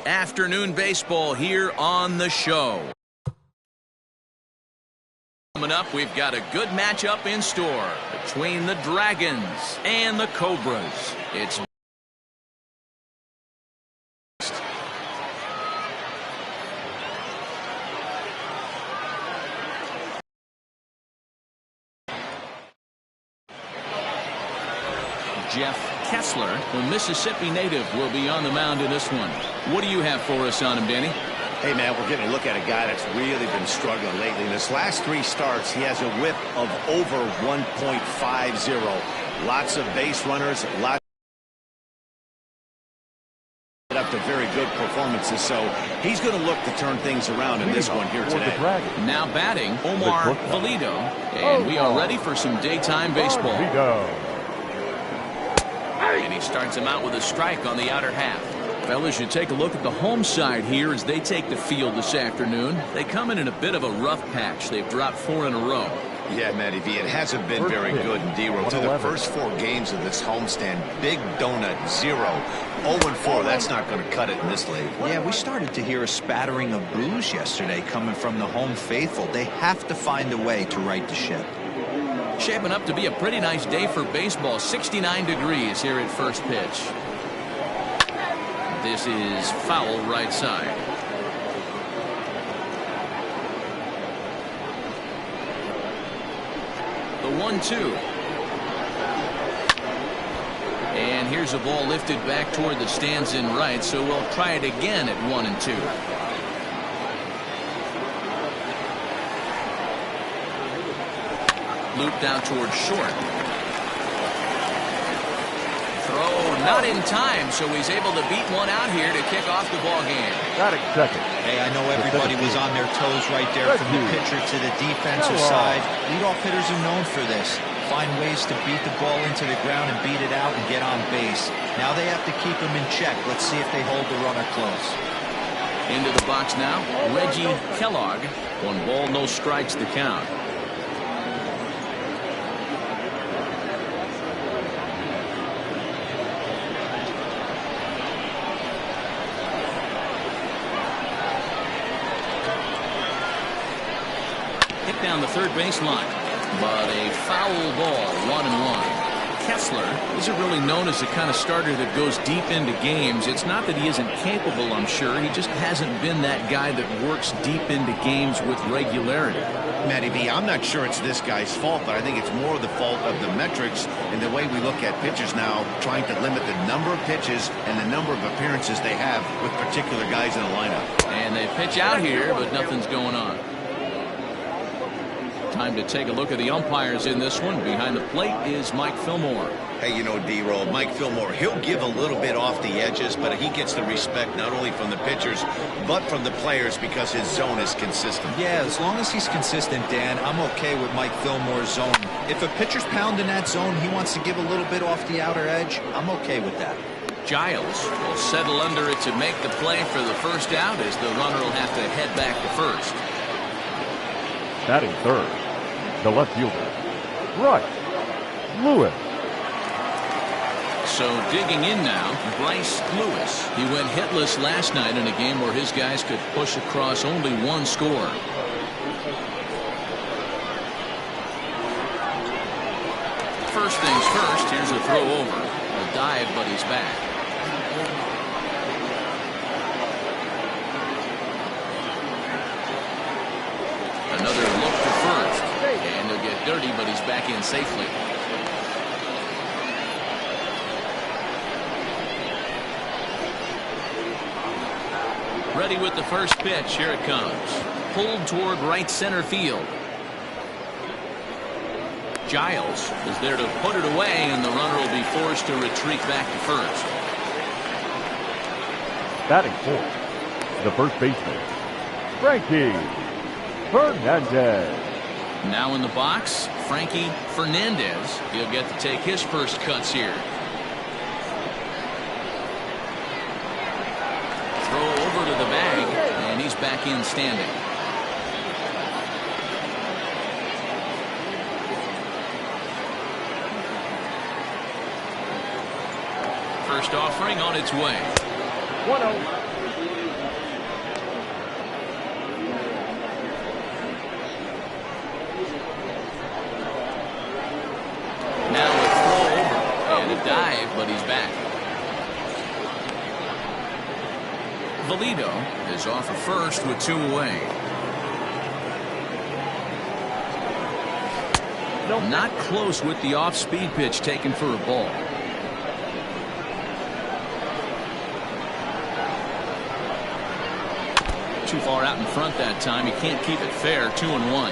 Afternoon baseball here on the show. Coming up, we've got a good matchup in store between the Dragons and the Cobras. It's Jeff Kessler, the Mississippi native, will be on the mound in this one. What do you have for us on him, Danny? Hey, man, we're getting a look at a guy that's really been struggling lately. In his last 3 starts, he has a whip of over 1.50. Lots of base runners, lots up to very good performances, so he's going to look to turn things around in this one here today. Now batting, Omar Valido, and we are ready for some daytime baseball. And he starts him out with a strike on the outer half. Fellas, you take a look at the home side here as they take the field this afternoon. They come in a bit of a rough patch. They've dropped 4 in a row. Yeah, Matty V, it hasn't been very good in D-Row. Through the first 4 games of this homestand, big donut, 0. 0-4, that's not going to cut it in this league. Yeah, we started to hear a spattering of boos yesterday coming from the home faithful. They have to find a way to right the ship. Shaping up to be a pretty nice day for baseball. 69 degrees here at first pitch. This is foul right side. The 1-2. And here's a ball lifted back toward the stands in right, so we'll try it again at 1-2. Looped out towards short. Throw not in time, so he's able to beat one out here to kick off the ball game. Batting second. Hey, I know everybody was on their toes right there from the pitcher to the defensive side. Leadoff hitters are known for this. Find ways to beat the ball into the ground and beat it out and get on base. Now they have to keep him in check. Let's see if they hold the runner close. Into the box now, Reggie Kellogg. 1 ball, no strikes to count. Down the third base line, but a foul ball, 1-1. Kessler isn't really known as the kind of starter that goes deep into games. It's not that he isn't capable, I'm sure. He just hasn't been that guy that works deep into games with regularity. Matty V, I'm not sure it's this guy's fault, but I think it's more the fault of the metrics and the way we look at pitchers now, trying to limit the number of pitches and the number of appearances they have with particular guys in the lineup. And they pitch out here, but nothing's going on. Time to take a look at the umpires in this one. Behind the plate is Mike Fillmore. Hey, you know, D-Roll, Mike Fillmore, he'll give a little bit off the edges, but he gets the respect not only from the pitchers, but from the players because his zone is consistent. Yeah, as long as he's consistent, Dan, I'm okay with Mike Fillmore's zone. If a pitcher's pounding that zone, he wants to give a little bit off the outer edge, I'm okay with that. Giles will settle under it to make the play for the first out as the runner will have to head back to first. Batting third, the left fielder, Bryce Lewis. So digging in now, Bryce Lewis. He went hitless last night in a game where his guys could push across only 1 score. First things first, here's a throw over. A dive, but he's back. Another look to first. And he'll get dirty, but he's back in safely. Ready with the first pitch. Here it comes. Pulled toward right center field. Giles is there to put it away, and the runner will be forced to retreat back to first. Batting fourth, the first baseman, Frankie Fernandez. Now in the box, Frankie Fernandez. He'll get to take his first cuts here. Throw over to the bag, and he's back in standing. First offering on its way. 1-0. but he's back. Valido is off of first with 2 away. Not close with the off-speed pitch taken for a ball. Too far out in front that time. He can't keep it fair. 2-1.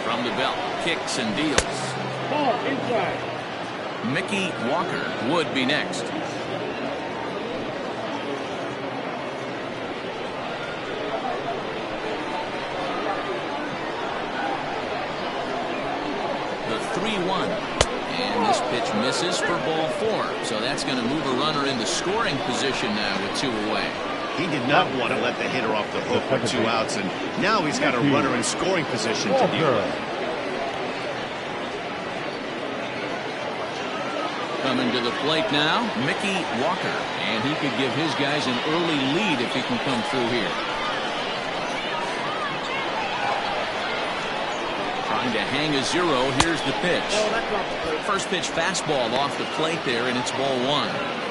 From the belt, kicks and deals. Ball inside. Mickey Walker would be next. The 3-1. And this pitch misses for ball 4. So that's going to move a runner into scoring position now with 2 away. He did not want to let the hitter off the hook with 2 outs, and now he's got a runner in scoring position to deal with. Coming to the plate now, Mickey Walker. And he could give his guys an early lead if he can come through here. Trying to hang a 0. Here's the pitch. First pitch fastball off the plate there, and it's ball 1.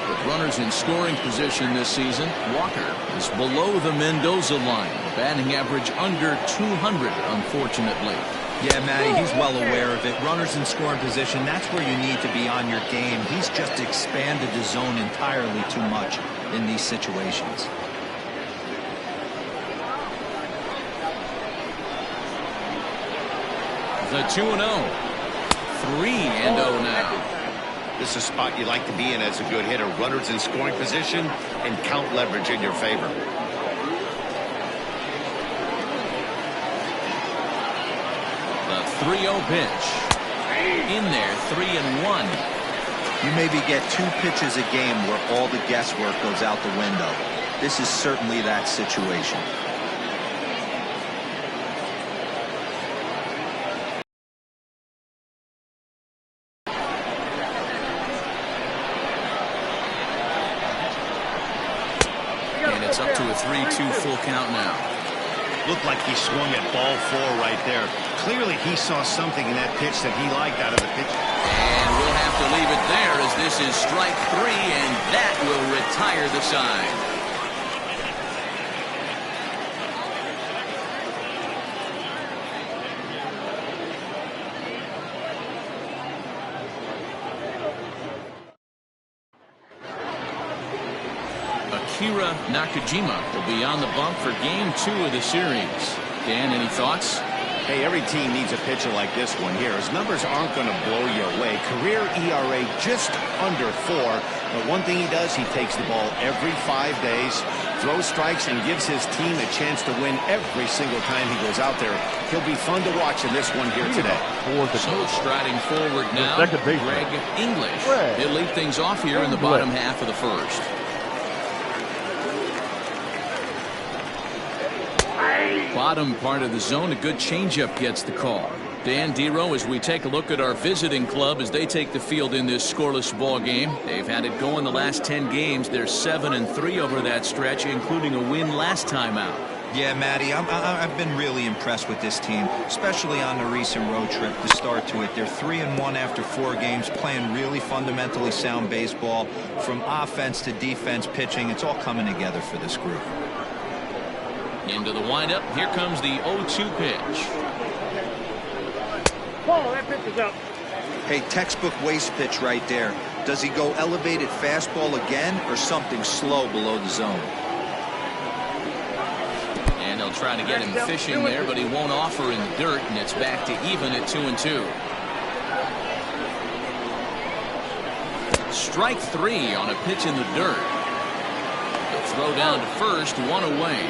With runners in scoring position this season, Walker is below the Mendoza line. Batting average under 200, unfortunately. Yeah, Matty, he's well aware of it. Runners in scoring position, that's where you need to be on your game. He's just expanded the zone entirely too much in these situations. The 2-0. 3-0 now. This is a spot you like to be in as a good hitter. Runners in scoring position and count leverage in your favor. The 3-0 pitch. In there, 3-1. You maybe get 2 pitches a game where all the guesswork goes out the window. This is certainly that situation. And it's up to a 3-2 full count now. Looked like he swung at ball 4 right there. Clearly he saw something in that pitch that he liked out of the pitch. And we'll have to leave it there as this is strike 3, and that will retire the side. Akira Nakajima will be on the bump for game 2 of the series. Dan, any thoughts? Hey, every team needs a pitcher like this one here. His numbers aren't going to blow you away. Career ERA just under 4. But one thing he does, he takes the ball every 5 days, throws strikes, and gives his team a chance to win every single time he goes out there. He'll be fun to watch in this one here today. So striding forward now, Greg English. He'll lead things off here in the bottom half of the first. Bottom part of the zone, a good changeup gets the call. Dan Dero, as we take a look at our visiting club as they take the field in this scoreless ball game. They've had it going the last 10 games. They're 7-3 over that stretch, including a win last time out. Yeah, Matty, I've been really impressed with this team, especially on the recent road trip to start to it. They're 3-1 after 4 games, playing really fundamentally sound baseball. From offense to defense, pitching, it's all coming together for this group. Into the windup. Here comes the 0-2 pitch. Ball, that pitch is up. Hey, textbook waste pitch right there. Does he go elevated fastball again or something slow below the zone? And they'll try to get him fishing there, but he won't offer in the dirt, and it's back to even at 2-2. Strike 3 on a pitch in the dirt. The throw down to first, 1 away.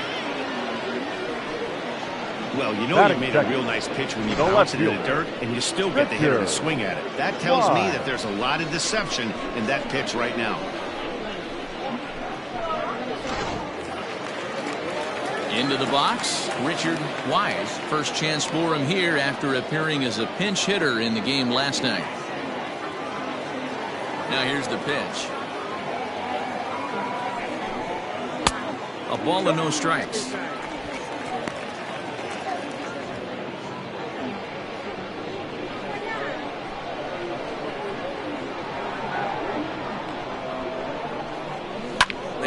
Well, you know you made a real nice pitch when you bounce it in the dirt, and you still get the hitter to swing at it. That tells me that there's a lot of deception in that pitch right now. Into the box, Richard Wise. First chance for him here after appearing as a pinch hitter in the game last night. Now here's the pitch. A ball and no strikes.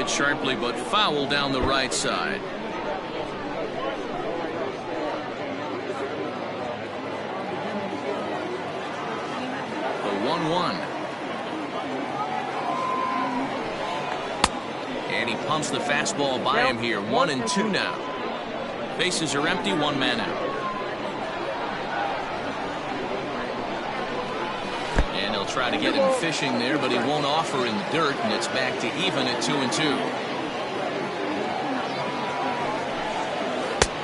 it sharply, but foul down the right side. The 1-1. And he pumps the fastball by him here. 1-2 now. Bases are empty, one man out. And he'll try to get him fishing there, but he won't offer in the dirt, and it's back to even at 2-2.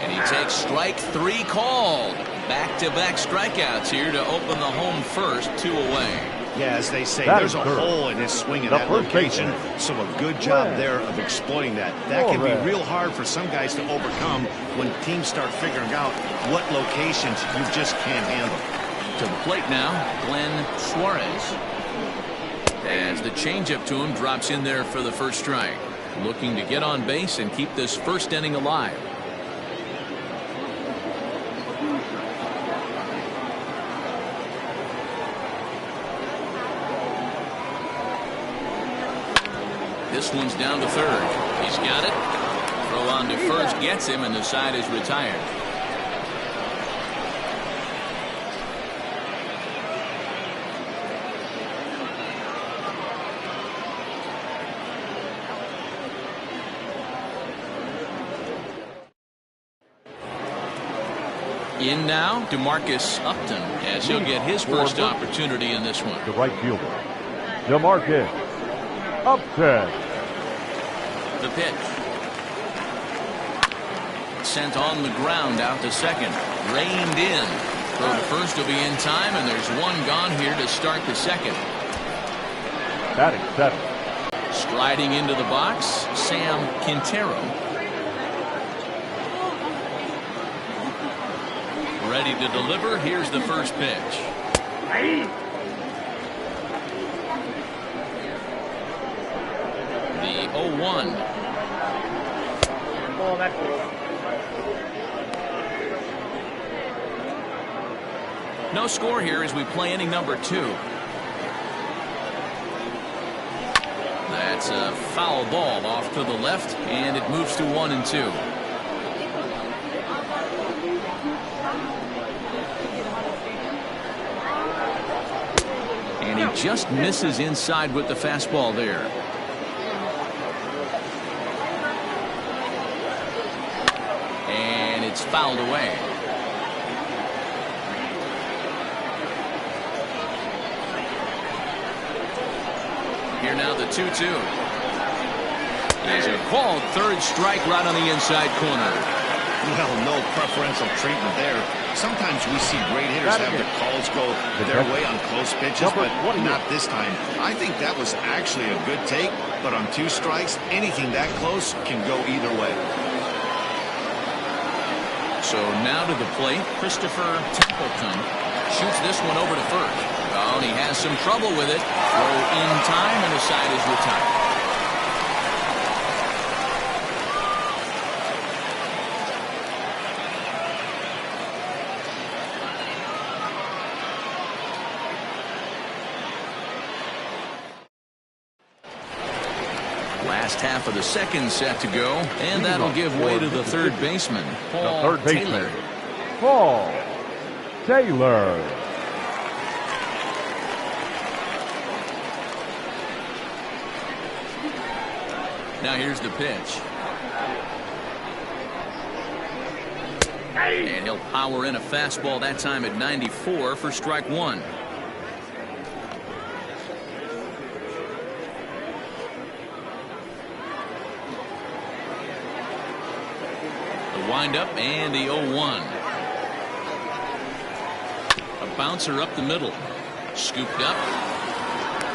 And he takes strike 3 called. Back-to-back strikeouts here to open the home first, 2 away. Yeah, as they say, there's a hole in his swing in that location, so a good job there of exploiting that. That can be real hard for some guys to overcome when teams start figuring out what locations you just can't handle. To the plate now, Glenn Suarez. As the changeup to him drops in there for the first strike. Looking to get on base and keep this first inning alive. This one's down to third. He's got it. Throw on to first gets him, and the side is retired. In now, DeMarcus Upton, as he'll get his first opportunity in this one. The right fielder, DeMarcus Upton. The pitch. Sent on the ground out to second. Reined in. Throw to first will be in time, and there's one gone here to start the second. Batting 7. Striding into the box, Sam Quintero. Ready to deliver. Here's the first pitch. The 0-1. Oh, that's it. No score here as we play inning number 2. That's a foul ball off to the left, and it moves to 1-2. And he just misses inside with the fastball there. And it's fouled away. Here now the 2-2. These are called. Third strike right on the inside corner. Well, no preferential treatment there. Sometimes we see great hitters have their calls go their way on close pitches, but not this time. I think that was actually a good take, but on 2 strikes, anything that close can go either way. So now to the plate, Christopher Templeton shoots this one over to first. Oh, and he has some trouble with it. Throw in time, and the side is retired. Last half of the second set to go, and that'll give way to the third baseman, Paul Taylor. Paul Taylor. Now here's the pitch. And he'll power in a fastball that time at 94 for strike 1. Windup and the 0-1. A bouncer up the middle. Scooped up.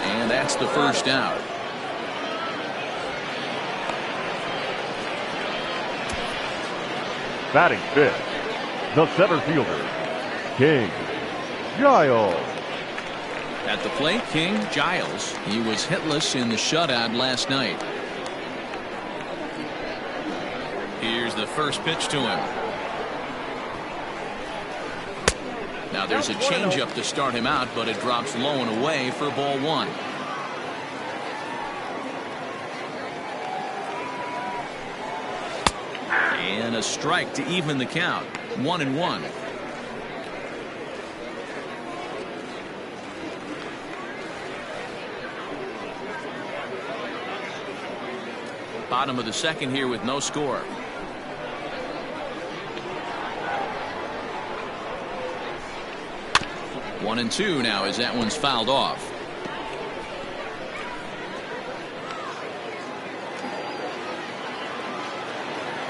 And that's the first out. Batting 5th, the center fielder, King Giles. At the plate, King Giles. He was hitless in the shutout last night. Here's the first pitch to him. Now there's a changeup to start him out, but it drops low and away for ball 1. a strike to even the count. 1-1. Bottom of the second here with no score. One and two now as that one's fouled off.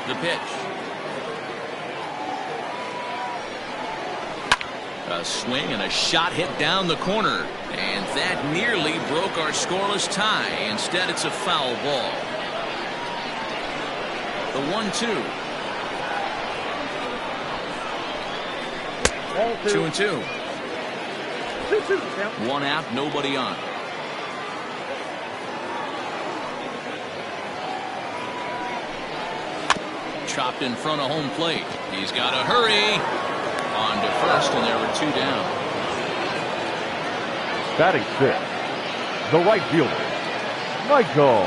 The pitch. A swing and a shot hit down the corner. And that nearly broke our scoreless tie. Instead, it's a foul ball. The 1-2. 2-2. One out, nobody on. Chopped in front of home plate. He's got to hurry. On to first, and there were two down. Batting fifth, the right fielder, Michael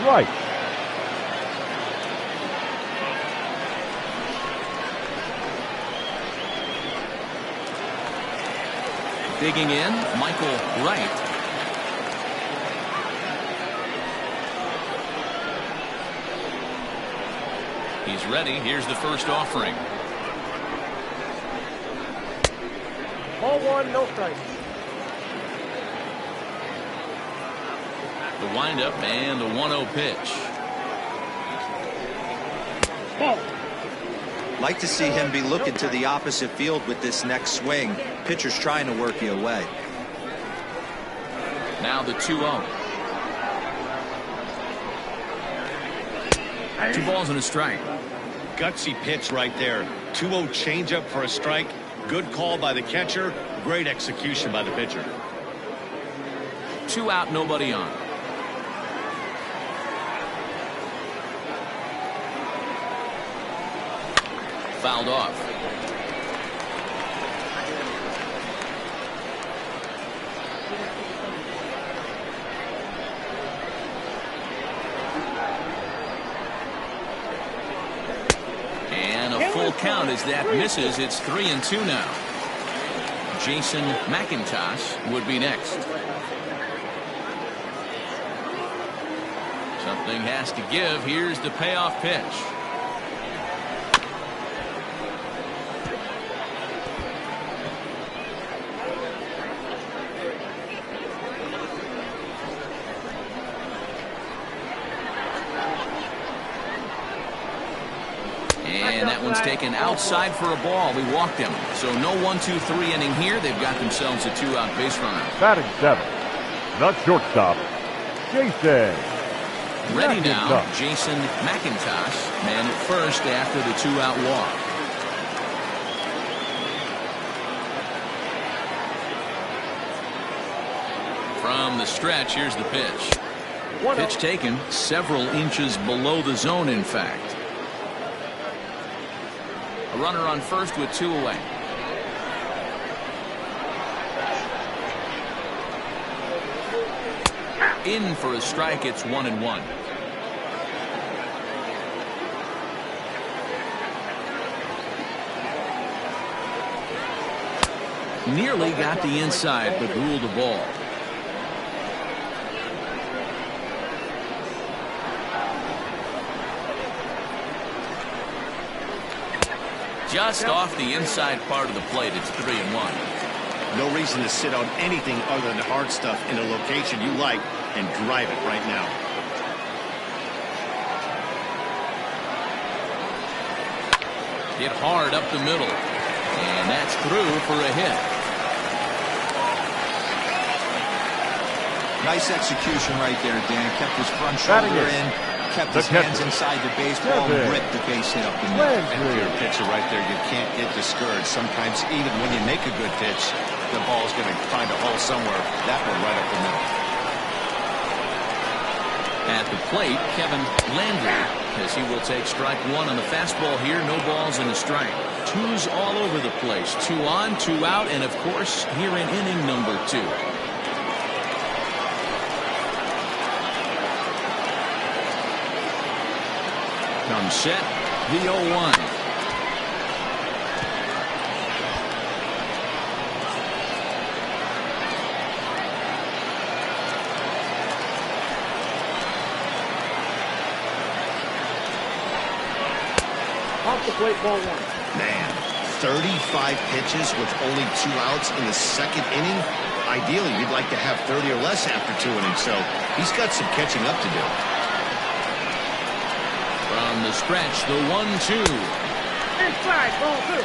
Wright. Digging in, Michael Wright. He's ready. Here's the first offering. Ball one, no strike. The windup and the 1-0 pitch. Ball. Like to see him be looking to the opposite field with this next swing. Pitcher's trying to work you away. Now the 2-0. 2 balls and a strike. Gutsy pitch right there. 2-0 changeup for a strike. Good call by the catcher. Great execution by the pitcher. 2 out, nobody on. Fouled off. And a full count as that misses. It's 3-2 now. Jason McIntosh would be next. Something has to give. Here's the payoff pitch. And that one's taken outside for a ball. We walked him. So no 1-2-3 inning here. They've got themselves a 2-out base runner. Batting seventh, the shortstop, Jason. Ready now, Jason McIntosh. Man at first after the 2-out walk. From the stretch, here's the pitch. Pitch taken several inches below the zone, in fact. A runner on first with 2 away. In for a strike. It's 1-1. Nearly got the inside, but ruled the ball. Just off the inside part of the plate. It's 3-1. No reason to sit on anything other than hard stuff in a location you like and drive it right now. Hit hard up the middle. And that's through for a hit. Nice execution right there, Dan. Kept his front shoulder in, kept his hands inside the baseball, and ripped the base hit up the middle. And if you're a pitcher right there, you can't get discouraged. Sometimes even when you make a good pitch, the ball's going to find a hole somewhere. That one right up the middle. At the plate, Kevin Landry, as he will take strike one on the fastball here. No balls and a strike. 2s all over the place. 2 on, 2 out, and of course here in inning number 2. Comes set, The 0-1. Off the plate, ball 1. Man, 35 pitches with only 2 outs in the second inning. Ideally, you'd like to have 30 or less after 2 innings, so he's got some catching up to do. From the stretch, the 1-2. Inside, ball 2.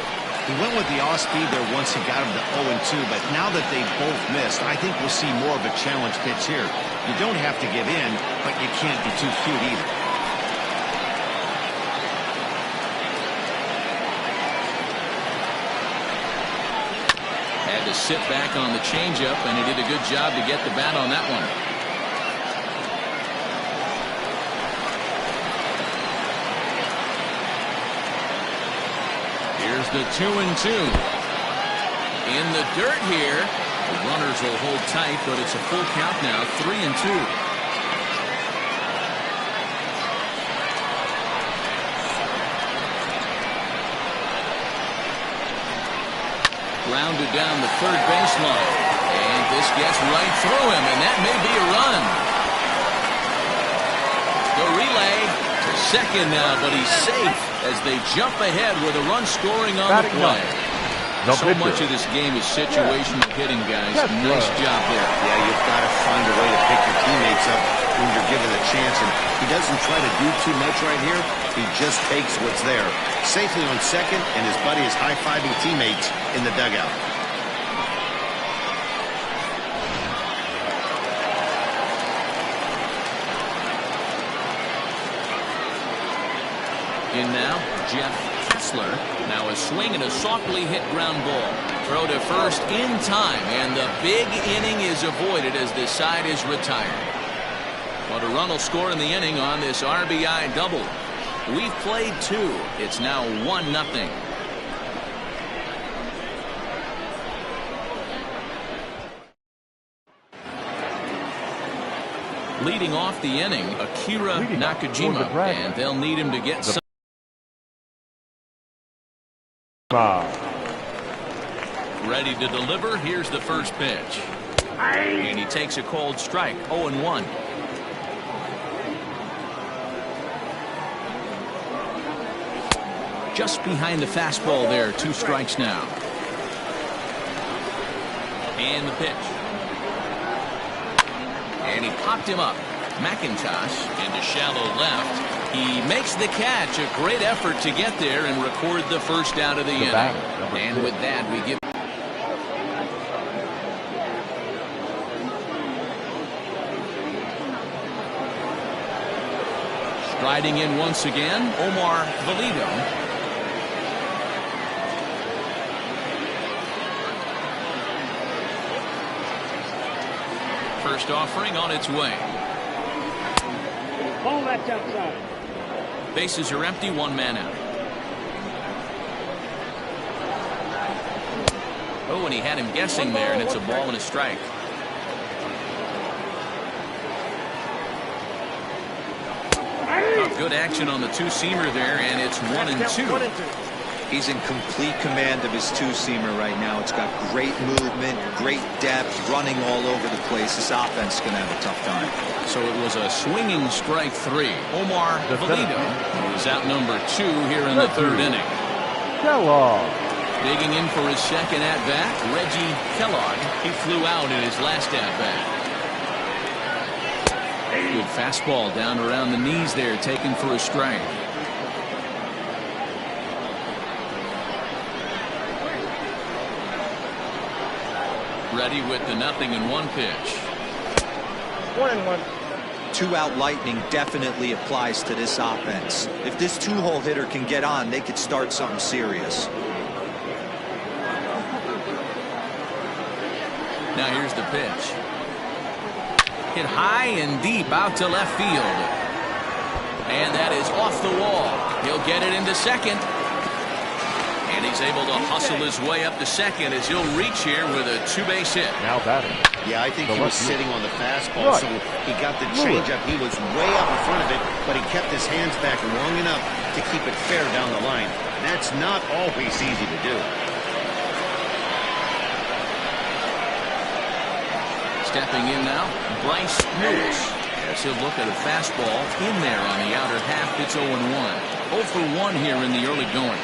He went with the off-speed there once he got him to 0-2, but now that they both missed, I think we'll see more of a challenge pitch here. You don't have to give in, but you can't be too cute either. Had to sit back on the changeup, and he did a good job to get the bat on that one. Here's the 2-2. In the dirt here. The runners will hold tight, but it's a full count now, 3-2. Grounded down the third baseline. And this gets right through him, and that may be a run. The relay to second now, but he's safe as they jump ahead with a run scoring on the play. So much of this game is situational hitting, guys. Nice job there. Yeah, you've got to find a way to pick your teammates up when you're given a chance, and he doesn't try to do too much right here. He just takes what's there. Safely on second, and his buddy is high-fiving teammates in the dugout. In now, Jeff Kessler. Now a swing and a softly hit ground ball. Throw to first in time, and the big inning is avoided as this side is retired. But a run will score in the inning on this RBI double. We've played 2. It's now 1-0. Leading off the inning, Akira Nakajima, and they'll need him to get some. Ready to deliver. Here's the first pitch. And he takes a cold strike, 0-1. Just behind the fastball there, 2 strikes now. And the pitch. And he popped him up. McIntosh into shallow left. He makes the catch. A great effort to get there and record the first out of the inning. And with that, we give. Striding in once again, Omar Valido. First offering on its way. Ball that's outside. Bases are empty, 1 man out. Oh, and he had him guessing there, and it's a ball and a strike. Oh, good action on the 2-seamer there, and it's 1-2. He's in complete command of his 2-seamer right now. It's got great movement, great depth, running all over the place. This offense is going to have a tough time. So it was a swinging strike 3. Omar Valido is out number 2 here in the 3rd inning. Kellogg. Digging in for his second at-bat, Reggie Kellogg. He flew out in his last at-bat. Good fastball down around the knees there, taken for a strike. Ready with the 0-1 pitch. 1-1. 2-out lightning definitely applies to this offense. If this 2-hole hitter can get on, they could start something serious. Now here's the pitch. Hit high and deep out to left field. And that is off the wall. He'll get it into second. And He's able to hustle his way up to second as he'll reach here with a two-base hit. Now batting. Yeah, I think he was sitting on the fastball, so he got the changeup. He was way up in front of it, but he kept his hands back long enough to keep it fair down the line. That's not always easy to do. Stepping in now, Bryce Lewis. As he'll look at a fastball in there on the outer half. It's 0-1. 0 for 1 here in the early going.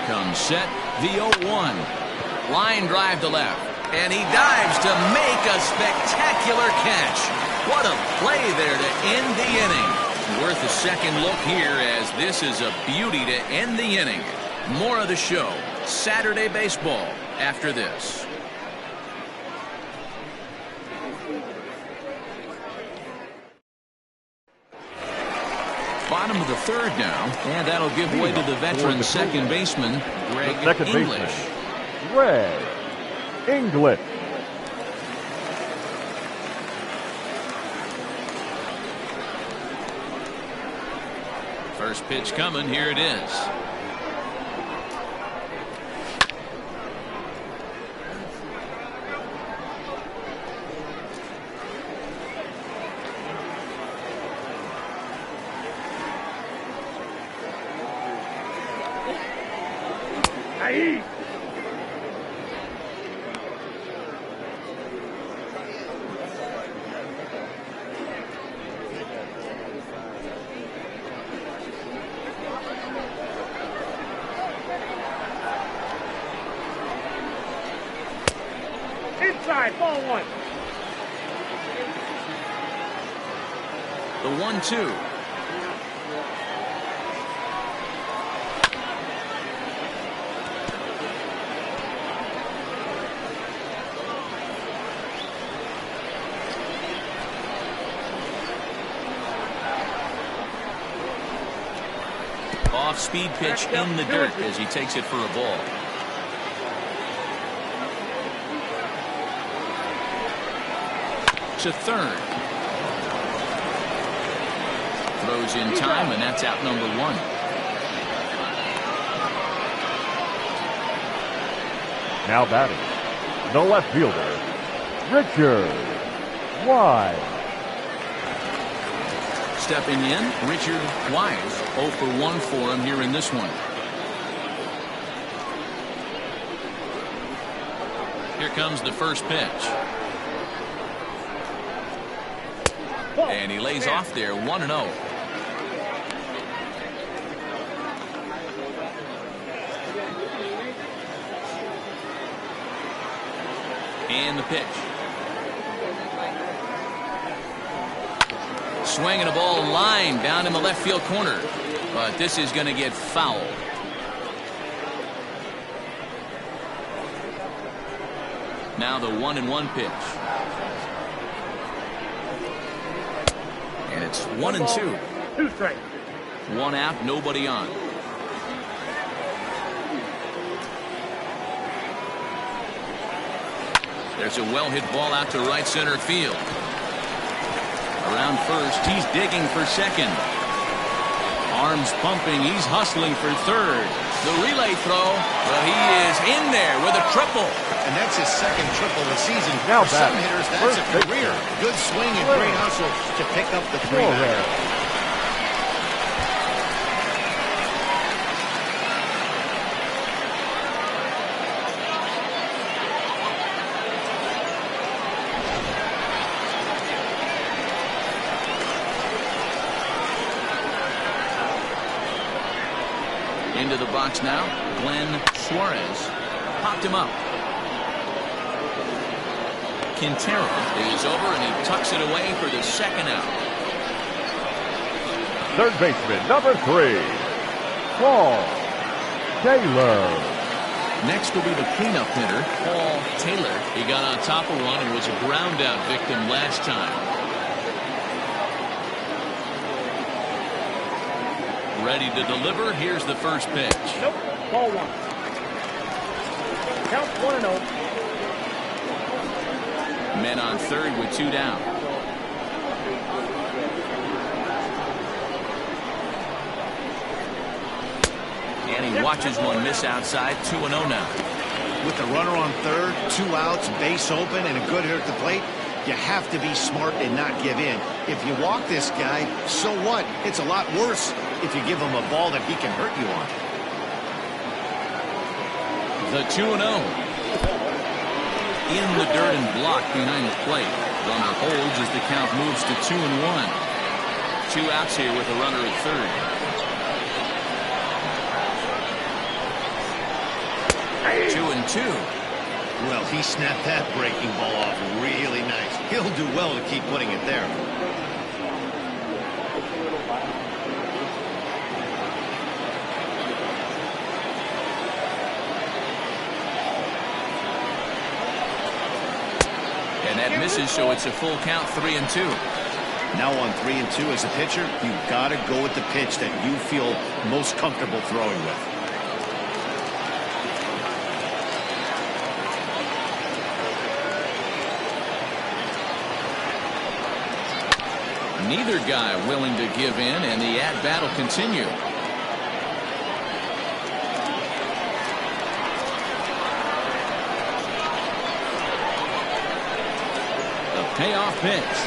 Comes set, the 0-1. Line drive to left. And he dives to make a spectacular catch. What a play there to end the inning. Worth a second look here, as this is a beauty to end the inning. More of the show, Saturday Baseball, after this. Bottom of the third now, and that'll give way to the veteran second baseman, Greg English. Greg English. First pitch coming, here it is. Ahí. Inside, ball one. The 1-2. Off-speed pitch in the dirt as he takes it for a ball. To third. Throws in time, and that's out number 1. Now batting, the left fielder, Richard Wise. Stepping in, Richard Wise. 0 for 1 for him here in this one. Here comes the first pitch. And he lays off there, 1-0. And the pitch. Swinging a ball line down in the left field corner. But this is going to get fouled. Now the 1-1 pitch. And it's 1-2. 2 strikes. 1 out, nobody on. There's a well-hit ball out to right center field. Around first, he's digging for second. Arms pumping, he's hustling for third. The relay throw, but he is in there with a triple. And that's his second triple of the season. Now for some back. hitters, that's a career. Good swing and great hustle to pick up the 3-batter. Into the box now, Glenn Suarez popped him up. Quintero is over, and he tucks it away for the second out. Third baseman, number 3, Paul Taylor. Next will be the cleanup hitter, Paul Taylor. He got on top of one and was a ground out victim last time. Ready to deliver. Here's the first pitch. Nope. Ball 1. Count 1-0. Men on third with 2 down. And he watches one miss outside. 2-0 now. With the runner on third, 2 outs, base open, and a good hitter at the plate, you have to be smart and not give in. If you walk this guy, so what? It's a lot worse if you give him a ball that he can hurt you on. The 2-0. In the dirt and blocked behind the plate. Runner holds as the count moves to 2-1. 2 outs here with a runner at third. 2-2. Well, he snapped that breaking ball off really nice. He'll do well to keep putting it there. And that misses, so it's a full count. 3-2. Now on 3-2 as a pitcher, you've got to go with the pitch that you feel most comfortable throwing with. Neither guy willing to give in, and the at-bat will continue. The payoff pitch.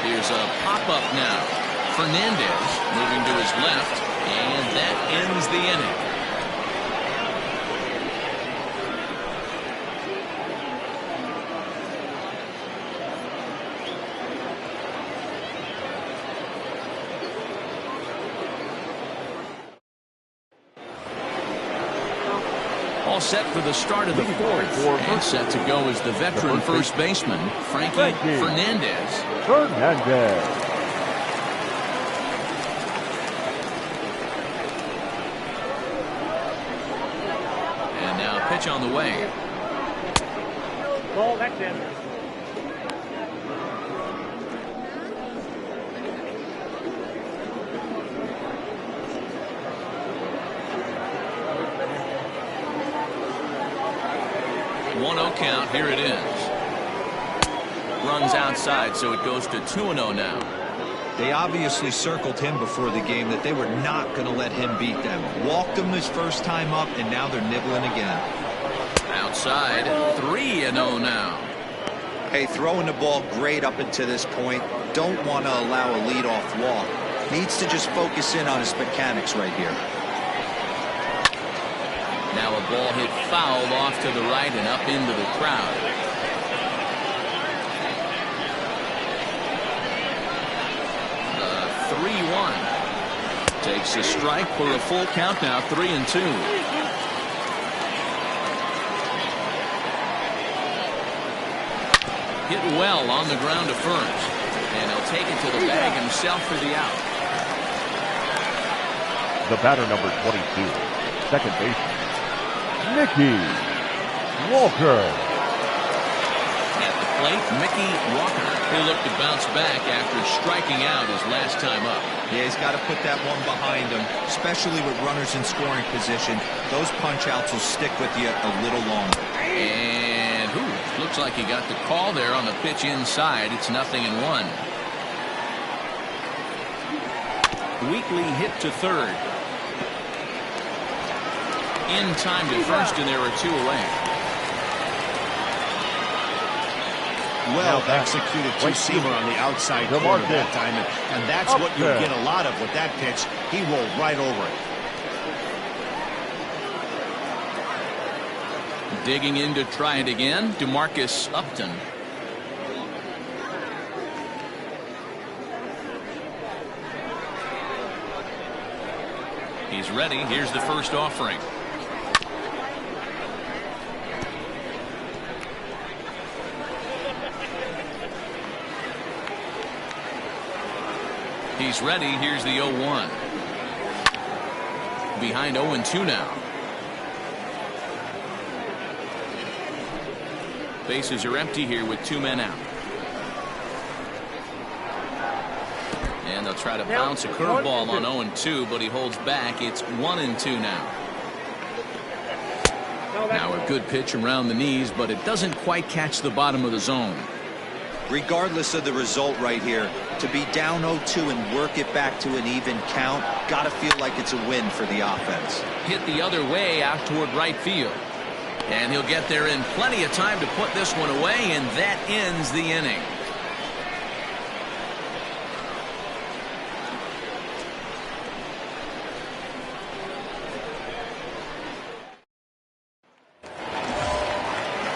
Here's a pop-up now. Fernandez moving to his left, and that ends the inning. All set for the start of the fourth, and set to go is the veteran first baseman, Frankie Fernandez. And now pitch on the way. Ball, that's in. Count. Here it is. Runs outside, so it goes to 2-0 now. They obviously circled him before the game that they were not going to let him beat them. Walked him his first time up, and now they're nibbling again. Outside, 3-0 now. Hey, throwing the ball great up until this point. Don't want to allow a leadoff walk. Needs to just focus in on his mechanics right here. Now a ball hit fouled off to the right and up into the crowd. The 3-1. Takes a strike for a full count now. 3-2. Hit well on the ground to first. And he'll take it to the bag himself for the out. The batter, number 22, second baseman, Mickey Walker. At the plate, Mickey Walker. He'll look to bounce back after striking out his last time up. Yeah, he's got to put that one behind him, especially with runners in scoring position. Those punch-outs will stick with you a little longer. And looks like he got the call there on the pitch inside. It's 0-1. Weekly hit to third. In time to first, and there are 2 away. Well executed two-seamer on the outside corner that time, and that's what you'll get a lot of with that pitch. He rolled right over it. Digging in to try it again, DeMarcus Upton. He's ready. Here's the first offering. He's ready. Here's the 0-1. Behind 0-2 now. Bases are empty here with 2 men out. And they'll try to bounce a curveball on 0-2, but he holds back. It's 1-2 now. Now a good pitch around the knees, but it doesn't quite catch the bottom of the zone. Regardless of the result right here, to be down 0-2 and work it back to an even count, got to feel like it's a win for the offense. Hit the other way out toward right field. And he'll get there in plenty of time to put this one away, and that ends the inning.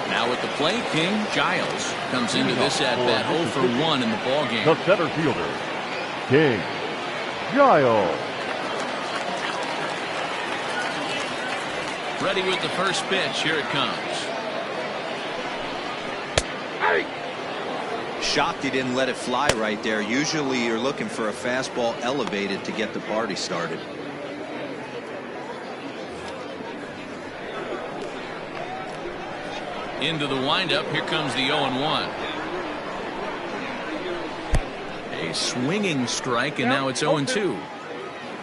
Now at the plate, King Giles comes into this at-bat 0 for 1 in the ballgame. The center fielder, King Giles. Ready with the first pitch. Here it comes. Shocked he didn't let it fly right there. Usually you're looking for a fastball elevated to get the party started. Into the windup. Here comes the 0-1. A swinging strike, and now it's 0-2.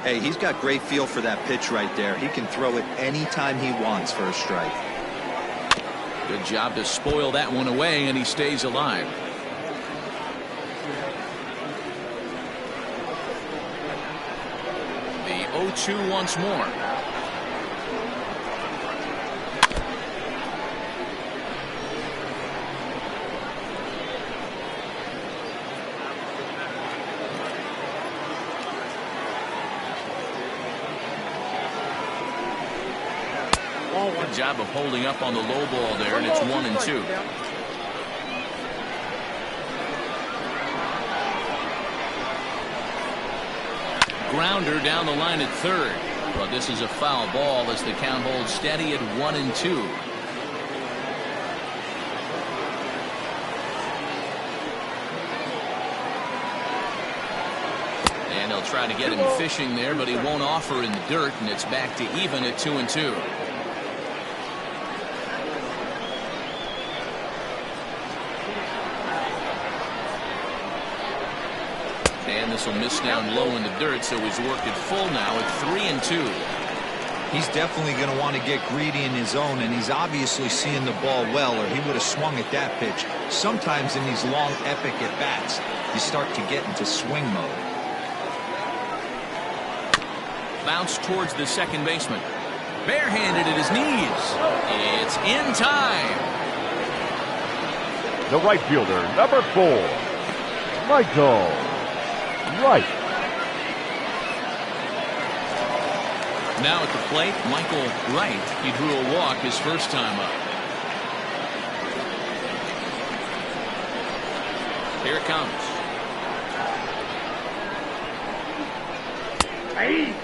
Hey, he's got great feel for that pitch right there. He can throw it anytime he wants for a strike. Good job to spoil that one away, and he stays alive. The 0-2 once more. Good job of holding up on the low ball there, and it's 1-2. Grounder down the line at third. But this is a foul ball as the count holds steady at 1-2. And they'll try to get him fishing there, but he won't offer in the dirt, and it's back to even at 2-2. And this will miss down low in the dirt, so he's worked it full now at 3-2. He's definitely going to want to get greedy in his zone, and he's obviously seeing the ball well, or he would have swung at that pitch. Sometimes in these long, epic at-bats, you start to get into swing mode. Bounce towards the second baseman. Barehanded at his knees. It's in time. The right fielder, number 4, Michael Wright. Now at the plate, Michael Wright. He drew a walk his first time up. Here it comes. Hey.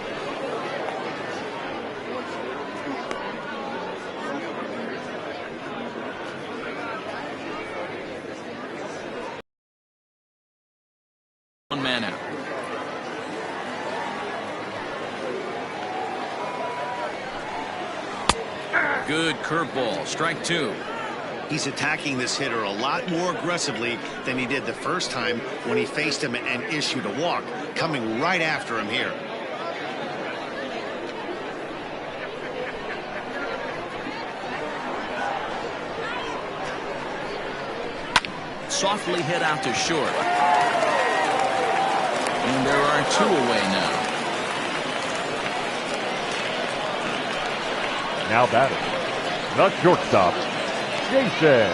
One man out. Good curveball. Strike 2. He's attacking this hitter a lot more aggressively than he did the first time when he faced him and issued a walk, coming right after him here. Softly hit out to short. And there are 2 away now. Now batting, the shortstop, Jason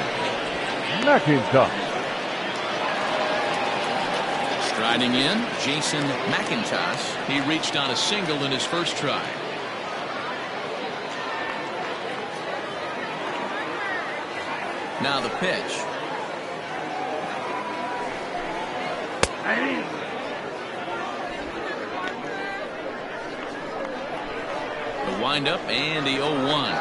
McIntosh. Striding in, Jason McIntosh. He reached on a single in his first try. Now the pitch. Hey. The windup and the 0-1.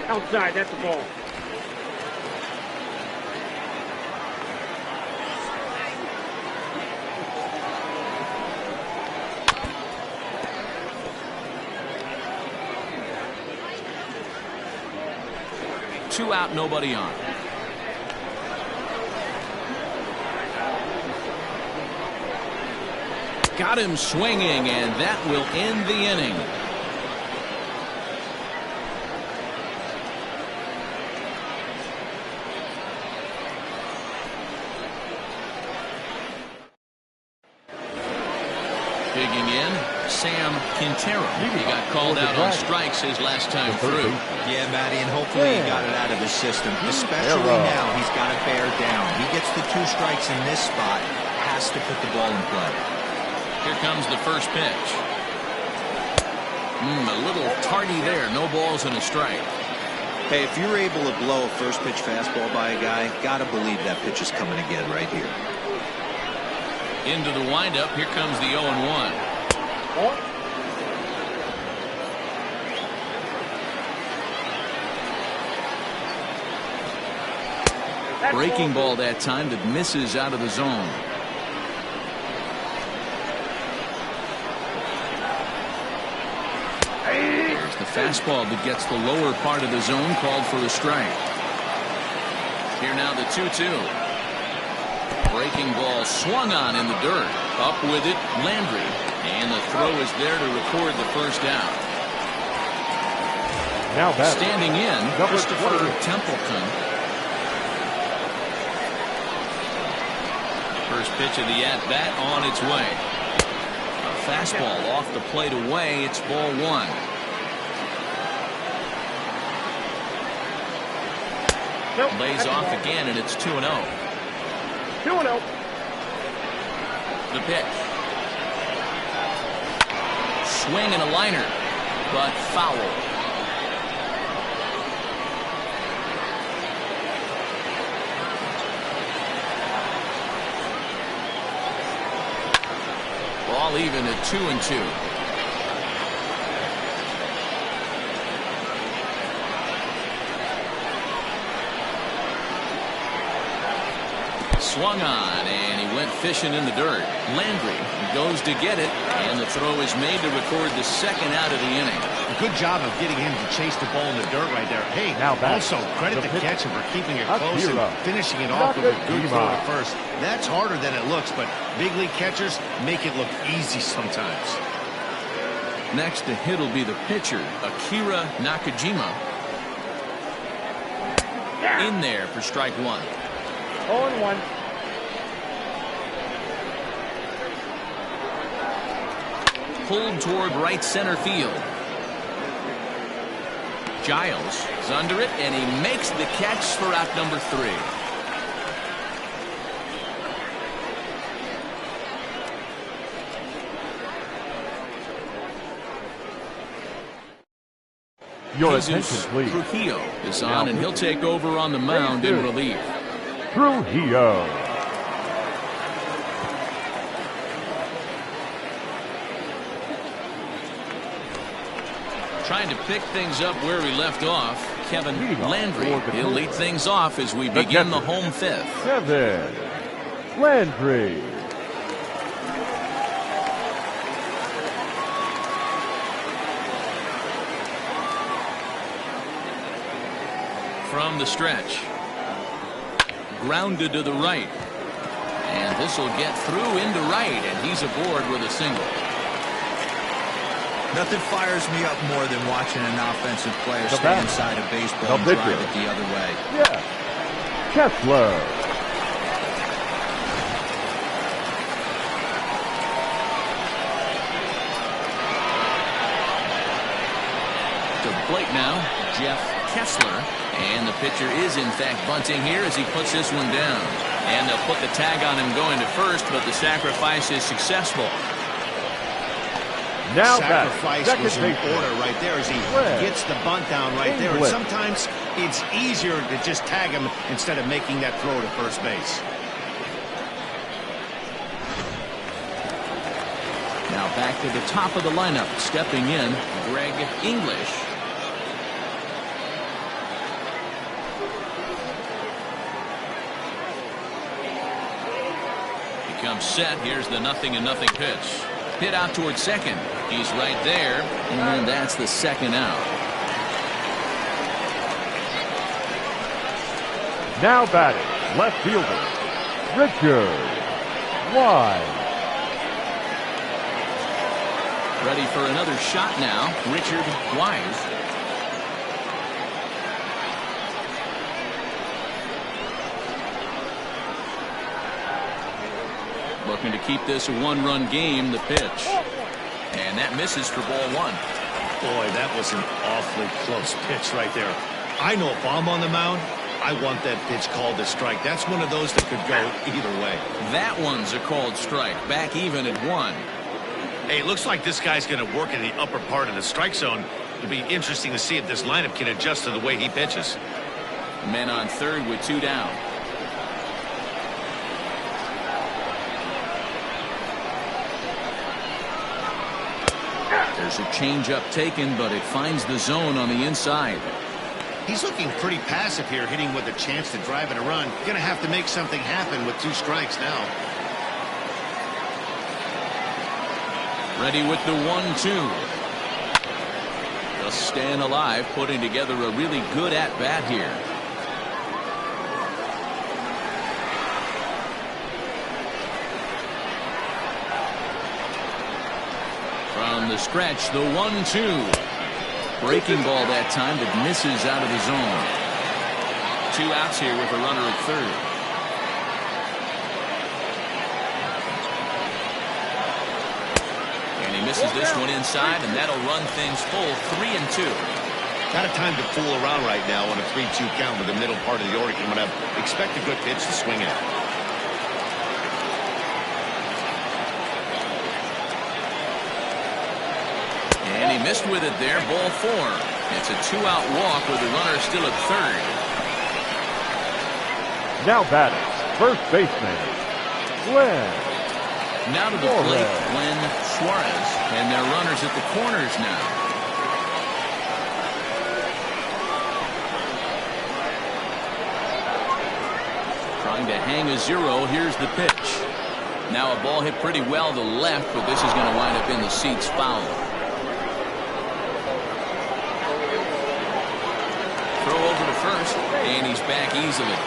Outside, that's the ball. Two out, nobody on. Got him swinging, and that will end the inning. Digging in, Sam Quintero. He got called out on strikes his last time through. Yeah, Matty, and hopefully he got it out of his system. Especially now, he's got to bear down. He gets the 2 strikes in this spot, has to put the ball in play. Here comes the first pitch. A little tardy there. No balls and a strike. Hey, if you're able to blow a first pitch fastball by a guy, gotta believe that pitch is coming again right here. Into the windup. Here comes the 0-1. Breaking ball that time that misses out of the zone. There's the fastball that gets the lower part of the zone, called for a strike. Here now the 2-2. Breaking ball swung on in the dirt. Up with it, Landry. And the throw is there to record the first out. Now back. Standing in, Christopher Templeton. First pitch of the at-bat on its way. A fastball off the plate away. It's ball 1. Lays off again, and it's 2-0. 2-0. The pitch. Swing and a liner, but foul. Ball even at 2-2. Swung on, and he went fishing in the dirt. Landry goes to get it, and the throw is made to record the second out of the inning. Good job of getting him to chase the ball in the dirt right there. Hey, now also credit the catcher for keeping it close and finishing it off with a good throw at first. That's harder than it looks, but big league catchers make it look easy sometimes. Next to hit will be the pitcher, Akira Nakajima. In there for strike 1. 0-1. Pulled toward right center field. Giles is under it, and he makes the catch for out number 3. Your Jesus attention, please. Trujillo is on, and he'll take over on the mound in relief. Trujillo. Trying to pick things up where we left off, Kevin Landry. He'll lead things off as we begin the home 5th. Kevin Landry. From the stretch. Grounded to the right. And this will get through into right, and he's aboard with a single. Nothing fires me up more than watching an offensive player stay inside a baseball and drive it the other way. Yeah. Kessler. To the plate now, Jeff Kessler. And the pitcher is, in fact, bunting here as he puts this one down. And they'll put the tag on him going to first, but the sacrifice is successful. Now sacrifice was in order right there as he gets the bunt down right there. And sometimes it's easier to just tag him instead of making that throw to first base. Now back to the top of the lineup. Stepping in, Greg English. He comes set. Here's the 0-0 pitch. Hit out towards second. He's right there, and that's the second out. Now batting, left fielder, Richard Wise. Ready for another shot now, Richard Wise. Looking to keep this a one-run game. The pitch. And that misses for ball one. Boy, that was an awfully close pitch right there. I know if I'm on the mound, I want that pitch called a strike. That's one of those that could go either way. That one's a called strike. Back even at 1. Hey, it looks like this guy's going to work in the upper part of the strike zone. It'll be interesting to see if this lineup can adjust to the way he pitches. Men on third with 2 down. There's a changeup taken, but it finds the zone on the inside. He's looking pretty passive here, hitting with a chance to drive in a run. Going to have to make something happen with 2 strikes now. Ready with the 1-2. Just staying alive, putting together a really good at-bat here. From the stretch, the 1-2. Breaking ball that time that misses out of the zone. 2 outs here with a runner at third. And he misses this one inside, and that'll run things full. 3-2. Not a time to fool around right now on a 3-2 count with the middle part of the order. I'm going to expect a good pitch to swing at. And he missed with it there. Ball 4. It's a 2-out walk with the runner still at third. Now batting, first baseman, Glenn. Now to the plate, Glenn Suarez. And their runners at the corners now. Trying to hang a 0. Here's the pitch. Now a ball hit pretty well to left, but this is going to wind up in the seats foul. Throw over to first, and he's back easily.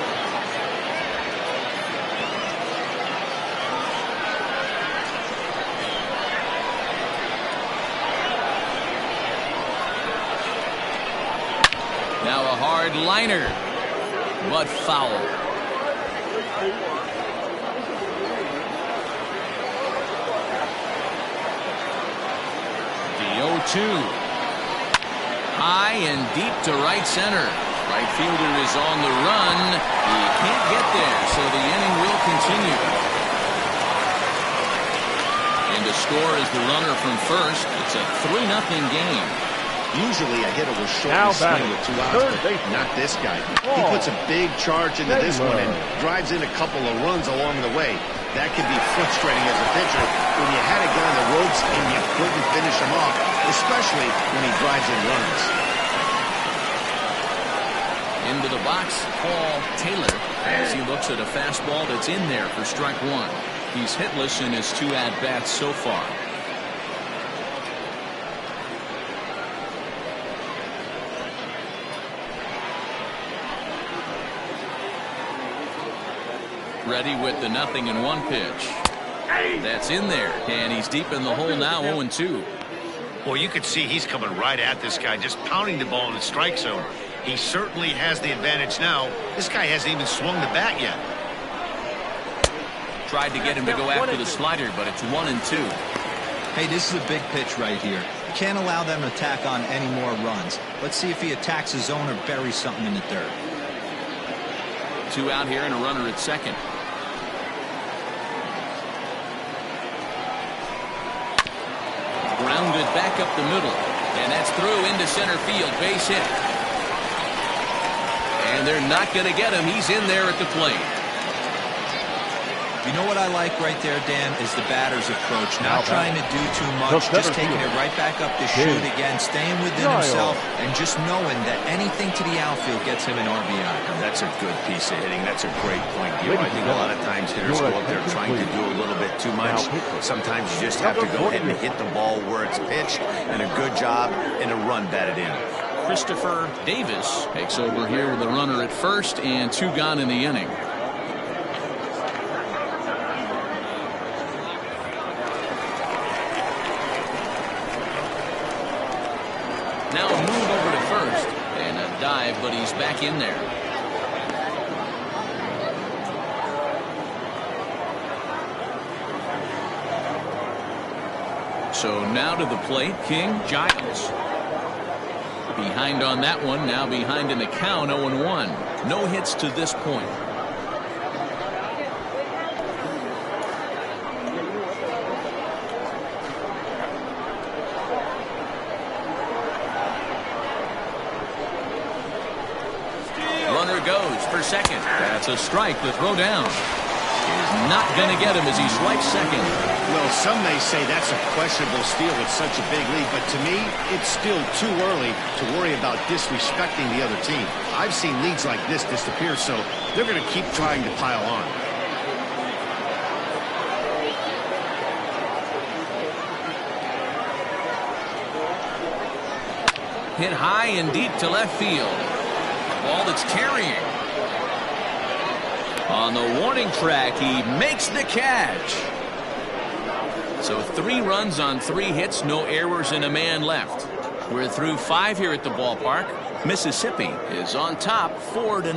Now a hard liner, but foul. The 0-2. High and deep to right center. Right fielder is on the run. He can't get there, so the inning will continue. And to score is the runner from first. It's a 3-0 game. Usually a hitter will shorten Now the swing batting, with 2 outs, third but baseman. not this guy. He puts a big charge into this one and drives in a couple of runs along the way. That can be frustrating as a pitcher when you had a guy on the ropes and you couldn't finish him off, especially when he drives in runs. Into the box, Paul Taylor, as he looks at a fastball that's in there for strike 1. He's hitless in his 2 at-bats so far. Ready with the 0-1 pitch. That's in there, and he's deep in the hole now. 0-2. Well, you could see he's coming right at this guy, just pounding the ball in the strike zone. He certainly has the advantage now. This guy hasn't even swung the bat yet. Tried to get him to go after the slider, but it's 1-2. Hey, this is a big pitch right here. You can't allow them to tack on any more runs. Let's see if he attacks his zone or buries something in the dirt. 2 out here and a runner at second. Grounded back up the middle, and that's through into center field. Base hit. And they're not going to get him. He's in there at the plate. You know what I like right there, Dan, is the batter's approach. Not trying to do too much, just taking it right back up to shoot again, staying within himself, and just knowing that anything to the outfield gets him an RBI. That's a good piece of hitting. That's a great point. I think a lot of times hitters go up there trying to do a little bit too much. Sometimes you just have to go ahead and hit the ball where it's pitched, and a good job and a run batted in. Christopher Davis takes over here with a runner at first and 2 gone in the inning. Now a move over to first and a dive, but he's back in there. So now to the plate, King Giles. Behind on that one, now behind in the count, 0-1. No hits to this point. Runner goes for second. That's a strike. The throw down is not going to get him as he strikes second. Well, some may say that's a questionable steal with such a big lead, but to me, it's still too early to worry about disrespecting the other team. I've seen leads like this disappear, so they're going to keep trying to pile on. Hit high and deep to left field. Ball that's carrying. On the warning track, he makes the catch. So 3 runs on 3 hits, no errors, and a man left. We're through 5 here at the ballpark. Mississippi is on top 4-0.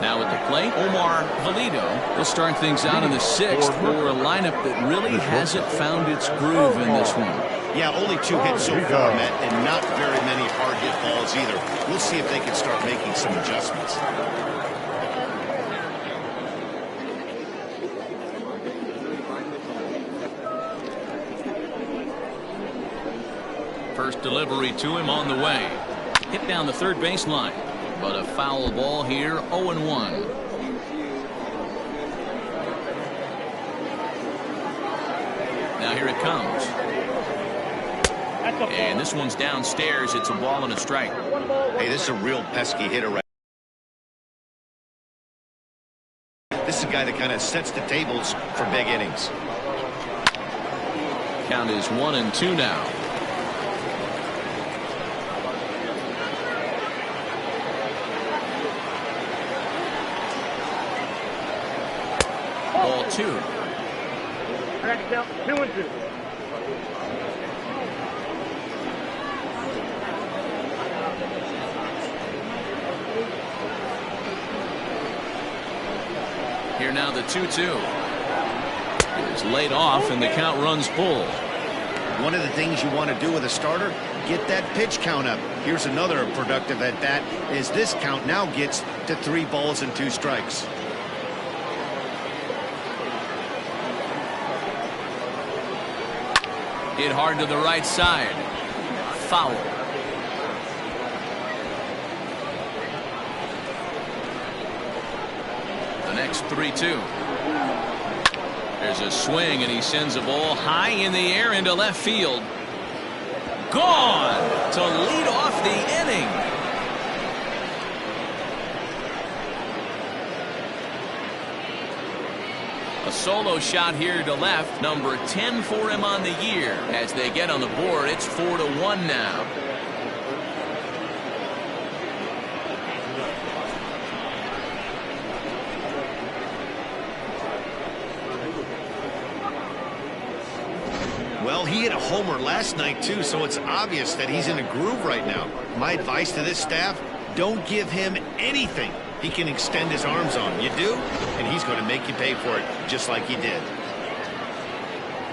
Now at the plate, Omar Valido will start things out in the 6th for a lineup that really hasn't found its groove in this one. Yeah, only 2 hits so far, Matt, and not very many hard hit balls either. We'll see if they can start making some adjustments. First delivery to him on the way. Hit down the third baseline. But a foul ball here, 0-1. Now here it comes. And this one's downstairs. It's a ball and a strike. Hey, this is a real pesky hitter right now. This is a guy that kind of sets the tables for big innings. Count is 1-2 now. Ball 2. I got to count 2-2. Here now the 2-2 is laid off and the count runs full. One of the things you want to do with a starter, get that pitch count up. Here's another productive at bat is this count now gets to 3 balls and 2 strikes. Hit hard to the right side. Foul. The next 3-2. There's a swing and he sends a ball high in the air into left field. Gone to lead off the inning. A solo shot here to left, number 10 for him on the year. As they get on the board, it's 4-1 now. Well, he hit a homer last night, too, so it's obvious that he's in a groove right now. My advice to this staff, don't give him anything he can extend his arms on. You do, and he's going to make you pay for it, just like he did.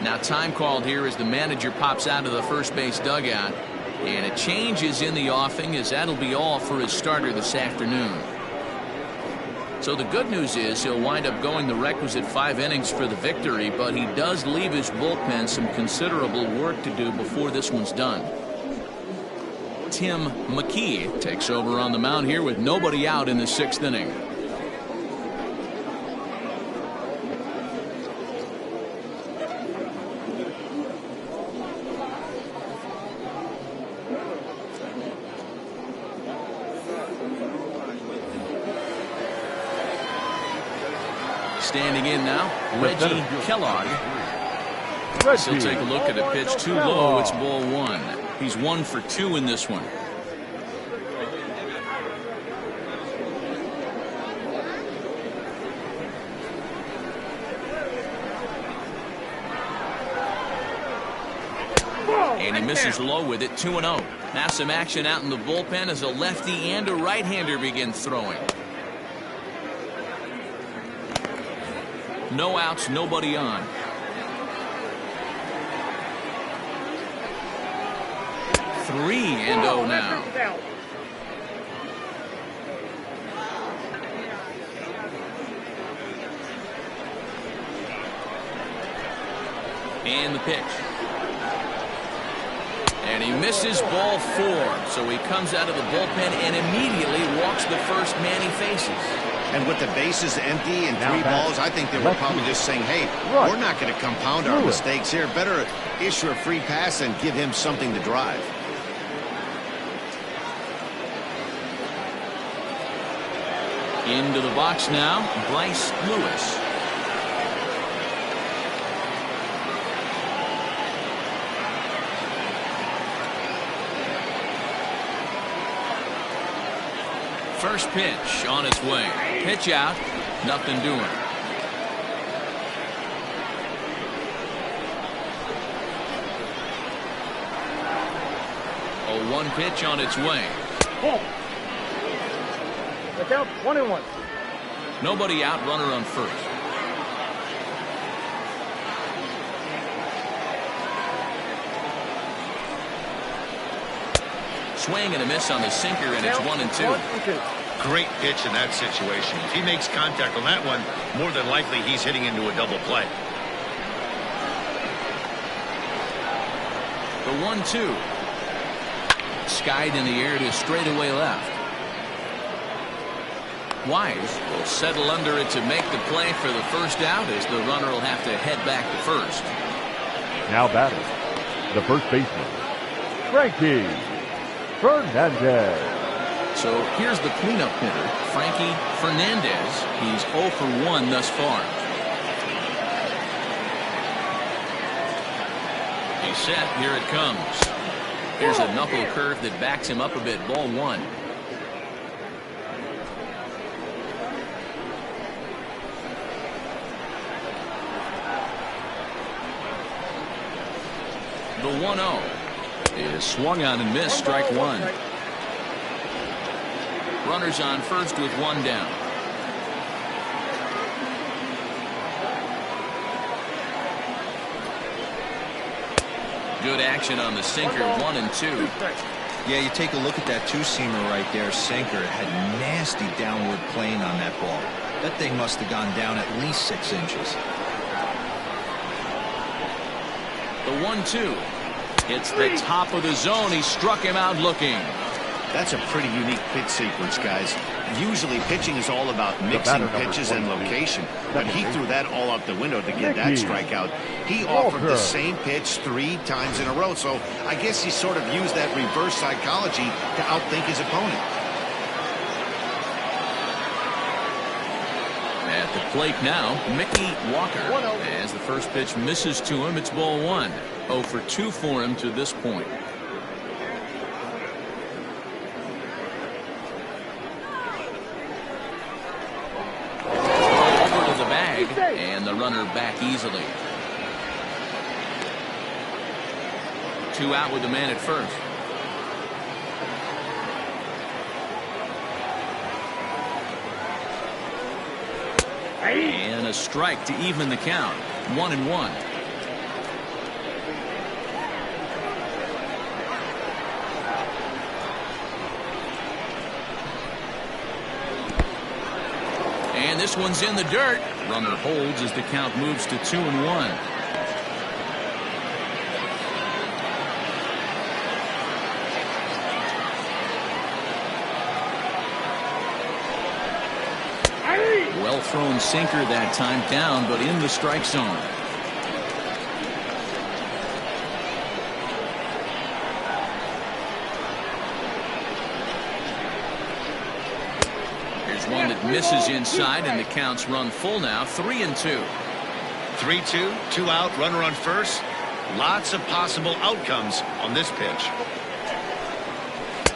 Now time called here as the manager pops out of the first base dugout. And a change is in the offing, as that'll be all for his starter this afternoon. So the good news is he'll wind up going the requisite 5 innings for the victory, but he does leave his bullpen some considerable work to do before this one's done. Tim McKee takes over on the mound here with nobody out in the 6th inning. Standing in now, Reggie Kellogg. He'll take a look at a pitch too low. It's ball 1. He's 1 for 2 in this one. And he misses low with it, 2-0. Now some action out in the bullpen as a lefty and a right-hander begin throwing. No outs, nobody on. Three and oh now. And the pitch. And he misses ball 4. So he comes out of the bullpen and immediately walks the first man he faces. And with the bases empty and 3 balls, I think they were probably just saying, hey, we're not going to compound our mistakes here. Better issue a free pass and give him something to drive. Into the box now, Bryce Lewis. First pitch on its way. Pitch out. Nothing doing. A 1 pitch on its way. Look out, 1-1. Nobody out, runner on first. Swing and a miss on the sinker, and it's 1-2. Great pitch in that situation. If he makes contact on that one, more than likely he's hitting into a double play. The 1-2. Skied in the air to straightaway left. Wise will settle under it to make the play for the first out, as the runner will have to head back to first. Now batting, the first baseman, Frankie Fernandez. So here's the cleanup hitter, Frankie Fernandez. He's 0 for 1 thus far. He's set. Here it comes. Here's a knuckle curve that backs him up a bit. Ball 1. The 1-0 is swung on and missed. Strike 1. Runners on first with 1 down. Good action on the sinker. 1-2. Yeah, you take a look at that two-seamer right there, sinker. It had nasty downward plane on that ball. That thing must have gone down at least 6 inches. The 1-2. It's the top of the zone. He struck him out looking. That's a pretty unique pitch sequence, guys. Usually pitching is all about mixing pitches and location, but he threw that all out the window to get that strikeout. He offered the same pitch 3 times in a row, so I guess he sort of used that reverse psychology to outthink his opponent. At the plate now, Mickey Walker. As the first pitch misses to him, it's ball 1. 0 for 2 for him to this point. Over to the bag, and the runner back easily. 2 out with the man at first. And a strike to even the count. 1-1. And this one's in the dirt. Runner holds as the count moves to 2-1. Well thrown sinker that time, down but in the strike zone. Here's one that misses inside, and the count's run full now. 3-2. 3-2, 2 out, runner on first. Lots of possible outcomes on this pitch.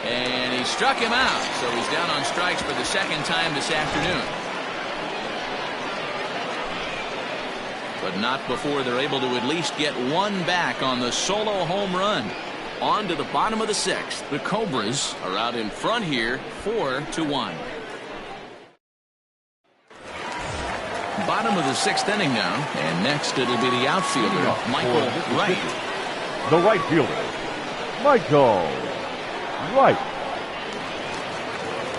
And he struck him out, so he's down on strikes for the second time this afternoon. But not before they're able to at least get 1 back on the solo home run. On to the bottom of the 6th. The Cobras are out in front here, 4-1. bottom of the 6th inning now. And next it'll be the outfielder, Michael Wright. The right fielder, Michael Wright.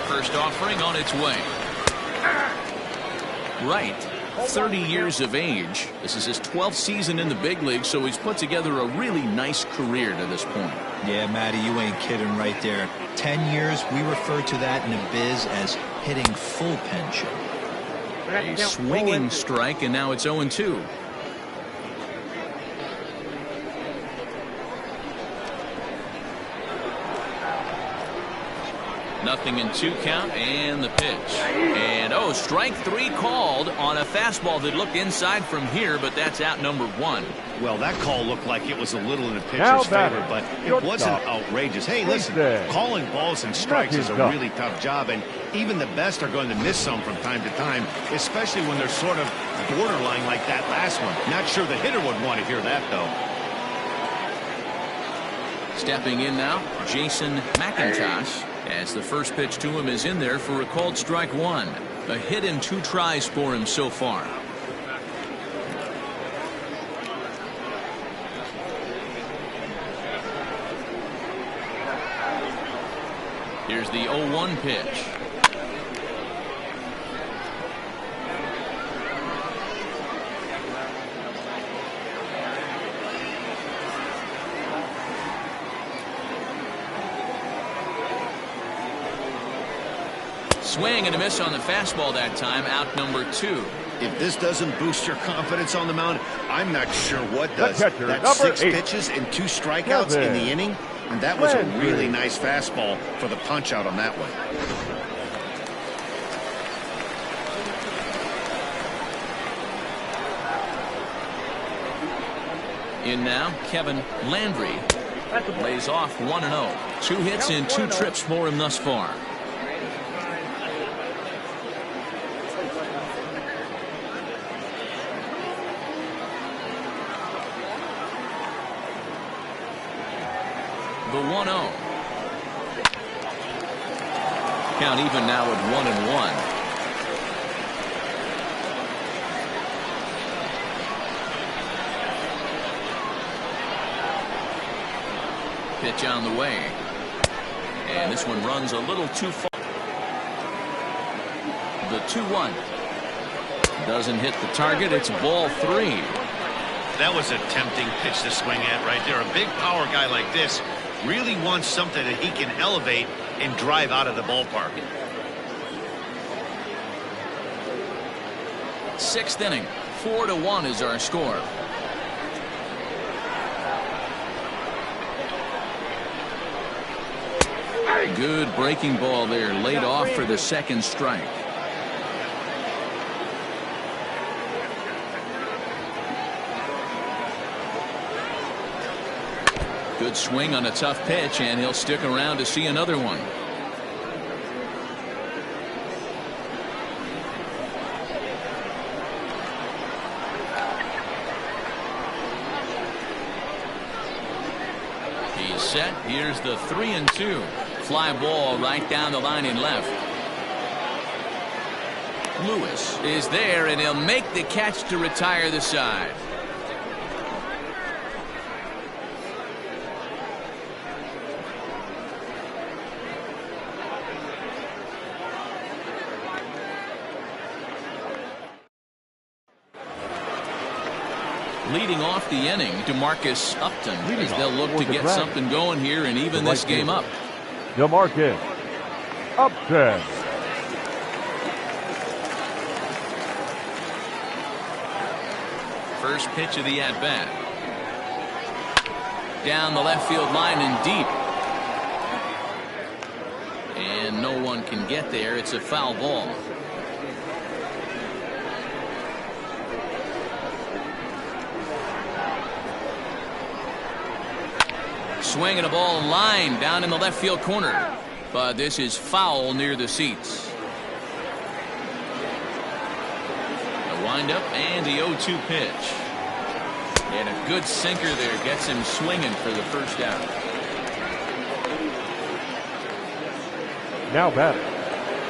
First offering on its way. Wright, 30 years of age. This is his 12th season in the big league, so he's put together a really nice career to this point. Yeah, Matty, you ain't kidding right there. 10 years, we refer to that in the biz as hitting full pension. A swinging strike, and now it's 0-2. Nothing in 2 count, and the pitch. And strike 3 called on a fastball that looked inside from here, but that's out number 1. Well, that call looked like it was a little in the pitcher's favor, but it wasn't outrageous. Hey, listen, calling balls and strikes is a really tough job, and even the best are going to miss some from time to time, especially when they're sort of borderline like that last one. Not sure the hitter would want to hear that, though. Stepping in now, Jason McIntosh, as the first pitch to him is in there for a called strike 1. A hit in 2 tries for him so far. Here's the 0-1 pitch. Swing and a miss on the fastball that time, out number 2. If this doesn't boost your confidence on the mound, I'm not sure what does. Catcher, That's 6 8. pitches and 2 strikeouts in the inning, and that was a really nice fastball for the punch out on that one. In now, Kevin Landry lays off 1-0. 2 hits and 2 trips for him thus far. The 1-0. Count even now at 1-1. Pitch on the way. And this one runs a little too far. The 2-1. Doesn't hit the target. It's ball 3. That was a tempting pitch to swing at right there. A big power guy like this really wants something that he can elevate and drive out of the ballpark. 6th inning, 4-1 is our score. Good breaking ball there, laid off for the 2nd strike. Good swing on a tough pitch, and he'll stick around to see another one. He's set. Here's the 3-2. Fly ball right down the line in left. Lewis is there, and he'll make the catch to retire the side. Leading off the inning, DeMarcus Upton, as they'll look to get something going here and even this game up. DeMarcus Upton. First pitch of the at-bat. Down the left field line and deep. And no one can get there. It's a foul ball. Swinging a ball line down in the left field corner, but this is foul near the seats. The windup and the 0-2 pitch, and a good sinker there gets him swinging for the first out. Now batting,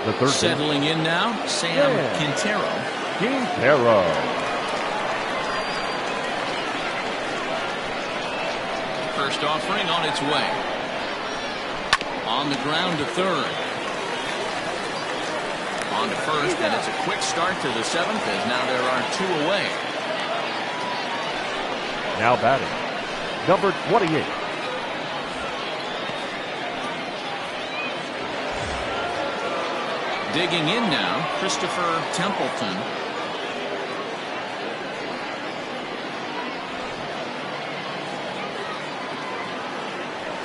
the 3rd. Settling in now, Sam Quintero. Quintero. First offering on its way. On the ground to third. On to first, and it's a quick start to the seventh as now there are two away. Now batting, number 28. Digging in now, Christopher Templeton.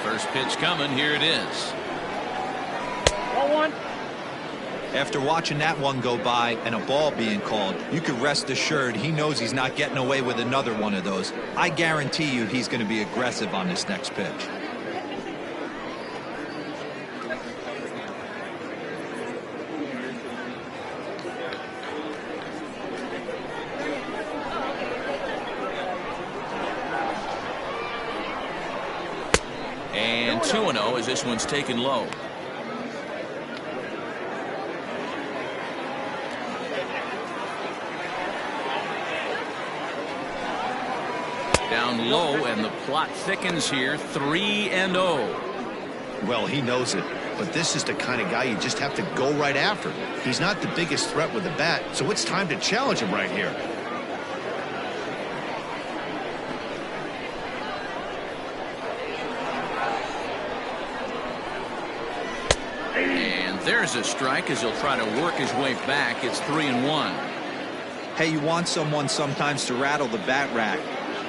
First pitch coming, here it is. 1-1. After watching that one go by and a ball being called, you could rest assured he knows he's not getting away with another one of those. I guarantee you he's going to be aggressive on this next pitch. And 2-0 as this one's taken low. Down low, and the plot thickens here. 3-0. Well, he knows it, but this is the kind of guy you just have to go right after. He's not the biggest threat with the bat, so it's time to challenge him right here. And there's a strike as he'll try to work his way back. It's 3-1. Hey, you want someone sometimes to rattle the bat rack,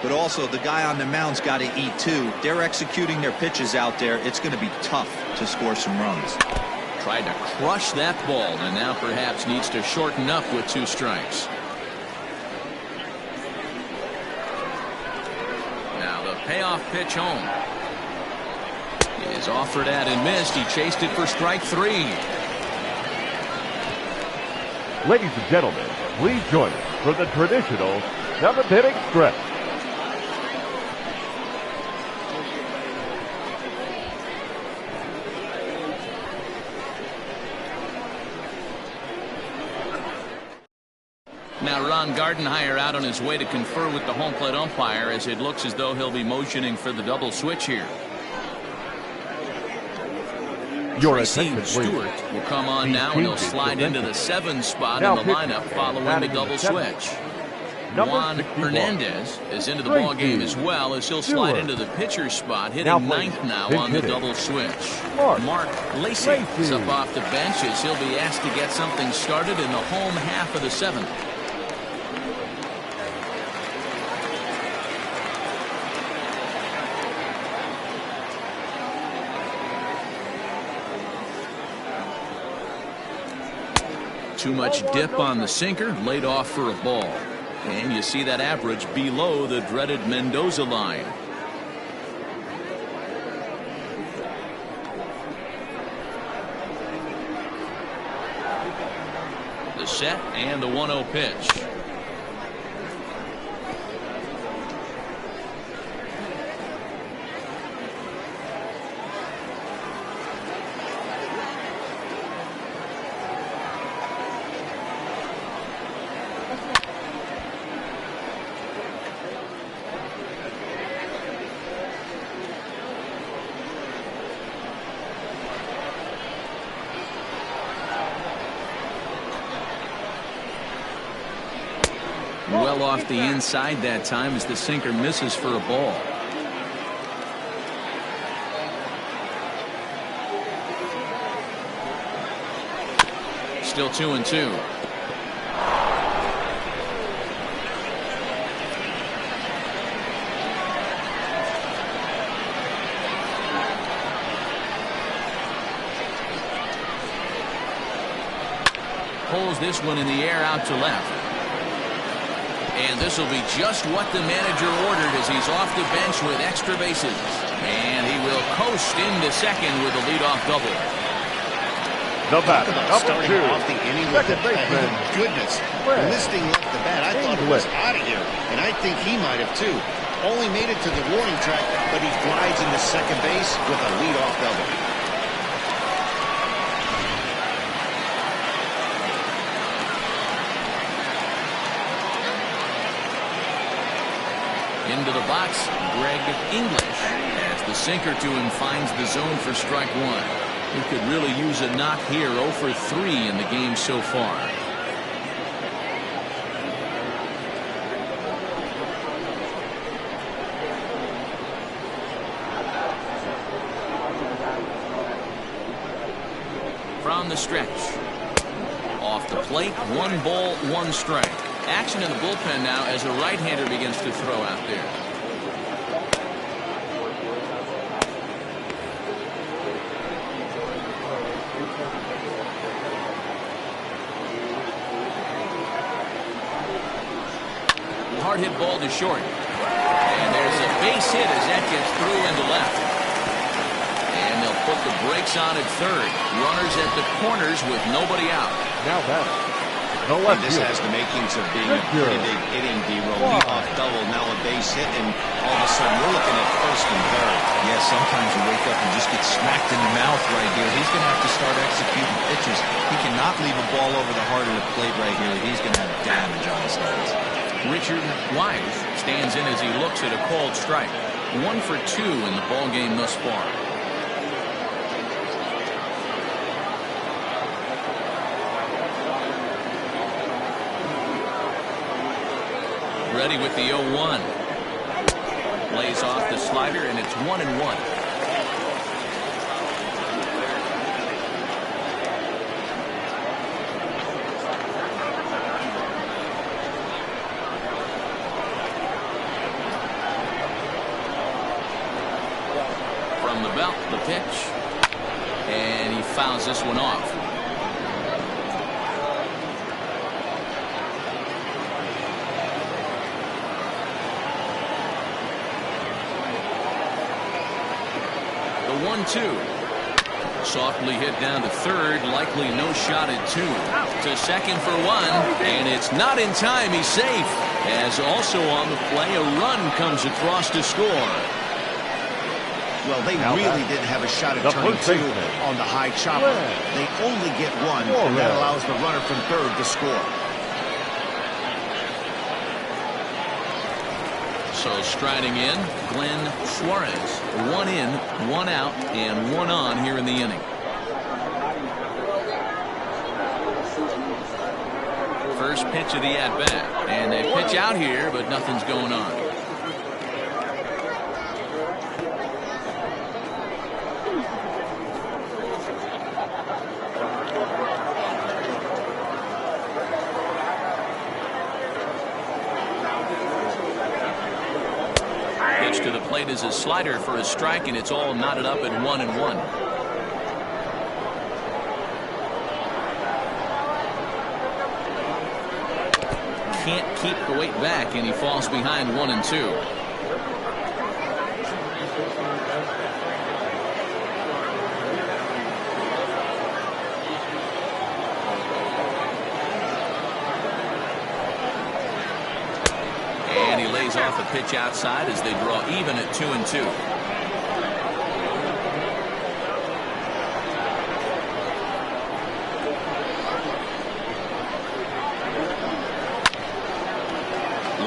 but also the guy on the mound's got to eat too. They're executing their pitches out there. It's going to be tough to score some runs. Tried to crush that ball, and now perhaps needs to shorten up with 2 strikes. Now the payoff pitch home is offered at and missed. He chased it for strike 3. Ladies and gentlemen, please join us for the traditional 7th inning stretch. Now Ron Gardenhire out on his way to confer with the home plate umpire as it looks as though he'll be motioning for the double switch here. Your Tracy attention, Stewart please. will come on These now, and he'll changes slide will into the make 7 spot Now in the pitching, lineup following batting the in the double 7th. switch. Number Juan 61. Hernandez is into the Tracy ball game as well as he'll slide Stewart. into the pitcher spot, hitting Now ninth playing now big on the hitting. double switch. Mark Lacey is up off the bench as he'll be asked to get something started in the home half of the 7th. Too much dip on the sinker, laid off for a ball. And you see that average below the dreaded Mendoza line. The set and the 1-0 pitch. Well off the inside that time as the sinker misses for a ball. Still 2-2. Pulls this one in the air out to left. And this will be just what the manager ordered as he's off the bench with extra bases. And he will coast into second with a leadoff double. The bat, number Starting 2. off the inning with Second a baseman. goodness. Fred Listing left the bat. I thought it was English. out of here, and I think he might have too. Only made it to the warning track, but he glides into second base with a leadoff double. Into the box, Greg English, as the sinker to him finds the zone for strike one. He could really use a knock here. 0 for 3 in the game so far. From the stretch. Off the plate, 1 ball, 1 strike. Action in the bullpen now as a right-hander begins to throw out there. Hard hit ball to short. And there's a base hit as that gets through into left. And they'll put the brakes on at third. Runners at the corners with nobody out. Now batter. And this has the makings of being a pretty big inning, D-Roll. Leadoff double, now a base hit, and all of a sudden we're looking at first and third. Yeah, sometimes you wake up and just get smacked in the mouth right here. He's going to have to start executing pitches. He cannot leave a ball over the heart of the plate right here. He's going to have damage on his hands. Richard Wise stands in as he looks at a called strike. 1 for 2 in the ball game thus far. Ready with the 0-1. Lays off the slider, and it's 1-1. From the belt, the pitch. And he fouls this one off. The 1-2. Softly hit down to third. Likely no shot at 2. To second for 1. And it's not in time. He's safe. As also on the play, a run comes across to score. Well, they really didn't have a shot at turning 2 on the high chopper. They only get 1, and that allows the runner from third to score. So striding in, Glenn Suarez. 1 in, 1 out, and 1 on here in the inning. First pitch of the at-bat. And they pitch out here, but nothing's going on. To the plate is a slider for a strike, and it's all knotted up at 1-1. Can't keep the weight back, and he falls behind 1-2. And he lays off a pitch outside as they draw even at 2-2.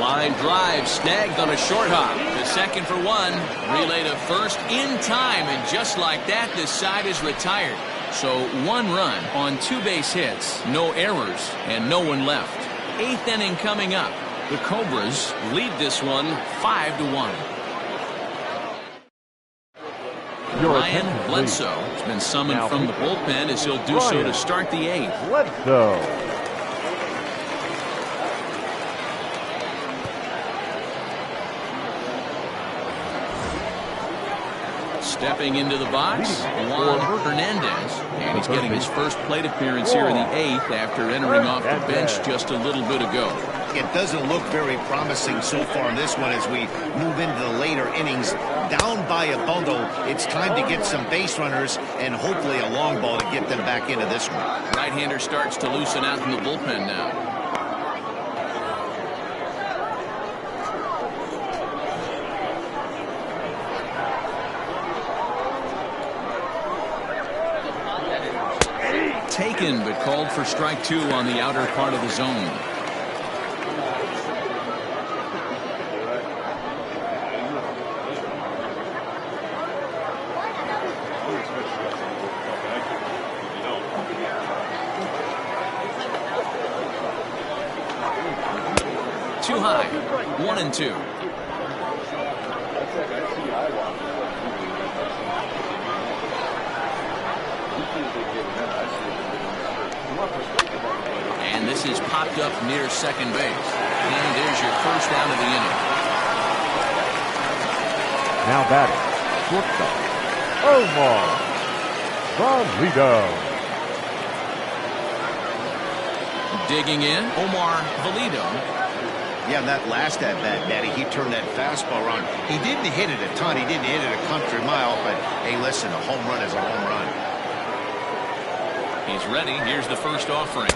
Line drive snagged on a short hop. To second for 1. Relay to first in time, and just like that, this side is retired. So 1 run on 2 base hits, no errors, and no one left. 8th inning coming up. The Cobras lead this one 5-1. Ryan Bledsoe has been summoned from the bullpen as he'll do so to start the 8th. Bledsoe. Stepping into the box, Juan Hernandez. And he's getting his first plate appearance here in the 8th after entering off the bench just a little bit ago. It doesn't look very promising so far in this one as we move into the later innings. Down by a bundle, it's time to get some base runners and hopefully a long ball to get them back into this one. Right-hander starts to loosen out in the bullpen now. Taken, but called for strike 2 on the outer part of the zone. Too high. 1-2. And this is popped up near second base. And there's your first down of the inning. Now batting, shortstop, Omar Valido. Digging in, Omar Valido. Yeah, that last at-bat, Daddy, he turned that fastball around. He didn't hit it a ton. He didn't hit it a country mile, but, hey, listen, a home run is a home run. He's ready. Here's the first offering.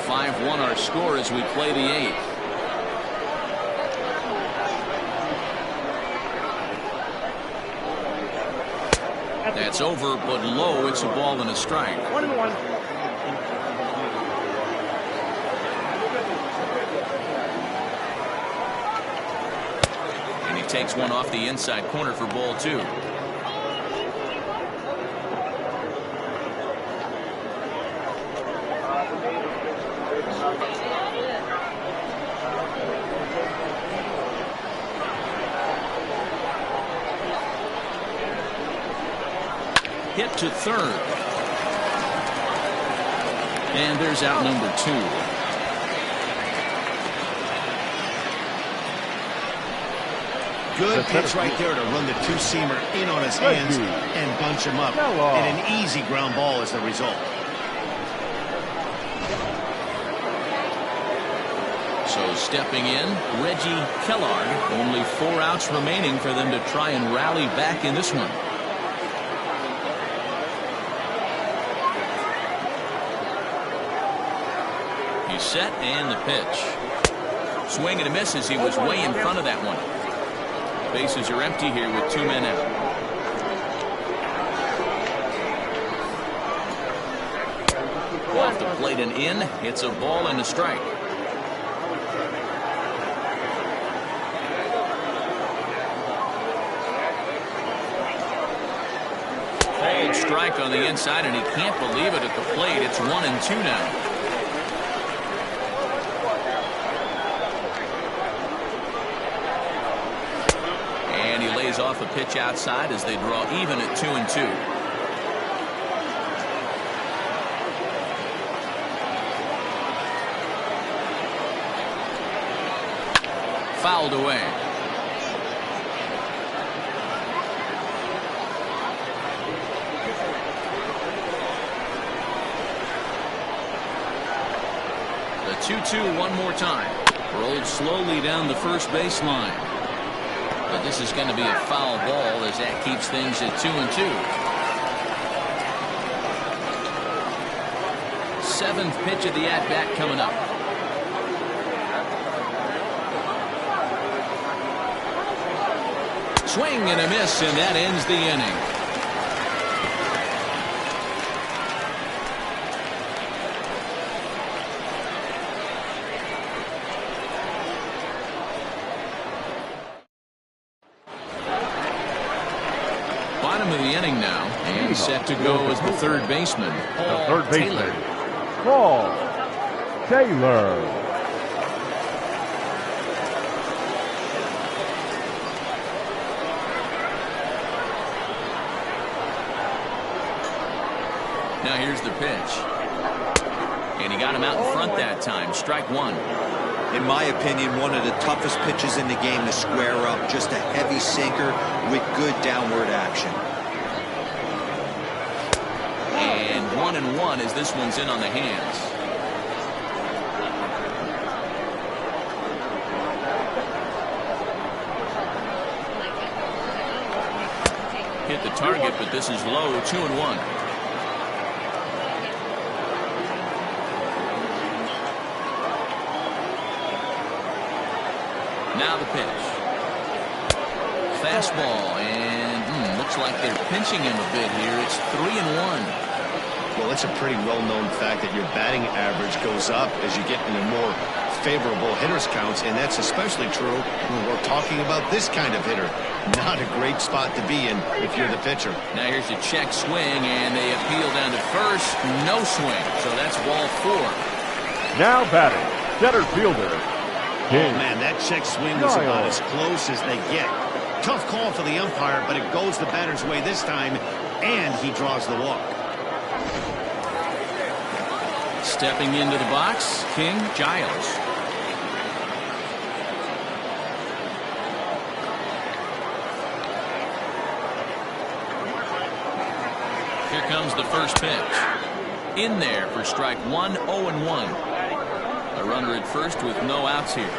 5-1 our score as we play the eighth. That's over, but low. It's a ball and a strike. 1-1. And he takes one off the inside corner for ball two. Hit to third. And there's out number two. Good pitch right there to run the two-seamer in on his hands and bunch him up. And an easy ground ball is the result. So stepping in, Reggie Kellard. Only 4 outs remaining for them to try and rally back in this one. He's set and the pitch. Swing and a miss as he was way in front of that one. Bases are empty here with 2 men out. Off the plate and in. It's a ball and a strike. Called strike on the inside, and he can't believe it at the plate. It's 1-2 now. Off a pitch outside as they draw even at 2-2. Fouled away. The 2-2 one more time. Rolled slowly down the first baseline. But this is going to be a foul ball as that keeps things at 2-2. 7th pitch of the at-bat coming up. Swing and a miss, and that ends the inning. Of the inning now, and set to go as the third baseman, Taylor. Paul Taylor. Now here's the pitch, and he got him out in front that time. Strike one. In my opinion, one of the toughest pitches in the game to square up. Just a heavy sinker with good downward action. And 1-1 as this one's in on the hands. Hit the target, but this is low. 2-1. Now the pitch. Fastball, and looks like they're pinching him a bit here. It's 3-1. Well, it's a pretty well-known fact that your batting average goes up as you get into more favorable hitters counts, and that's especially true when we're talking about this kind of hitter. Not a great spot to be in if you're the pitcher. Now here's a check swing, and they appeal down to first. No swing, so that's ball 4. Now batting, center fielder, King. Oh, man, that check swing was about as close as they get. Tough call for the umpire, but it goes the batter's way this time, and he draws the walk. Stepping into the box, King Giles. Here comes the first pitch. In there for strike one, 0-1. A runner at first with no outs here.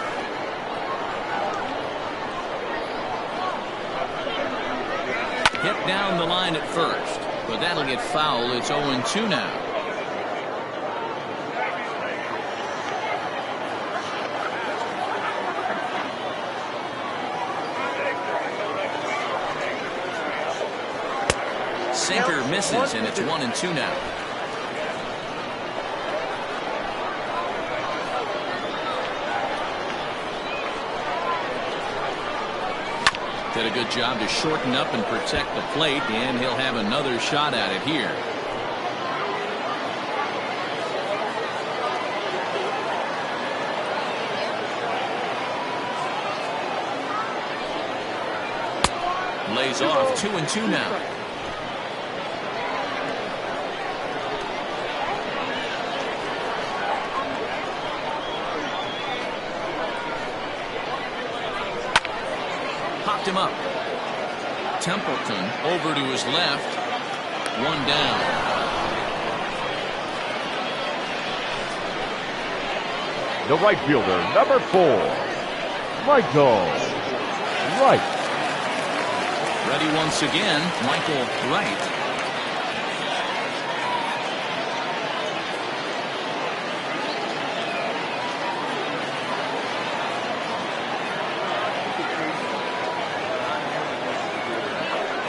Hit down the line at first, but that'll get foul. It's 0-2 now. Sinker misses, and it's 1-2 now. Did a good job to shorten up and protect the plate, and he'll have another shot at it here. Lays off. 2-2 now. Popped him up. Templeton over to his left. One down. The right fielder, number 4, Michael Wright. Ready once again, Michael Wright.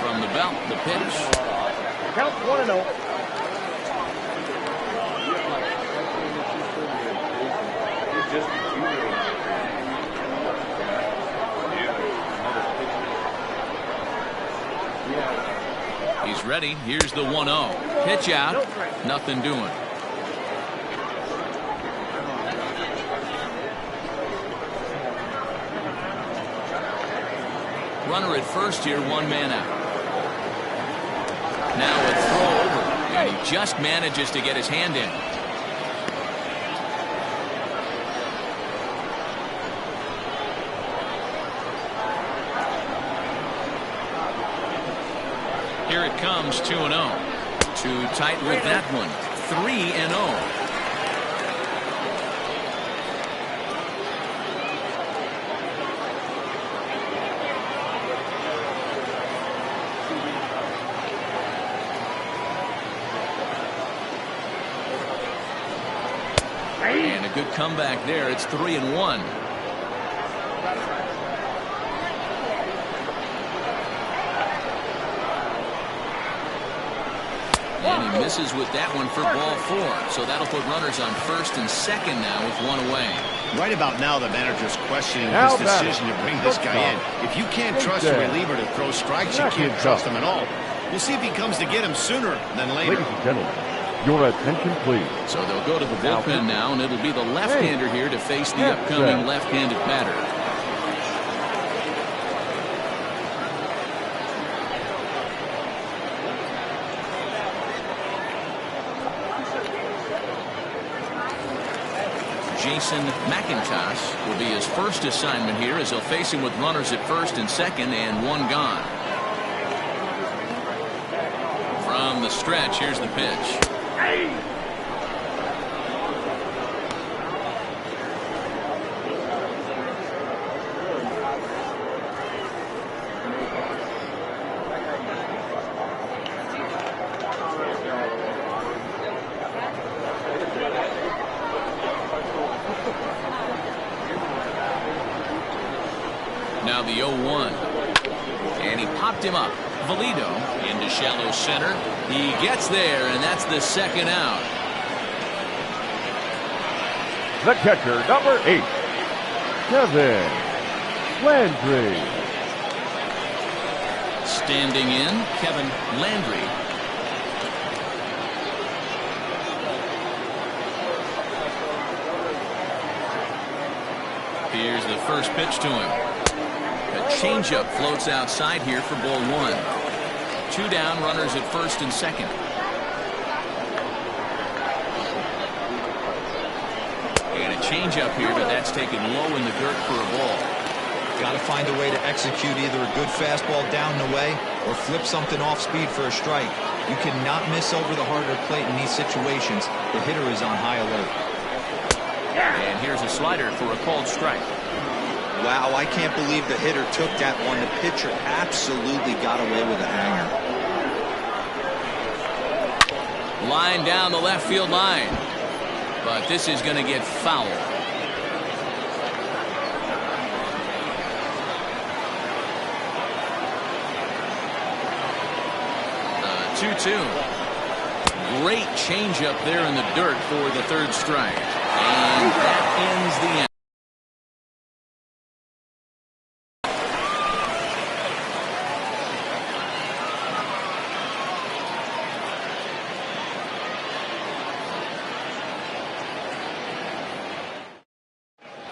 From the belt, the pitch. Count 1-0. He's ready. Here's the 1-0. Pitch out. Nothing doing. Runner at first here, one man out. Now a throw over, and he just manages to get his hand in. Here it comes, 2-0. Too tight with that one. 3-0. And a good comeback there. It's 3-1. And he misses with that one for ball 4. So that'll put runners on first and second now with one away. Right about now, the manager's questioning his decision to bring this guy in. If you can't trust a reliever to throw strikes, you can't trust him at all. We'll see if he comes to get him sooner than later. Ladies and gentlemen, your attention, please. So they'll go to the bullpen now, and it'll be the left-hander here to face the upcoming left-handed batter. Jason McIntosh will be his first assignment here as he'll face him with runners at first and second and one gone. From the stretch, here's the pitch. Now the 0-1. And he popped him up. Valido into shallow center. He gets there, and that's the second out. The catcher, number 8, Kevin Landry. Standing in, Kevin Landry. Here's the first pitch to him. A changeup floats outside here for ball one. 2 down, runners at first and second. And a changeup here, but that's taken low in the dirt for a ball. Got to find a way to execute either a good fastball down and away or flip something off speed for a strike. You cannot miss over the harder plate in these situations. The hitter is on high alert. And here's a slider for a called strike. Wow, I can't believe the hitter took that one. The pitcher absolutely got away with a hanger. Line down the left field line. But this is going to get foul. The 2-2. Great changeup there in the dirt for the third strike. And that ends the inning.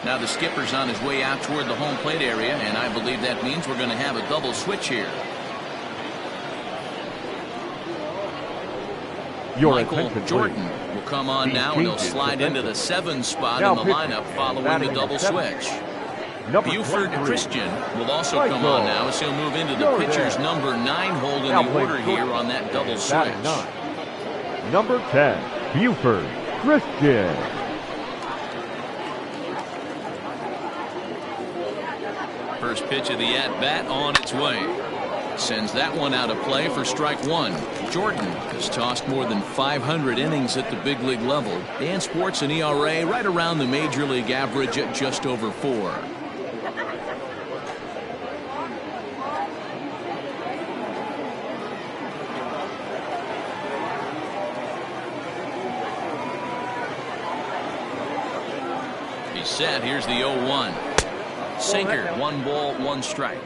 Now the skipper's on his way out toward the home plate area, and I believe that means we're going to have a double switch here. Michael Jordan will come on now, and he'll slide into the 7 spot in the lineup following the double switch. Buford Christian will also come on now, as he'll move into the pitcher's number 9 hold in the order here on that double switch. Number 10, Buford Christian. First pitch of the at-bat on its way. Sends that one out of play for strike one. Jordan has tossed more than 500 innings at the big league level and sports an ERA right around the major league average at just over 4. He's set. Here's the 0-1. Sinker, 1 ball, 1 strike.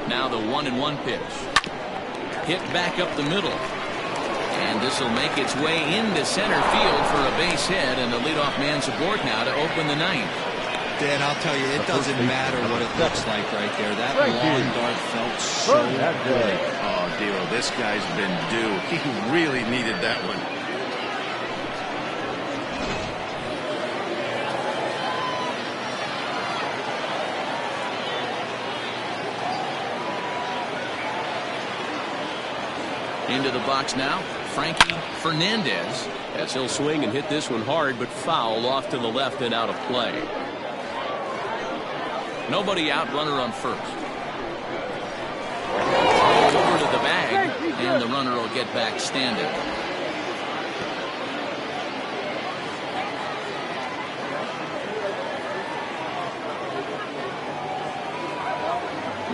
Now the 1-1 pitch. Hit back up the middle. And this will make its way into center field for a base hit, and the leadoff man's aboard now to open the 9th. Dan, I'll tell you, it doesn't matter what it looks like right there. That long dart felt so good. Oh, Dero, this guy's been due. He really needed that one. Into the box now, Frankie Fernandez, as he'll swing and hit this one hard, but foul off to the left and out of play. Nobody out, runner on first. Over to the bag, and the runner will get back standing.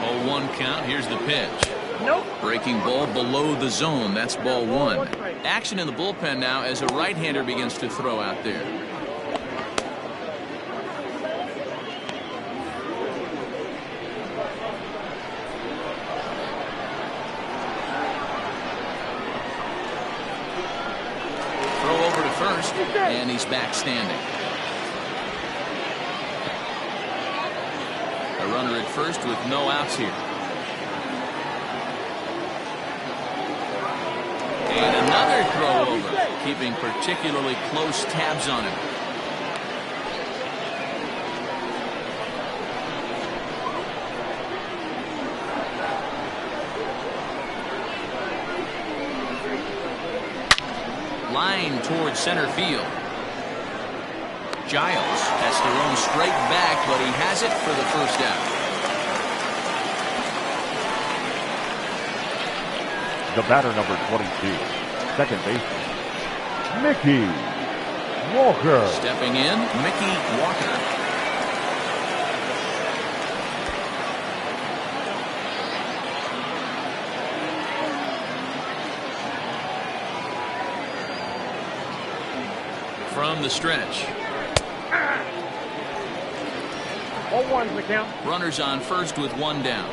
Oh, 1 count. Here's the pitch. Nope. Breaking ball below the zone. That's ball 1. Action in the bullpen now as a right-hander begins to throw out there. Throw over to first, and he's back standing. A runner at first with no outs here. And another throw over, keeping particularly close tabs on him. Line towards center field. Giles has to roam straight back, but he has it for the first out. The batter, number 22, second baseman, Mickey Walker. Stepping in, Mickey Walker. From the stretch. 0-1's the count. Runners on first with one down.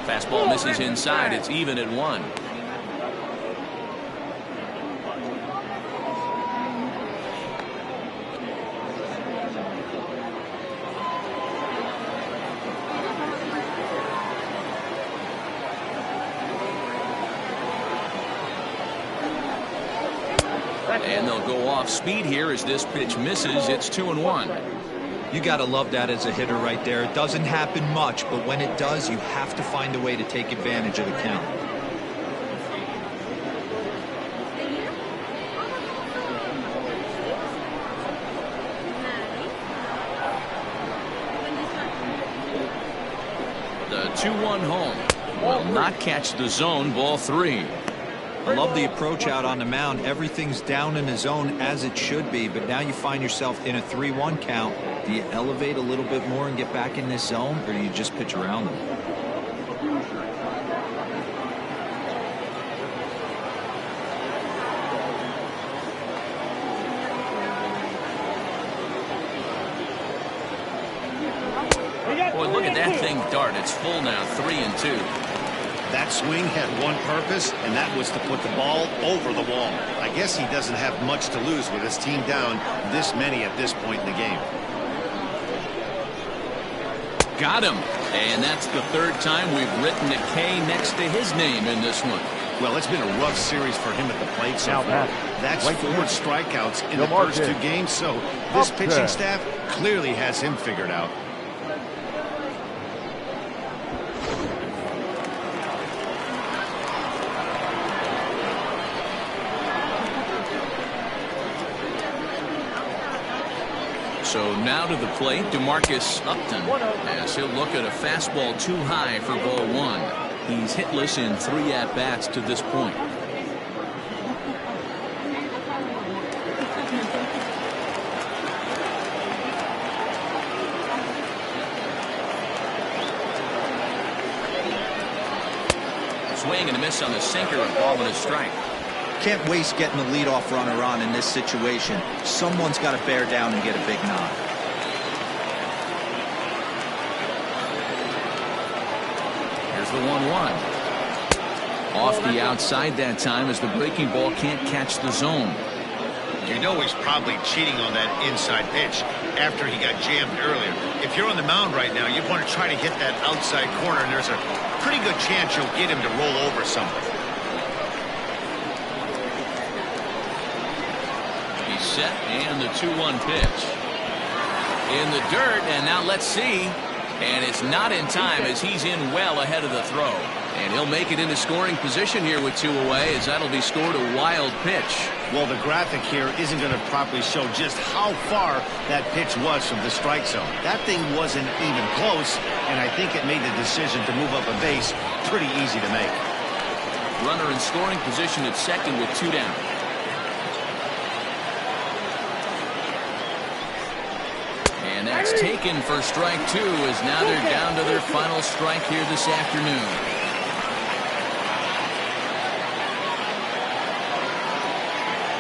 Fastball misses inside. It's even at 1. And they'll go off speed here as this pitch misses. It's 2-1. You got to love that as a hitter right there. It doesn't happen much, but when it does, you have to find a way to take advantage of the count. The 2-1 home will not catch the zone. Ball 3. I love the approach out on the mound. Everything's down in the zone as it should be, but now you find yourself in a 3-1 count. Do you elevate a little bit more and get back in this zone, or do you just pitch around them? Boy, look at that thing dart. It's full now, 3-2. That swing had one purpose, and that was to put the ball over the wall. I guess he doesn't have much to lose with his team down this many at this point in the game. Got him. And that's the third time we've written a K next to his name in this one. Well, it's been a rough series for him at the plate so far. That's 4 strikeouts in the first 2 games, so this pitching staff clearly has him figured out. So now to the plate, DeMarcus Upton, as he'll look at a fastball too high for ball 1. He's hitless in 3 at-bats to this point. Swing and a miss on the sinker, and ball and a strike. Can't waste getting the leadoff runner on in this situation. Someone's got to bear down and get a big nod. Here's the 1-1. Off the outside that time as the breaking ball can't catch the zone. You know he's probably cheating on that inside pitch after he got jammed earlier. If you're on the mound right now, you want to try to hit that outside corner, and there's a pretty good chance you'll get him to roll over something. Set and the 2-1 pitch in the dirt, and now let's see, and it's not in time as he's in well ahead of the throw, and he'll make it into scoring position here with 2 away as that'll be scored a wild pitch. Well, the graphic here isn't going to properly show just how far that pitch was from the strike zone. That thing wasn't even close, and I think it made the decision to move up a base pretty easy to make. Runner in scoring position at second with 2 down. And that's taken for strike 2 as now they're down to their final strike here this afternoon.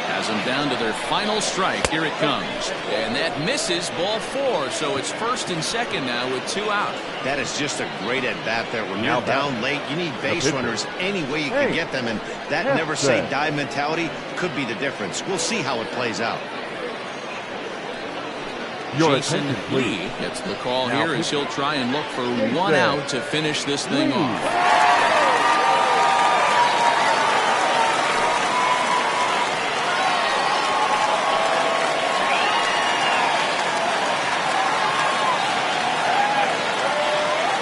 Has them down to their final strike. Here it comes. And that misses, ball 4. So it's first and second now with 2 out. That is just a great at-bat there. When you're down late, you need base runners any way you can get them. And that never-say-die mentality could be the difference. We'll see how it plays out. Jason Lee gets the call here as he'll try and look for 1 out to finish this thing off.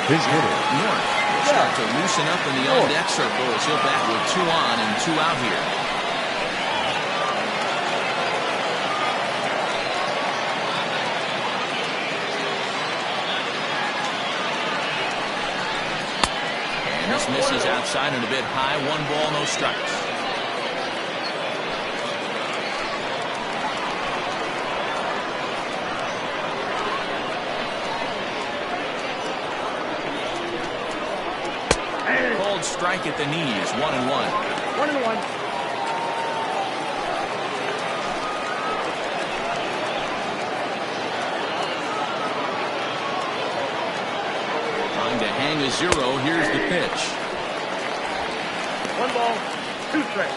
His hitter, North will start to loosen up in the on-deck circle as he'll bat with 2 on and 2 out here. This misses outside and a bit high. 1 ball, no strikes. Cold strike at the knees. 1-1. 1-1. 0. Here's the pitch. 1 ball, 2 strikes.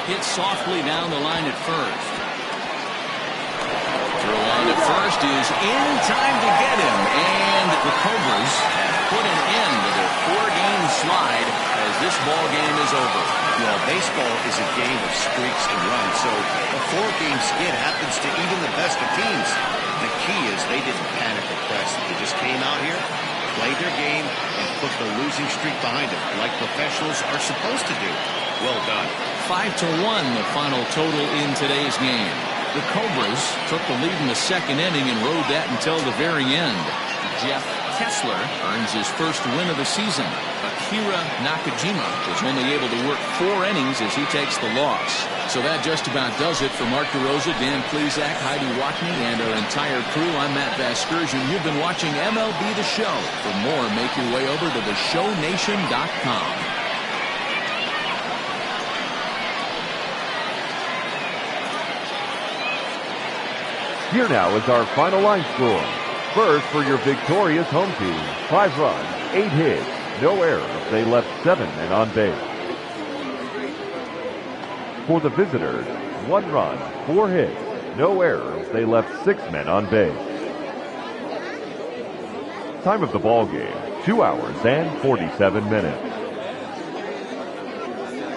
Hit softly down the line at first. Throw on to first is in time to get him. And the Cobras have put an end to their 4-game slide as this ball game is over. Well, baseball is a game of streaks and runs, so a 4-game skid happens to even the best of teams. The key is they didn't panic or press. They just came out here, played their game, and put the losing streak behind them, like professionals are supposed to do. Well done. 5-1 the final total in today's game. The Cobras took the lead in the second inning and rode that until the very end. Jeff Kessler earns his first win of the season. Akira Nakajima was only able to work 4 innings as he takes the loss. So that just about does it for Mark DeRosa, Dan Plesac, Heidi Watney, and our entire crew. I'm Matt Vasgersian. You've been watching MLB The Show. For more, make your way over to theshownation.com. Here now is our final line score. First, for your victorious home team, 5 runs, 8 hits, no errors. They left 7 men on base. For the visitors, 1 run, 4 hits, no errors. They left 6 men on base. Time of the ball game, 2 hours and 47 minutes.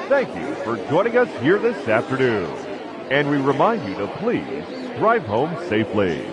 Thank you for joining us here this afternoon. And we remind you to please drive home safely.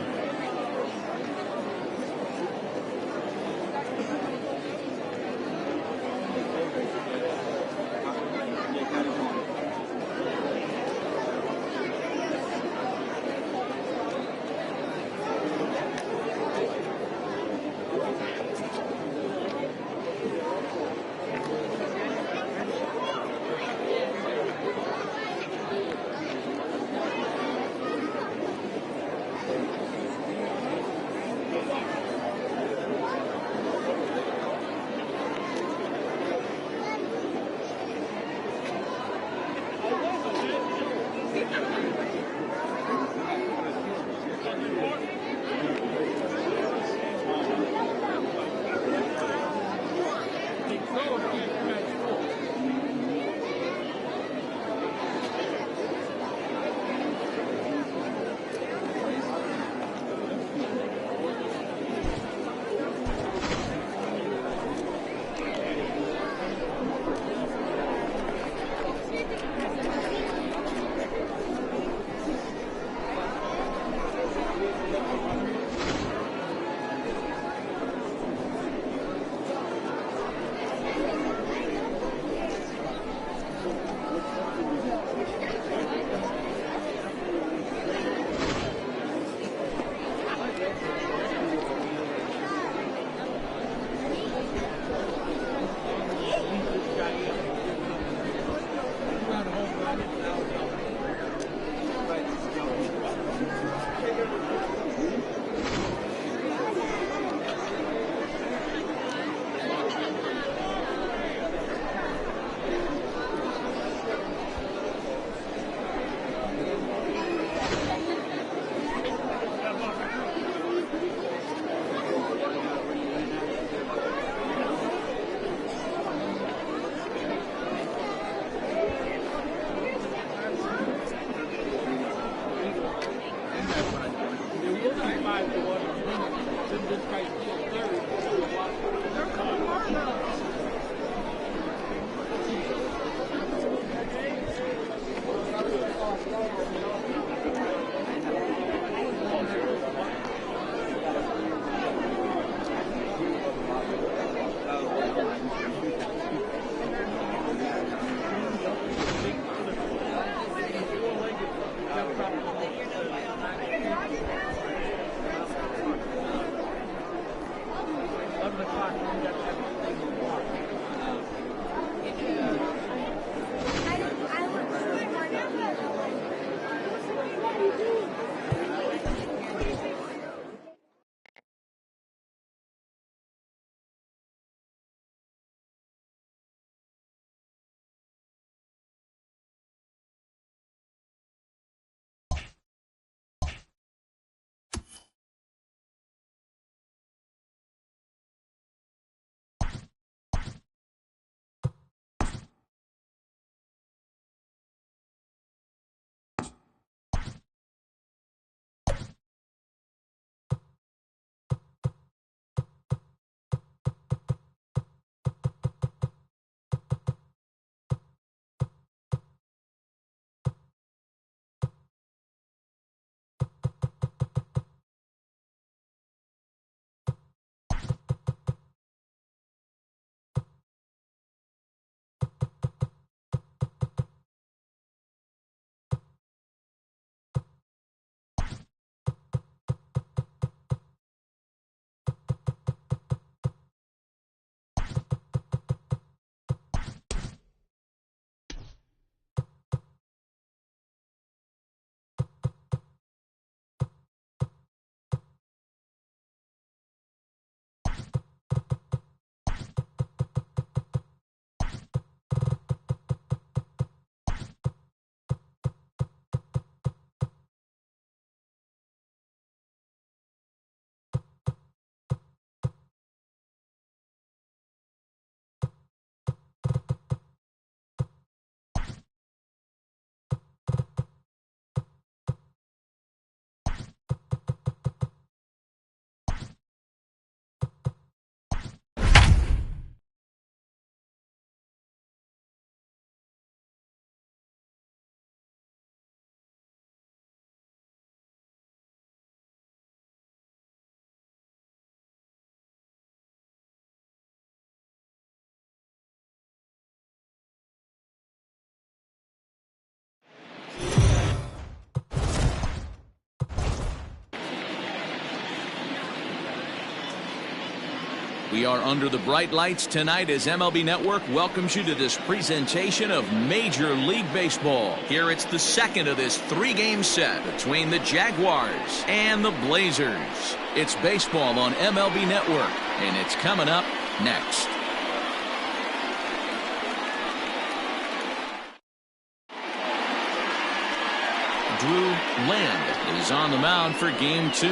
We are under the bright lights tonight as MLB Network welcomes you to this presentation of Major League Baseball. Here it's the second of this three-game set between the Jaguars and the Blazers. It's baseball on MLB Network, and it's coming up next. Drew Land is on the mound for game 2.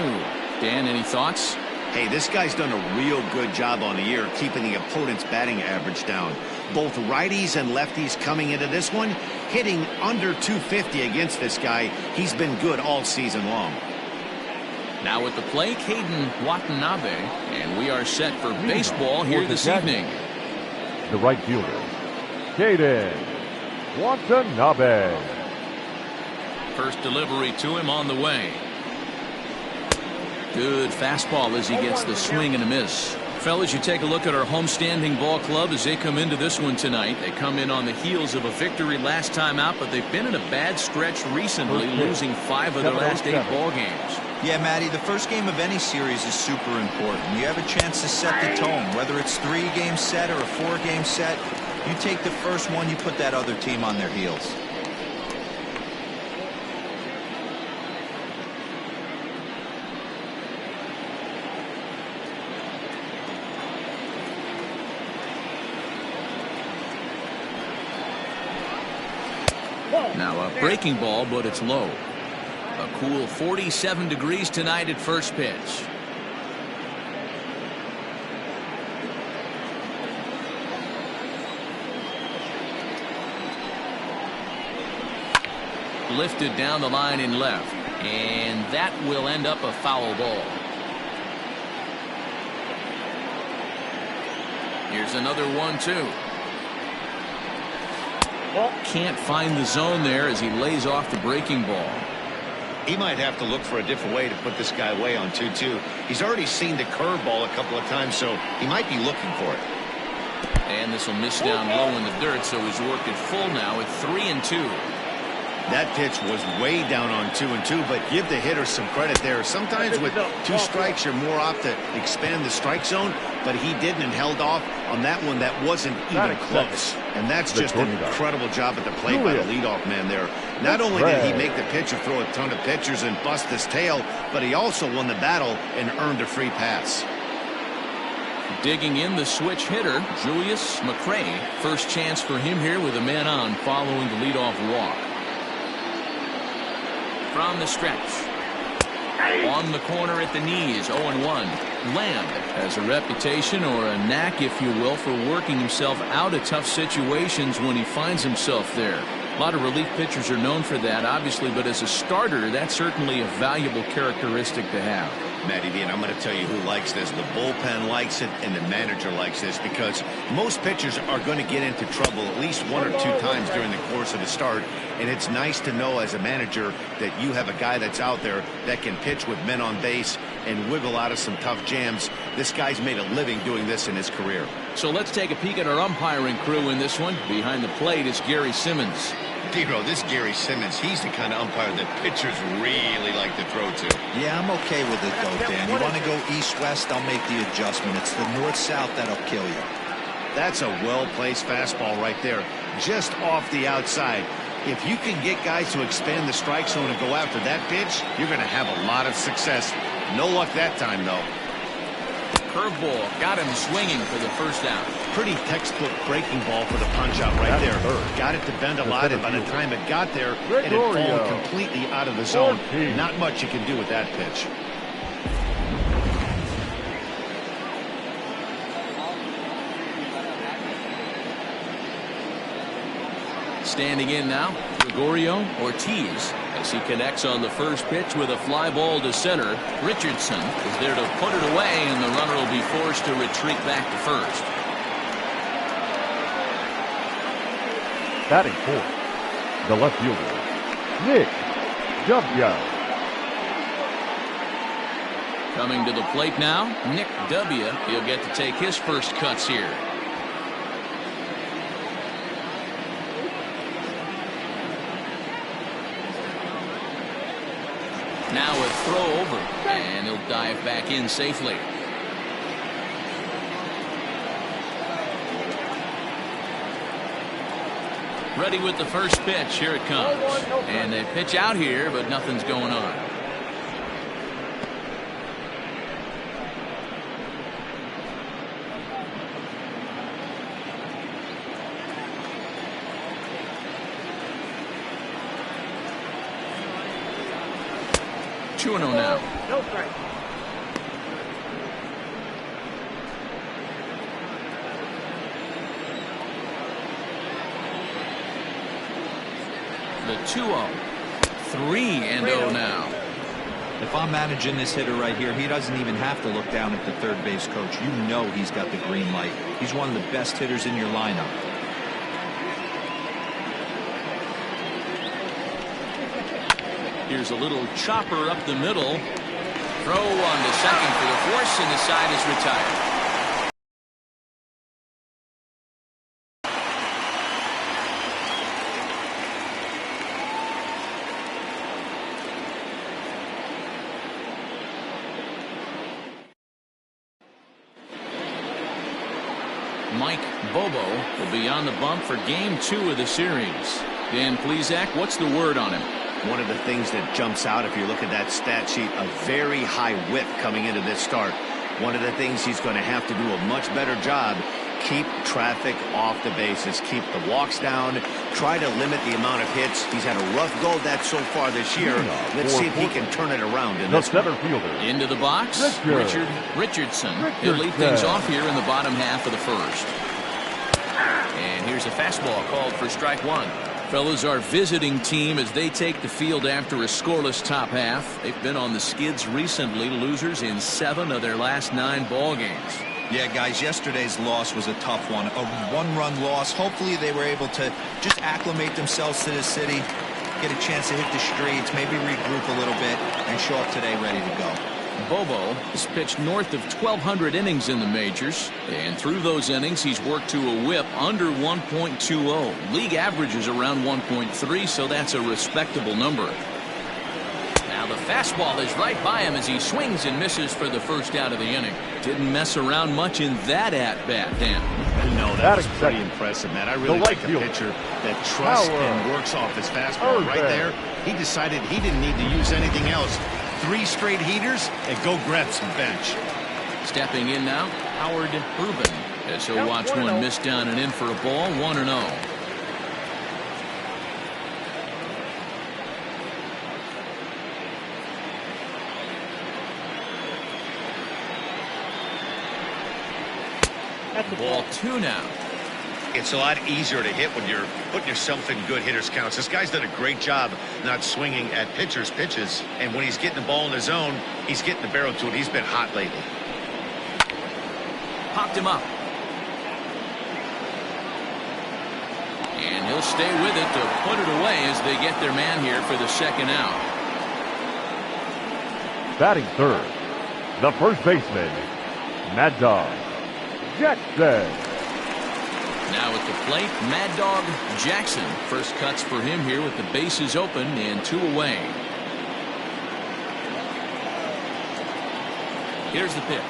Dan, any thoughts? Hey, this guy's done a real good job on the year keeping the opponent's batting average down. Both righties and lefties coming into this one, hitting under 250 against this guy. He's been good all season long. Now at the plate, Hayden Watanabe, and we are set for baseball here this evening. The right fielder, Hayden Watanabe. First delivery to him on the way. Good fastball as he gets the swing and a miss. Fellas, you take a look at our homestanding ball club as they come into this one tonight. They come in on the heels of a victory last time out, but they've been in a bad stretch recently, losing 5 of their last 8 ball games. Yeah, Matty, the first game of any series is super important. You have a chance to set the tone, whether it's 3-game set or a 4-game set. You take the first one, you put that other team on their heels. Now a breaking ball, but it's low. A cool 47 degrees tonight at first pitch. Lifted down the line in left, and that will end up a foul ball. Here's another 1-2. Can't find the zone there as he lays off the breaking ball. He might have to look for a different way to put this guy away on 2-2. He's already seen the curveball a couple of times, so he might be looking for it. And this will miss down low in the dirt, so he's worked it full now at 3-2. That pitch was way down on 2-2, but give the hitter some credit there. Sometimes with 2 strikes, you're more apt to expand the strike zone, but he didn't and held off on that one that wasn't even close. And that's just an incredible job at the plate by the leadoff man there. Not only did he make the pitcher throw a ton of pitchers and bust his tail, but he also won the battle and earned a free pass. Digging in the switch hitter, Julius McCray. First chance for him here with a man on following the leadoff walk. From the stretch. On the corner at the knees, 0-1. Land has a reputation, or a knack, if you will, for working himself out of tough situations when he finds himself there. A lot of relief pitchers are known for that, obviously, but as a starter, that's certainly a valuable characteristic to have. Matty V, and I'm going to tell you who likes this. The bullpen likes it, and the manager likes this, because most pitchers are going to get into trouble at least 1 or 2 times during the course of the start, and it's nice to know as a manager that you have a guy that's out there that can pitch with men on base and wiggle out of some tough jams. This guy's made a living doing this in his career. So let's take a peek at our umpiring crew in this one. Behind the plate is Gary Simmons. Dero, this Gary Simmons, he's the kind of umpire that pitchers really like to throw to. Yeah, I'm okay with it, though, Dan. You want to go east-west, I'll make the adjustment. It's the north-south that'll kill you. That's a well-placed fastball right there, just off the outside. If you can get guys to expand the strike zone and go after that pitch, you're going to have a lot of success. No luck that time, though. Curveball got him swinging for the first out. Pretty textbook breaking ball for the punch-out right there. Got it to bend a lot, and by the time it got there, it had fallen completely out of the zone. Not much you can do with that pitch. Standing in now, Gregorio Ortiz, as he connects on the first pitch with a fly ball to center. Richardson is there to put it away, and the runner will be forced to retreat back to first. Batting fourth, the left fielder, Nick W. Coming to the plate now, Nick W. He'll get to take his first cuts here. Now a throw over, and he'll dive back in safely. Ready with the first pitch. Here it comes. And they pitch out here, but nothing's going on. Two and 0 now. No strike. The 2-0. 3-0 now. If I'm managing this hitter right here, he doesn't even have to look down at the third base coach. You know he's got the green light. He's one of the best hitters in your lineup. Here's a little chopper up the middle. Throw on to second for the force, and the side is retired. Mike Bobo will be on the bump for game 2 of the series. Dan Plesac, what's the word on him? One of the things that jumps out if you look at that stat sheet, a very high whip coming into this start. One of the things he's going to have to do a much better job, keep traffic off the bases, keep the walks down, try to limit the amount of hits. He's had a rough go of that so far this year. Let's see if he can turn it around in this center fielder. Into the box, Richardson. He'll lead things off here in the bottom half of the first. And here's a fastball called for strike 1. Fellas, our visiting team as they take the field after a scoreless top half. They've been on the skids recently, losers in 7 of their last 9 ball games. Yeah, guys, yesterday's loss was a tough one. A one-run loss. Hopefully they were able to just acclimate themselves to the city, get a chance to hit the streets, maybe regroup a little bit, and show up today ready to go. Bobo has pitched north of 1,200 innings in the majors, and through those innings he's worked to a whip under 1.20. League average is around 1.3, so that's a respectable number. Now the fastball is right by him as he swings and misses for the first out of the inning. Didn't mess around much in that at-bat, Dan. No, that was pretty impressive, man. I really like a pitcher that trusts and works off his fastball. Right there, he decided he didn't need to use anything else. 3 straight heaters and go grab some bench. Stepping in now, Howard Rubin. As he'll watch one miss down and in for a ball, 1-0. Ball 2 now. It's a lot easier to hit when you're putting yourself in good hitters counts. This guy's done a great job not swinging at pitchers' pitches. And when he's getting the ball in his zone, he's getting the barrel to it. He's been hot lately. Popped him up. And he'll stay with it to put it away as they get their man here for the second out. Batting third, the first baseman, Mad Dog Jackson. Now at the plate, Mad Dog Jackson. First cuts for him here with the bases open and 2 away. Here's the pitch.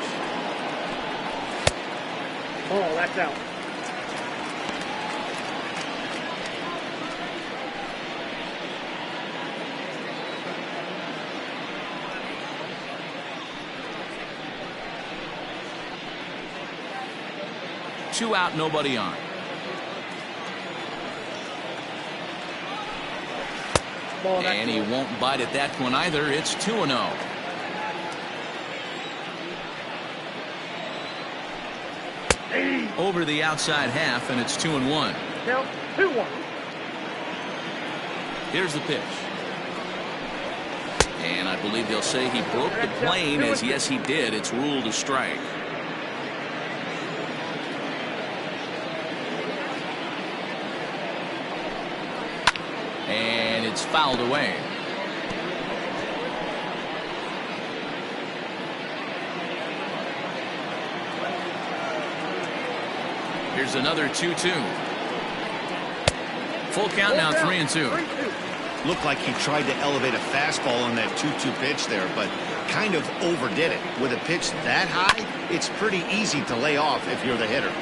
Oh, that's out. Two out, nobody on. And he won't bite at that one either. It's 2-0. Over the outside half, and it's 2-1. Count 2-1. Here's the pitch. And I believe they'll say he broke the plane, as yes, he did. It's ruled a strike. And it's fouled away. Here's another 2-2. Full count now, 3-2. Looked like he tried to elevate a fastball on that 2-2 pitch there, but kind of overdid it. With a pitch that high, it's pretty easy to lay off if you're the hitter.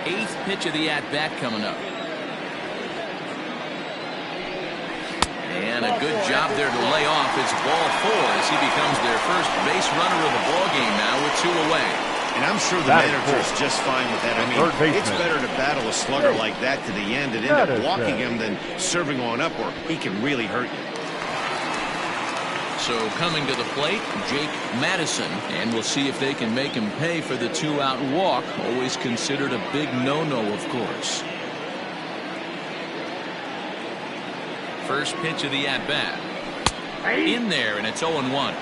8th pitch of the at-bat coming up. And a good job there to lay off. It's ball 4 as he becomes their first base runner of the ball game now with 2 away. And I'm sure the manager's just fine with that. I mean, it's better to battle a slugger like that to the end and end up walking him than serving on up where he can really hurt you. So coming to the plate, Jake Madison, and we'll see if they can make him pay for the 2-out walk. Always considered a big no-no, of course. First pitch of the at-bat. In there, and it's 0-1.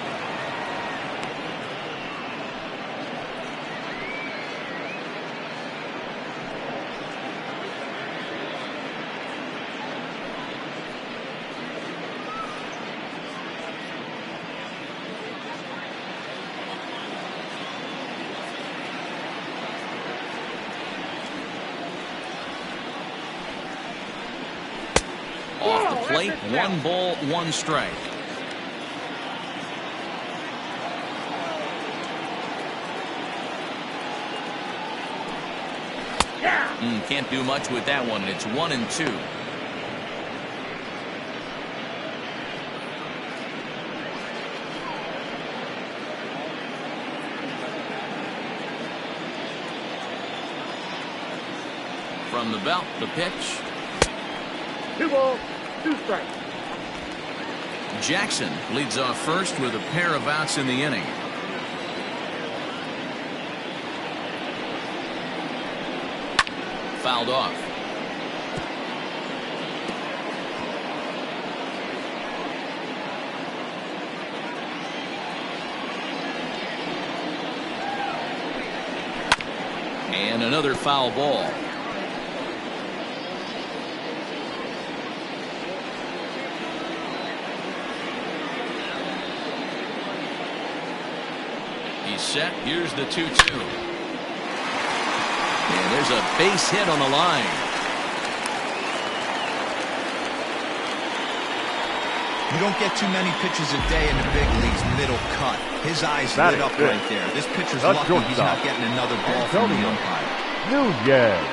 Off the plate, 1 ball, 1 strike. Can't do much with that one. It's 1-2. From the belt, the pitch. 2 balls, 2 strikes. Jackson leads off first with a pair of outs in the inning. Fouled off. And another foul ball. He's set. Here's the 2-2. And there's a base hit on the line. You don't get too many pitches a day in the big leagues middle cut. His eyes lit up right there. This pitcher's lucky he's not getting another ball from the umpire. Nunez.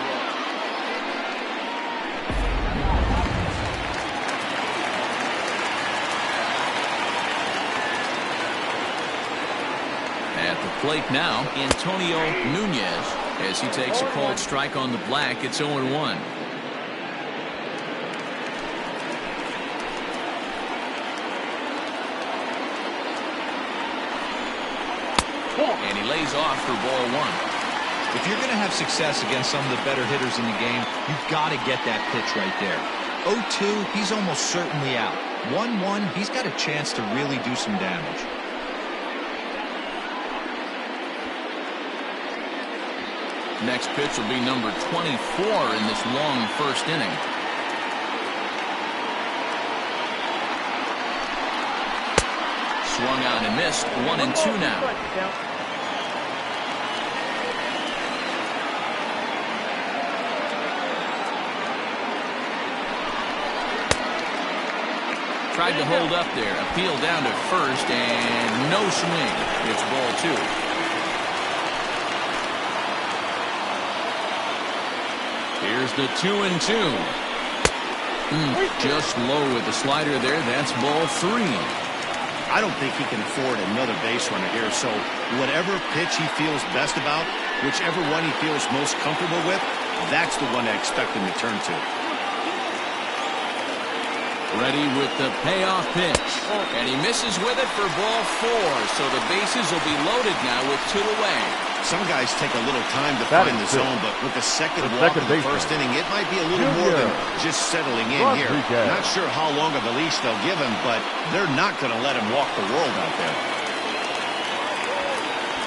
At the plate now, Antonio Nunez, as he takes a called strike on the black. It's 0-1. And he lays off for ball 1. If you're going to have success against some of the better hitters in the game, you've got to get that pitch right there. 0-2, he's almost certainly out. 1-1, he's got a chance to really do some damage. Next pitch will be number 24 in this long first inning. Swung out and missed. 1-2 now. Tried to hold up there. Appeal down to first and no swing. It's ball 2. Here's the 2-2. Just low with the slider there. That's ball 3. I don't think he can afford another base runner here, so whatever pitch he feels best about, whichever one he feels most comfortable with, that's the one I expect him to turn to. Ready with the payoff pitch. And he misses with it for ball 4, so the bases will be loaded now with 2 away. Some guys take a little time to find the zone, but with the second walk in the first inning, it might be a little more than just settling in here. Not sure how long of a leash they'll give him, but they're not going to let him walk the world out there.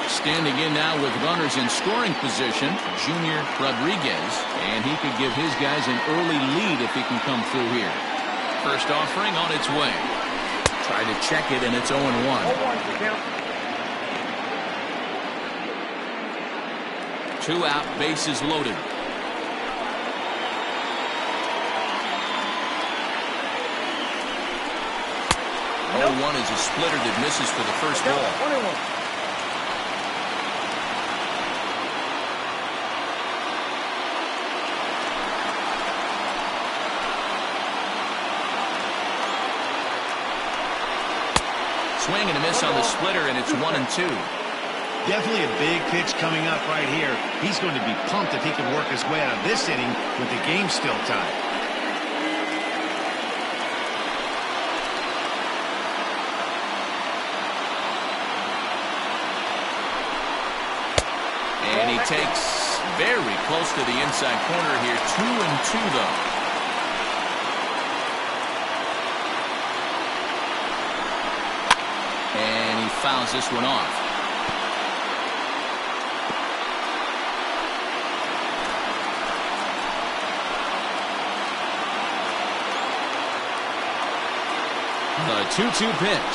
Standing in now with runners in scoring position, Junior Rodriguez, and he could give his guys an early lead if he can come through here. First offering on its way. Try to check it, and it's 0-1. 2 out, bases loaded. 0-1 is a splitter that misses for the first ball. Swing and a miss on the splitter, and it's 1-2. Definitely a big pitch coming up right here. He's going to be pumped if he can work his way out of this inning with the game still tied. And he takes very close to the inside corner here. 2-2 though. And he fouls this one off. The 2-2 pitch.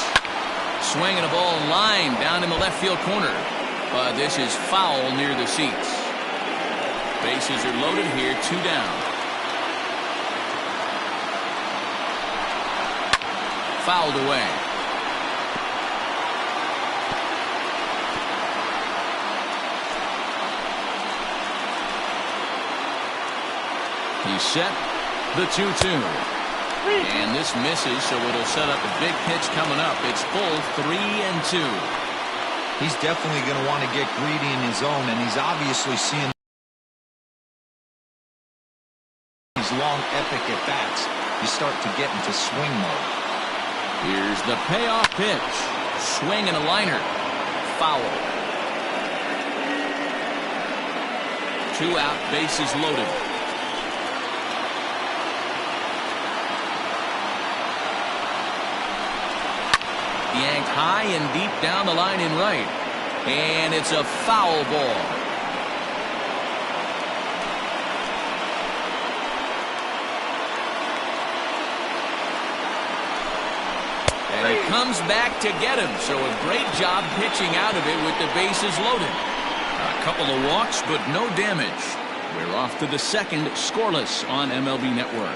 Swinging a ball line down in the left field corner. But this is foul near the seats. Bases are loaded here, 2 down. Fouled away. He's set. The 2-2. And this misses, so it'll set up a big pitch coming up. It's full 3-2. He's definitely going to want to get greedy in his zone, and he's obviously seeing these long, epic at-bats. You start to get into swing mode. Here's the payoff pitch. Swing and a liner. Foul. 2 out, bases loaded. Yanked high and deep down the line in right. And it's a foul ball. And he comes back to get him. So a great job pitching out of it with the bases loaded. A couple of walks, but no damage. We're off to the second, scoreless on MLB Network.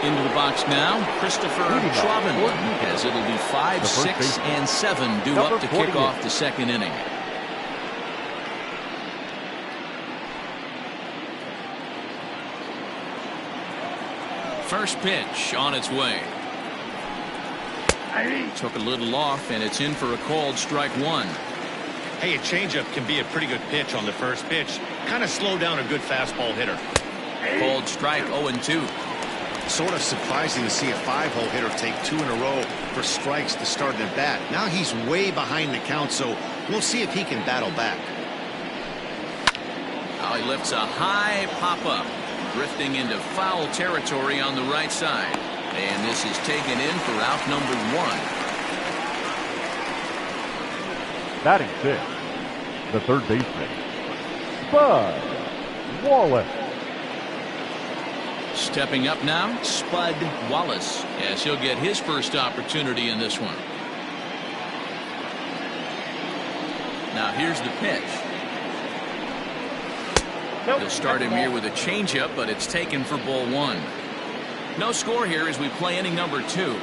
Into the box now, Christopher Schwabin, as it'll be 5, 6, and 7 due up to kick off the second inning. First pitch on its way. Took a little off, and it's in for a called strike 1. Hey, a changeup can be a pretty good pitch on the first pitch. Kind of slow down a good fastball hitter. Called strike 0-2. Sort of surprising to see a 5-hole hitter take 2 in a row for strikes to start an at-bat. Now he's way behind the count, so we'll see if he can battle back. Now he lifts a high pop-up, drifting into foul territory on the right side. And this is taken in for out number 1. Batting 6, the third baseman, Spud Wallace. Stepping up now, Spud Wallace, as he'll get his first opportunity in this one. Now here's the pitch. They'll start him here with a changeup, but it's taken for ball 1. No score here as we play inning number 2.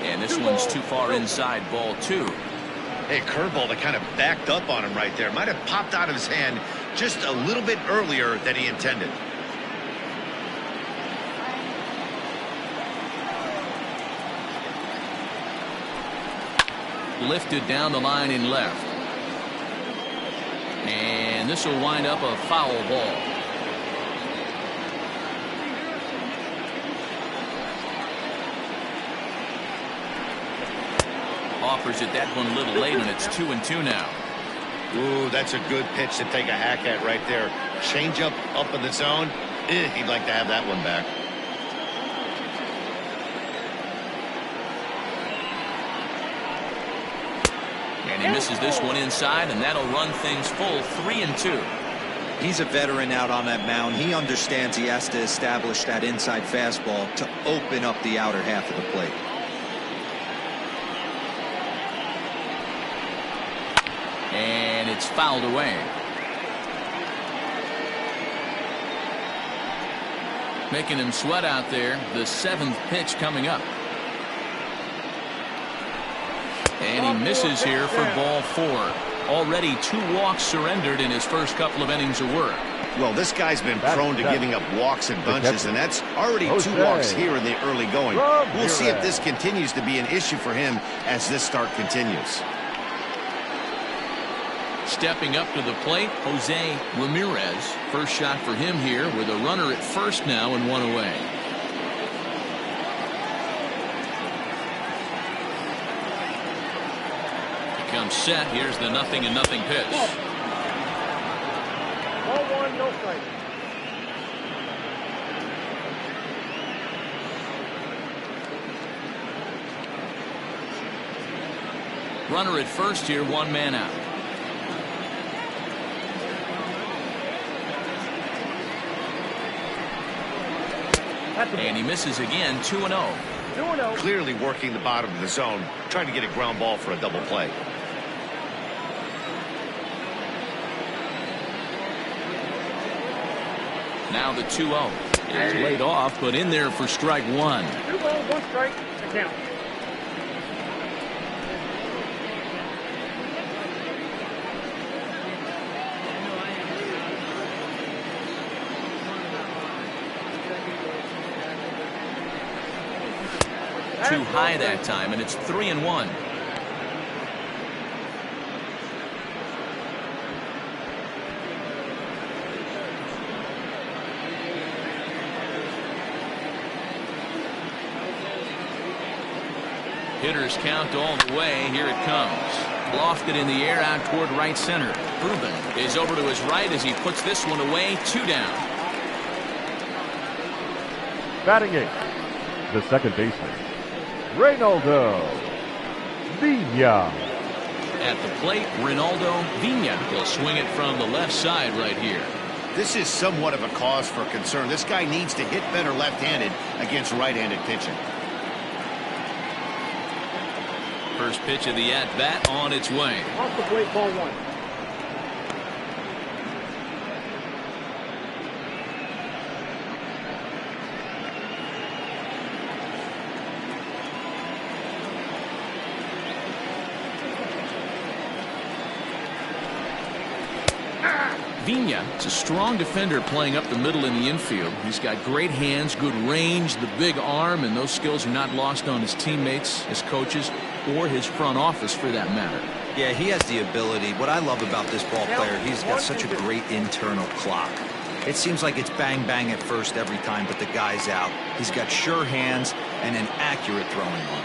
And this one's too far inside, ball 2. Hey, curveball that kind of backed up on him right there. Might have popped out of his hand just a little bit earlier than he intended. Lifted down the line in left. And this will wind up a foul ball. Offers it that one a little late, and it's 2-2 now. Ooh, that's a good pitch to take a hack at right there. Change up in the zone. He'd like to have that one back. And he misses this one inside, and that'll run things full 3-2. He's a veteran out on that mound. He understands he has to establish that inside fastball to open up the outer half of the plate. And it's fouled away. Making him sweat out there. The 7th pitch coming up. And he misses here for ball 4. Already 2 walks surrendered in his first couple of innings of work. Well, this guy's been prone to giving up walks and bunches, and that's already 2 walks here in the early going. We'll see if this continues to be an issue for him as this start continues. Stepping up to the plate, Jose Ramirez. First shot for him here with a runner at first now and 1 away. He comes set. Here's the 0-0 pitch. Ball 1, no strike. Runner at first here, 1 man out. And he misses again, 2-0. 2-0. Clearly working the bottom of the zone, trying to get a ground ball for a double play. Now the 2-0. It's laid off, but in there for strike 1. 2 balls, 1 strike. The count. Too high that time, and it's 3-1. Hitters count all the way. Here it comes. Lofted in the air out toward right center. Ruben is over to his right as he puts this one away. 2 down. Batting 8th, the second baseman, Reynaldo Vina. At the plate, Reynaldo Vina will swing it from the left side right here. This is somewhat of a cause for concern. This guy needs to hit better left-handed against right-handed pitching. First pitch of the at-bat on its way. Off the plate, ball 1. Vina is a strong defender playing up the middle in the infield. He's got great hands, good range, the big arm, and those skills are not lost on his teammates, his coaches, or his front office for that matter. Yeah, he has the ability. What I love about this ball player, he's got such a great internal clock. It seems like it's bang bang at first every time, but the guy's out. He's got sure hands and an accurate throwing arm.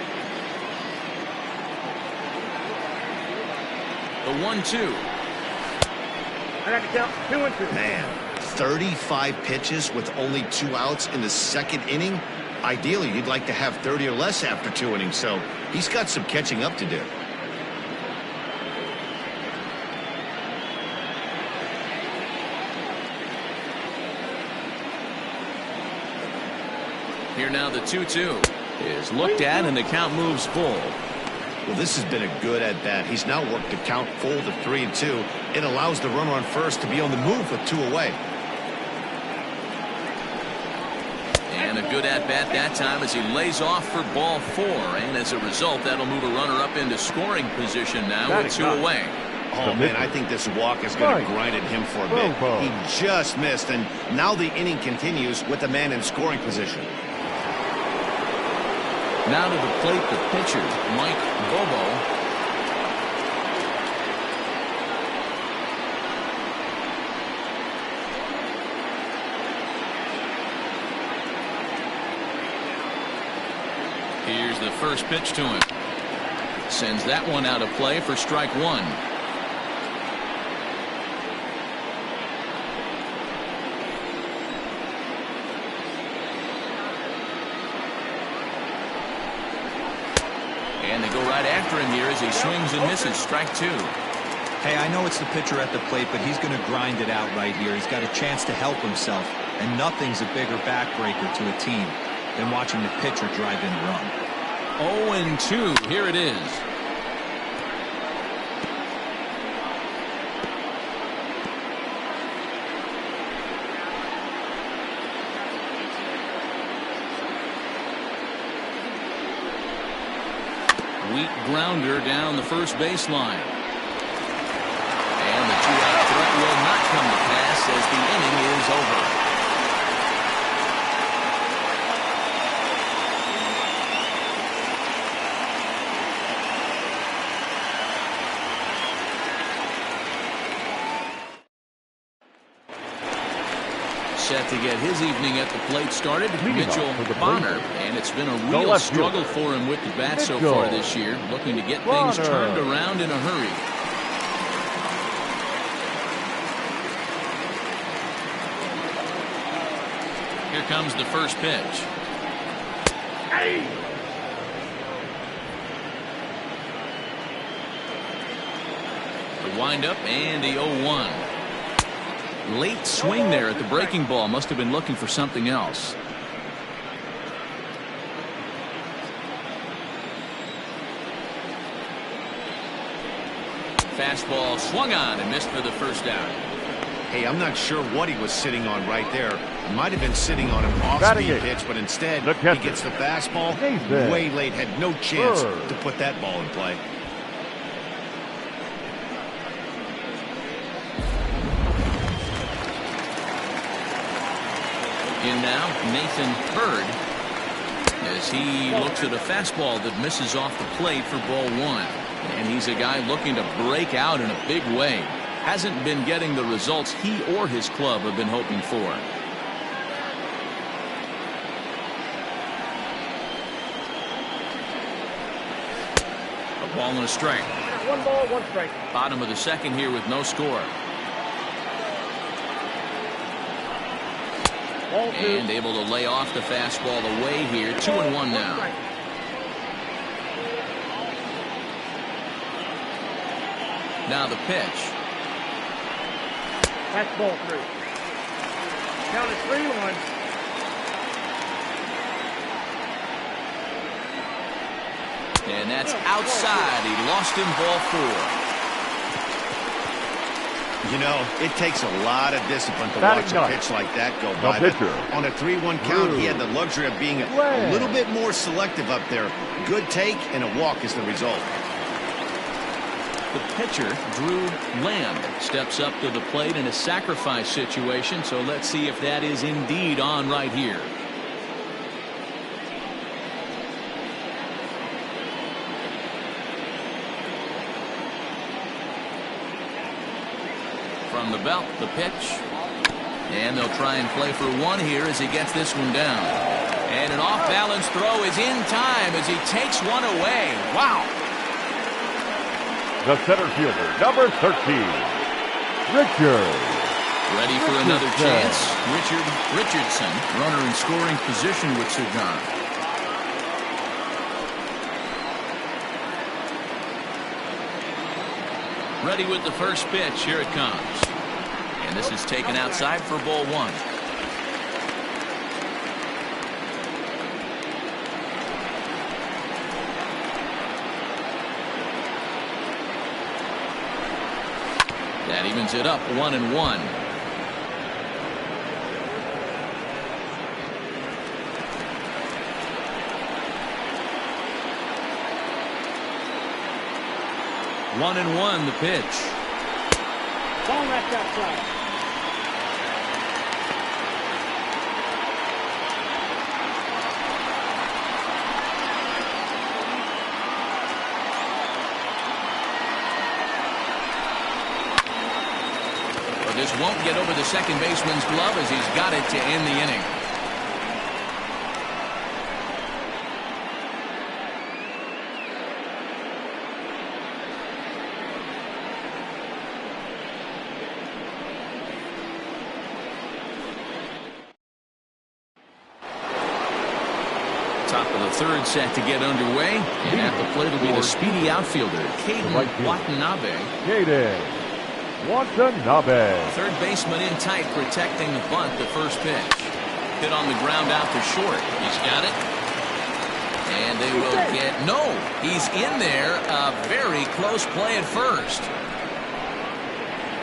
The 1-2. I got to count 2 and 2. Man, 35 pitches with only 2 outs in the second inning. Ideally, you'd like to have 30 or less after 2 innings, so he's got some catching up to do. Here now the 2-2 is looked at, and the count moves full. Well, this has been a good at-bat. He's now worked the count full to 3-2. It allows the runner on first to be on the move with 2 away. And a good at-bat that time as he lays off for ball 4. And as a result, that'll move a runner up into scoring position now with 2 away. Oh, man, I think this walk is going to grind at him for a bit. He just missed, and now the inning continues with the man in scoring position. Now to the plate, the pitcher, Mike Bobo. Here's the first pitch to him. Sends that one out of play for strike 1. And they go right after him here as he swings and misses. Strike 2. Hey, I know it's the pitcher at the plate, but he's going to grind it out right here. He's got a chance to help himself, and nothing's a bigger backbreaker to a team than watching the pitcher drive in a run. 0-2. Here it is. Weak grounder down the first baseline. set to get his evening at the plate started, Mitchell Bonner, and it's been a real struggle for him with the bat so far this year, looking to get things turned around in a hurry. Here comes the first pitch. Hey! The windup and the 0-1. Late swing there at the breaking ball. Must have been looking for something else. Fastball swung on and missed for the first out. Hey, I'm not sure what he was sitting on right there. He might have been sitting on an off-speed pitch, but instead he gets the fastball way late. Had no chance to put that ball in play. In now, Nathan Hurd, as he looks at a fastball that misses off the plate for ball 1. And he's a guy looking to break out in a big way. Hasn't been getting the results he or his club have been hoping for. A ball and a strike. 1 ball, 1 strike. Bottom of the second here with no score. Ball 2. And able to lay off the fastball away here. 2-1 now. Now the pitch. That's ball 3. Count is 3-1. And that's outside. He lost him ball 4. You know, it takes a lot of discipline to watch a pitch like that go by. On a 3-1 count, he had the luxury of being a little bit more selective up there. Good take and a walk is the result. The pitcher, Drew Land, steps up to the plate in a sacrifice situation. So let's see if that is indeed on right here. From the belt, the pitch. And they'll try and play for 1 here as he gets this one down. And an off-balance throw is in time as he takes 1 away. Wow. The center fielder, number 13, Richard. Ready for another chance. Richardson, runner in scoring position with Sir John. Ready with the first pitch. Here it comes. And this is taken outside for ball 1. That evens it up 1-1. One and one, the pitch. Ball left outside. But this won't get over the second baseman's glove as he's got it to end the inning. Top of the third set to get underway, and at the plate will be the speedy outfielder, Caden Watanabe. Third baseman in tight, protecting the bunt. The first pitch hit on the ground out to short. He's got it, and they will get he's in there. A very close play at first.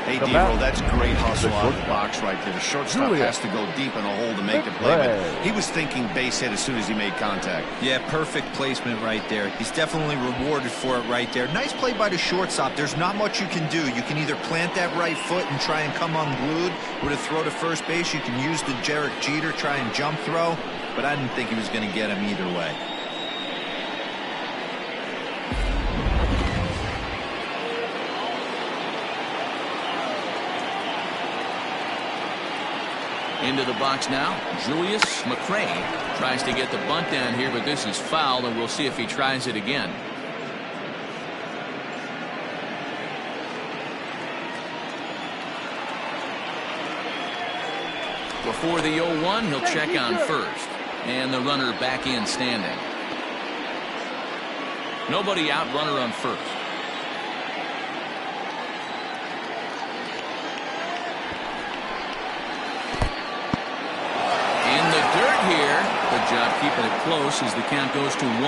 Hey, D-Roll, that's great hustle out of the box right there. The shortstop has to go deep in the hole to make the play, but he was thinking base hit as soon as he made contact. Yeah, perfect placement right there. He's definitely rewarded for it right there. Nice play by the shortstop. There's not much you can do. You can either plant that right foot and try and come unglued, or to throw to first base, you can use the Derek Jeter, try and jump throw, but I didn't think he was going to get him either way. Into the box now, Julius McCray tries to get the bunt down here, but this is foul, and we'll see if he tries it again. Before the 0-1, he'll check on first, and the runner back in standing. Nobody out, runner on first. Here, good job keeping it close as the count goes to 1-1.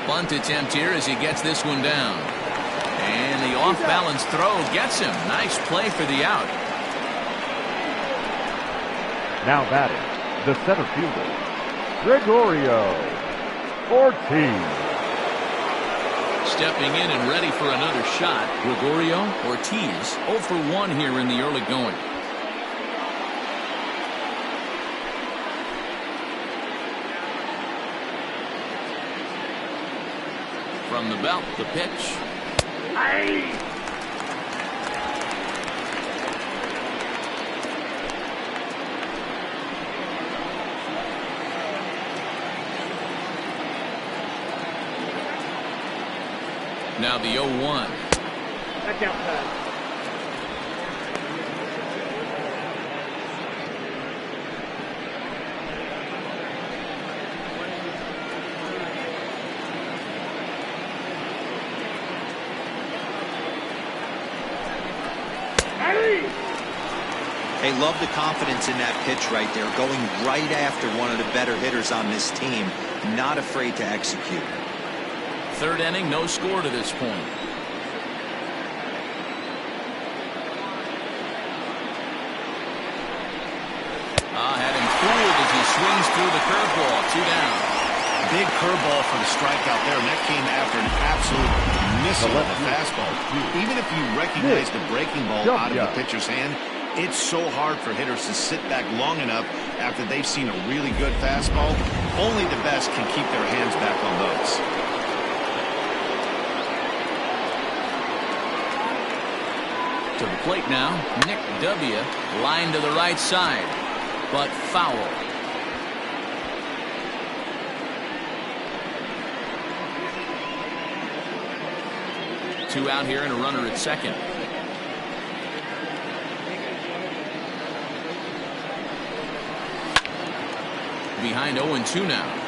Bunt attempt here as he gets this one down, and the off-balance throw gets him. Nice play for the out. Now batting, the center fielder, Gregorio Ortiz. Stepping in and ready for another shot, Gregorio Ortiz 0 for 1 here in the early going. From the belt, the pitch. Now the 0-1. That's outside. Hey, love the confidence in that pitch right there, going right after one of the better hitters on this team, not afraid to execute. Third inning, no score to this point. Had him fooled as he swings through the curveball. 2 down. Big curveball for the strikeout there, and that came after an absolute missile of a fastball. Even if you recognize the breaking ball out of the pitcher's hand, it's so hard for hitters to sit back long enough after they've seen a really good fastball. Only the best can keep their hands back on those. To the plate now, Nick W. Line to the right side, but foul. Two out here and a runner at second. Behind 0-2 now.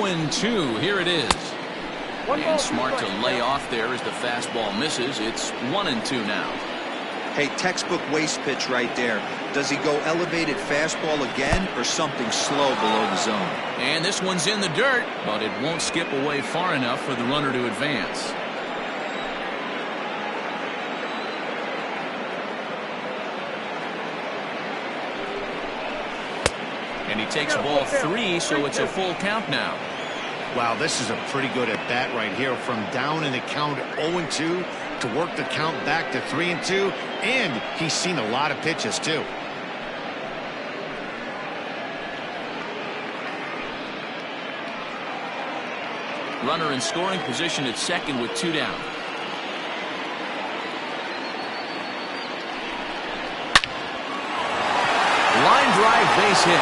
And 2. Here it is. And smart to lay off there as the fastball misses. It's 1-2 now. Hey, textbook waste pitch right there. Does he go elevated fastball again or something slow below the zone? And this one's in the dirt, but it won't skip away far enough for the runner to advance. And he takes ball 3, so it's a full count now. Wow, this is a pretty good at bat right here. From down in the count 0-2 to work the count back to 3-2, and he's seen a lot of pitches too. Runner in scoring position at second with 2 down. Line drive, base hit.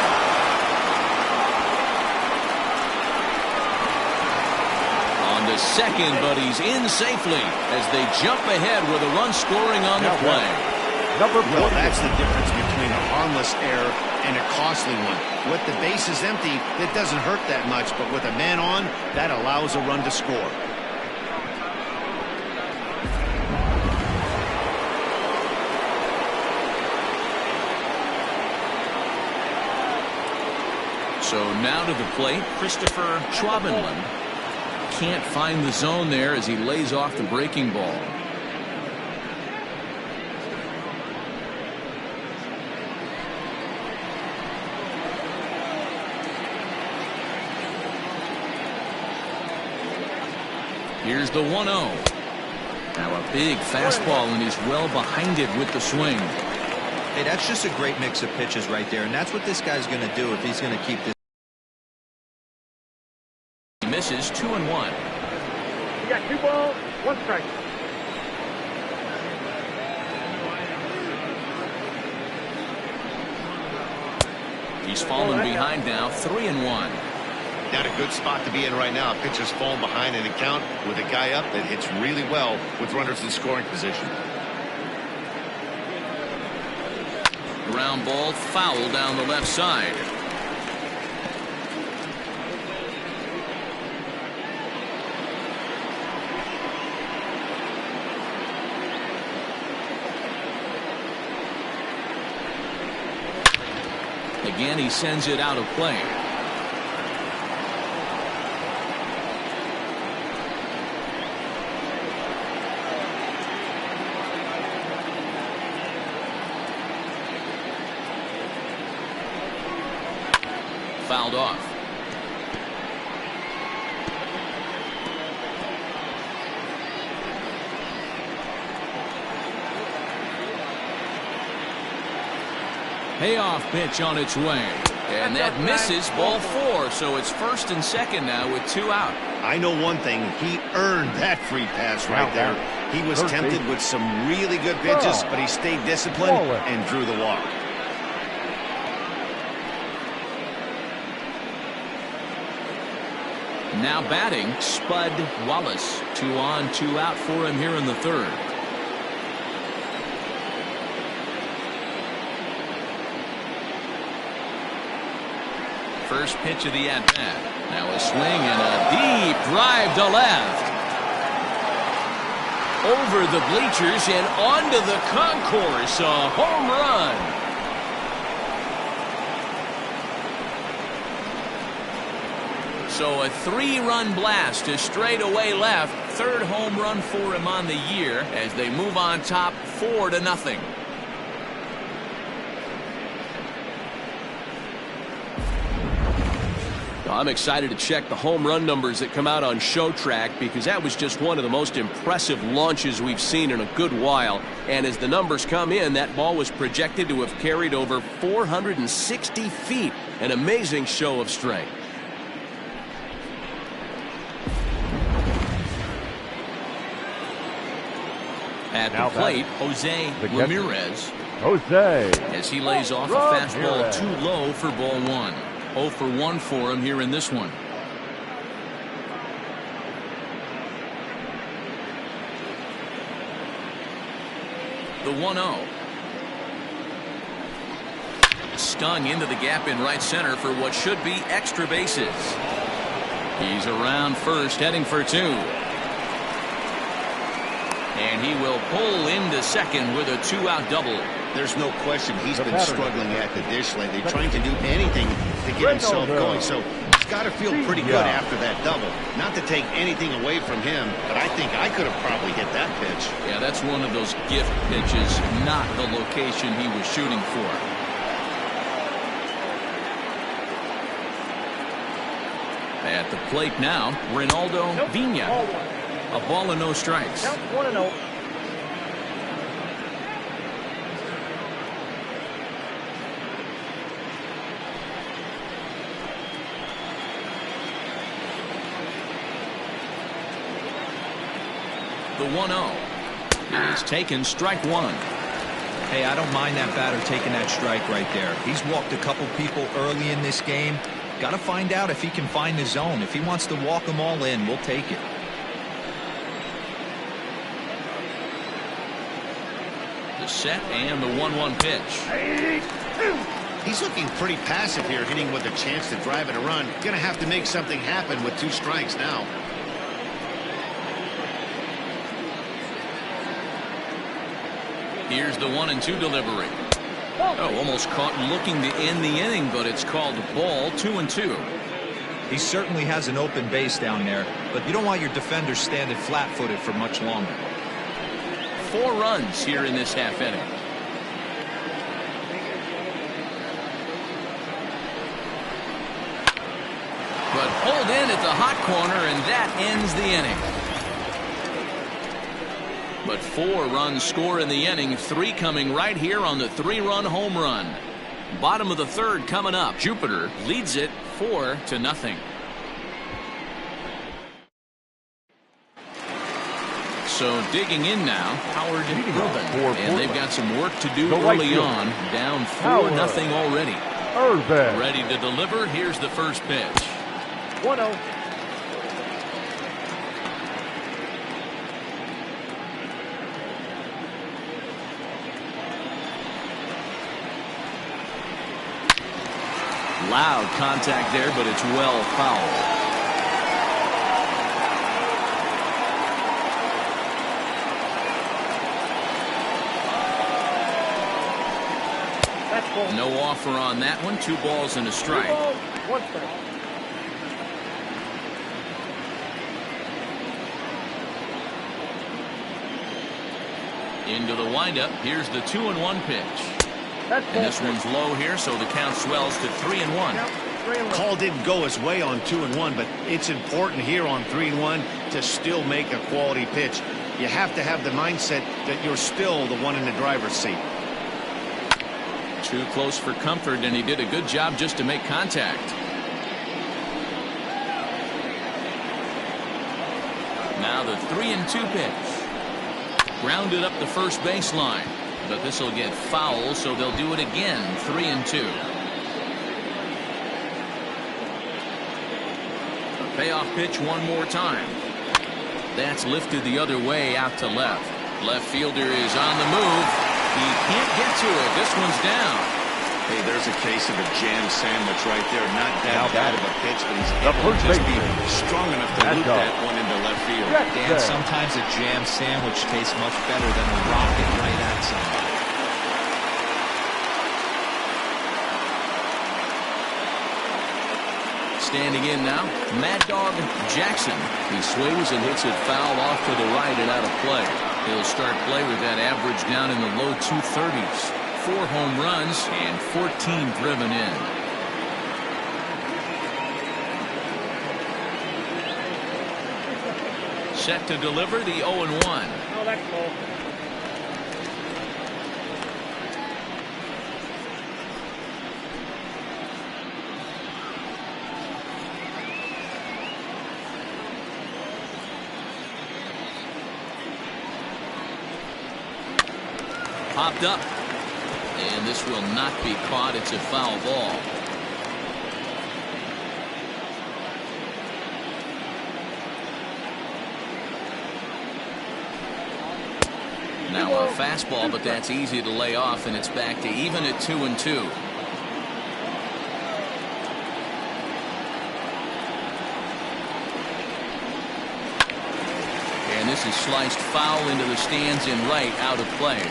To second, but he's in safely as they jump ahead with a run scoring on the play. Well, that's the difference between a harmless error and a costly one. With the bases empty, it doesn't hurt that much, but with a man on, that allows a run to score. So now to the plate, Christopher Schwabenland. Can't find the zone there as he lays off the breaking ball. Here's the 1-0. Now a big fastball, and he's well behind it with the swing. Hey, that's just a great mix of pitches right there, and that's what this guy's going to do if he's going to keep this. He misses 2-1. You got 2 balls, 1 strike. He's fallen behind now, 3-1. Not a good spot to be in right now. Pitcher's falling behind in the count with a guy up that hits really well with runners in scoring position. Ground ball, foul down the left side. Again, he sends it out of play. Fouled off. Payoff pitch on its way. And that misses, ball 4. So it's 1st and 2nd now with 2 out. I know one thing. He earned that free pass right there. He was tempted with some really good pitches, but he stayed disciplined and drew the walk. Now batting, Spud Wallace. 2 on, 2 out for him here in the 3rd. First pitch of the at-bat. Now a swing and a deep drive to left. Over the bleachers and onto the concourse. A home run. So a 3-run blast to straightaway left. 3rd home run for him on the year as they move on top 4-0. I'm excited to check the home run numbers that come out on Show Track because that was just one of the most impressive launches we've seen in a good while. And as the numbers come in, that ball was projected to have carried over 460 feet. An amazing show of strength. At the plate, Jose Ramirez. Jose. As he lays off a fastball too low for ball 1. 0 for 1 for him here in this one. The 1-0. Stung into the gap in right center for what should be extra bases. He's around first, heading for 2. And he will pull into second with a 2-out double. There's no question he's been struggling at the dish lately, trying to do anything to get himself going. So he's got to feel pretty good after that double. Not to take anything away from him, but I think I could have probably hit that pitch. Yeah, that's one of those gift pitches, not the location he was shooting for. At the plate now, Ronaldo Vina. A ball and no strikes. Count 1-0. The 1-0 is taken, strike 1. Hey, I don't mind that batter taking that strike right there. He's walked a couple people early in this game. Got to find out if he can find the zone. If he wants to walk them all in, we'll take it. The set and the 1-1 pitch. He's looking pretty passive here, hitting with a chance to drive it a run. Going to have to make something happen with 2 strikes now. Here's the 1-2 delivery. Oh, almost caught looking to end the inning, but it's called ball. 2-2. He certainly has an open base down there, but you don't want your defenders standing flat-footed for much longer. 4 runs here in this half inning. But pulled in at the hot corner, and that ends the inning. But 4 runs score in the inning, 3 coming right here on the 3-run home run. Bottom of the 3rd coming up. Jupiter leads it 4-0. So digging in now, Howard Urban, and they've got some work to do early on. Down 4-0 already. Urban. Ready to deliver. Here's the first pitch. 1-0. Loud contact there, but it's well fouled. That's ball. No offer on that one. 2 balls and a 2 strike. balls, 1 strike. Into the windup. Here's the 2-1 pitch. That's And ball. this one's low here, so the count swells to 3-1. Count 3-1. Call didn't go his way on 2-1, but it's important here on 3-1 to still make a quality pitch. You have to have the mindset that you're still the one in the driver's seat. Too close for comfort, and he did a good job just to make contact. Now the 3-2 pitch. Grounded up the first baseline. But this will get foul, so they'll do it again. 3-2. A payoff pitch one more time. That's lifted the other way out to left. Left fielder is on the move. He can't get to it. This one's down. Hey, there's a case of a jam sandwich right there. Not that bad of a pitch, but he's The able to first just be baseman. strong enough to loop that one into left field. Dan, sometimes a jam sandwich tastes much better than a rocket right at somebody. Standing in now, Mad Dog Jackson. He swings and hits it foul off to the right and out of play. He'll start play with that average down in the low 230s. 4 home runs and 14 driven in. Set to deliver the 0-1. Oh, that's ball. Popped up. And this will not be caught. It's a foul ball. Now a fastball, but that's easy to lay off, and it's back to even at 2-2. And this is sliced foul into the stands in right, out of play.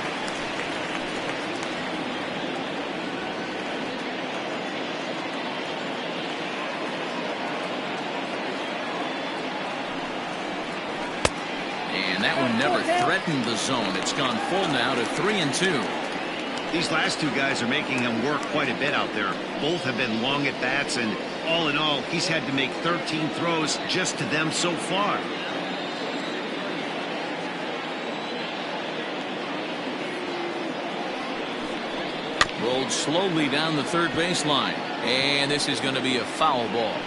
And that one never threatened the zone. It's gone full now to 3-2. These last 2 guys are making him work quite a bit out there. Both have been long at bats, and all in all, he's had to make 13 throws just to them so far. Rolled slowly down the third baseline. And this is going to be a foul ball.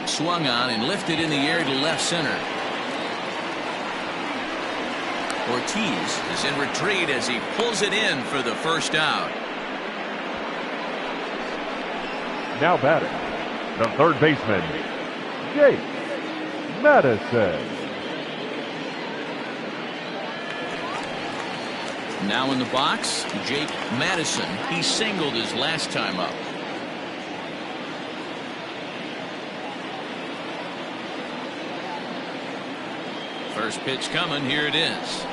Swung on and lifted in the air to left center. Ortiz is in retreat as he pulls it in for the first out. Now batting, the third baseman, Jake Madison. Now in the box, Jake Madison. He singled his last time up. First pitch coming. Here it is.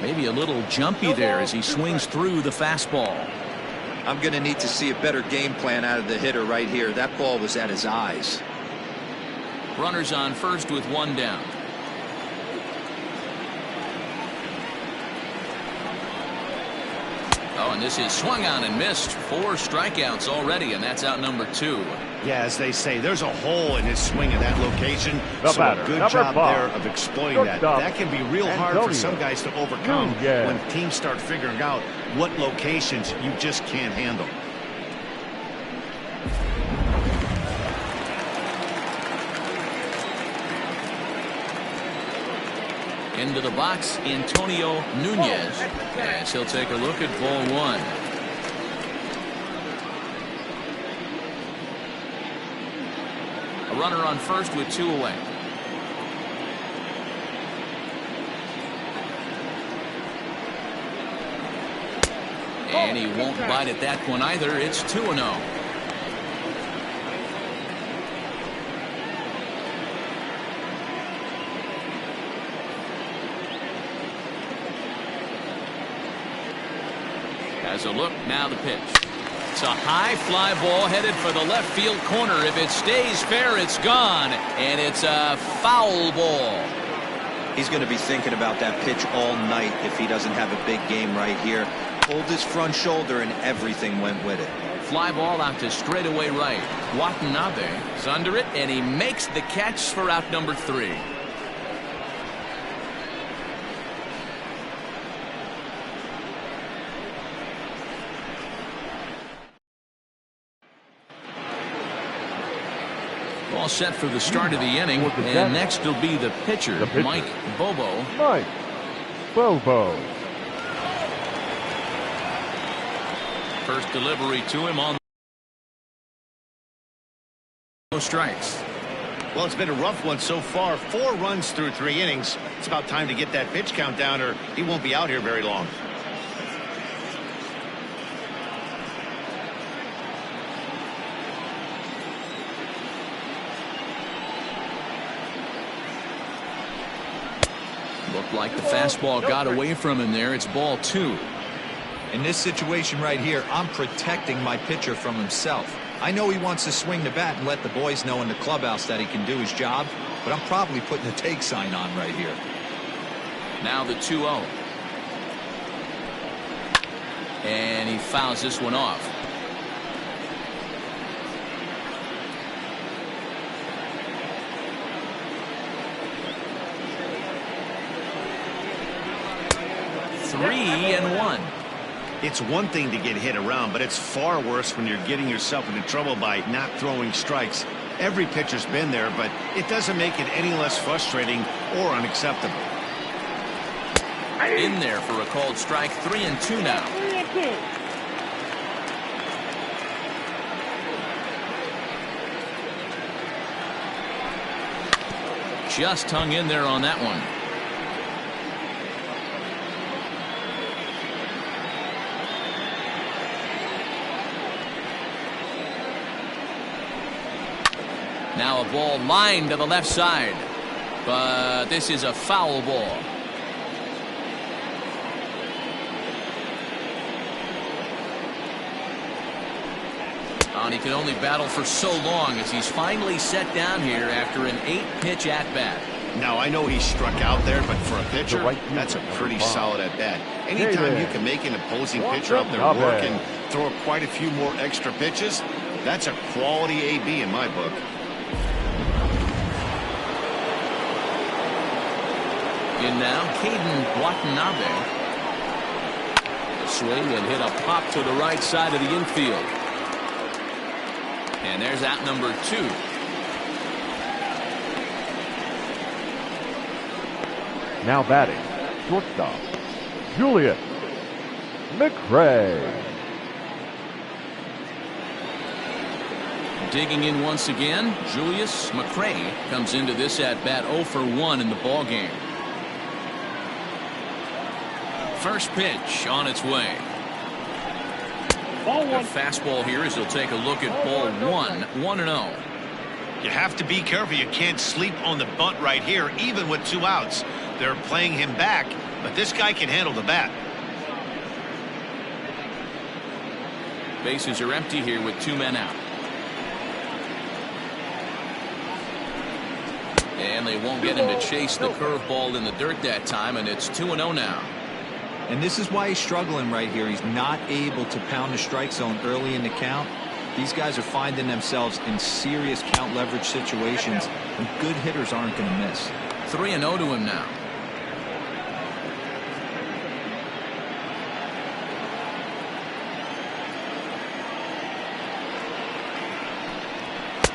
Maybe a little jumpy there as he swings through the fastball. I'm going to need to see a better game plan out of the hitter right here. That ball was at his eyes. Runners on first with one down. Oh, and this is swung on and missed. 4 strikeouts already, and that's out number 2. Yeah, as they say, there's a hole in his swing in that location. The so batter, a good number job 5. there of exploiting that. That can be real hard for some guys to overcome when teams start figuring out what locations you just can't handle. Into the box, Antonio Nunez, as he'll take a look at ball 1. A runner on first with 2 away. And he won't bite at that one either. It's 2-0. Has a look, now the pitch. It's a high fly ball headed for the left field corner. If it stays fair, it's gone, and it's a foul ball. He's going to be thinking about that pitch all night if he doesn't have a big game right here. Pulled his front shoulder and everything went with it. Fly ball out to straightaway right. Watanabe is under it, and he makes the catch for out number 3. All set for the start of the inning, and next will be the pitcher, Mike Bobo. Mike Bobo. First delivery to him on no strikes. Well, it's been a rough one so far. 4 runs through 3 innings. It's about time to get that pitch count down, or he won't be out here very long. Looked like the fastball got away from him there. It's ball 2. In this situation right here, I'm protecting my pitcher from himself. I know he wants to swing the bat and let the boys know in the clubhouse that he can do his job, but I'm probably putting a take sign on right here. Now the 2-0. And he fouls this one off. Three and 1. It's one thing to get hit around, but it's far worse when you're getting yourself into trouble by not throwing strikes. Every pitcher's been there, but it doesn't make it any less frustrating or unacceptable. In there for a called strike. 3 and 2 now. 3 and 2. Just hung in there on that one. Now a ball lined to the left side, but this is a foul ball. And he can only battle for so long as he's finally set down here after an 8-pitch at-bat. Now, I know he struck out there, but for a pitcher, that's a pretty solid at-bat. Anytime you can make an opposing pitcher up there work and throw quite a few more extra pitches, that's a quality AB in my book. In now, Caden Watanabe. Swing and hit a pop to the right side of the infield. And there's out number 2. Now batting, shortstop, Julius McRae. Digging in once again, Julius McRae comes into this at-bat 0 for 1 in the ballgame. First pitch on its way. A fastball here as he'll take a look at ball 1, 1-0. You have to be careful. You can't sleep on the bunt right here, even with 2 outs. They're playing him back, but this guy can handle the bat. Bases are empty here with 2 men out. And they won't get him to chase the curveball in the dirt that time, and it's 2-0 now. And this is why he's struggling right here. He's not able to pound the strike zone early in the count. These guys are finding themselves in serious count leverage situations, and good hitters aren't going to miss. 3-0 to him now.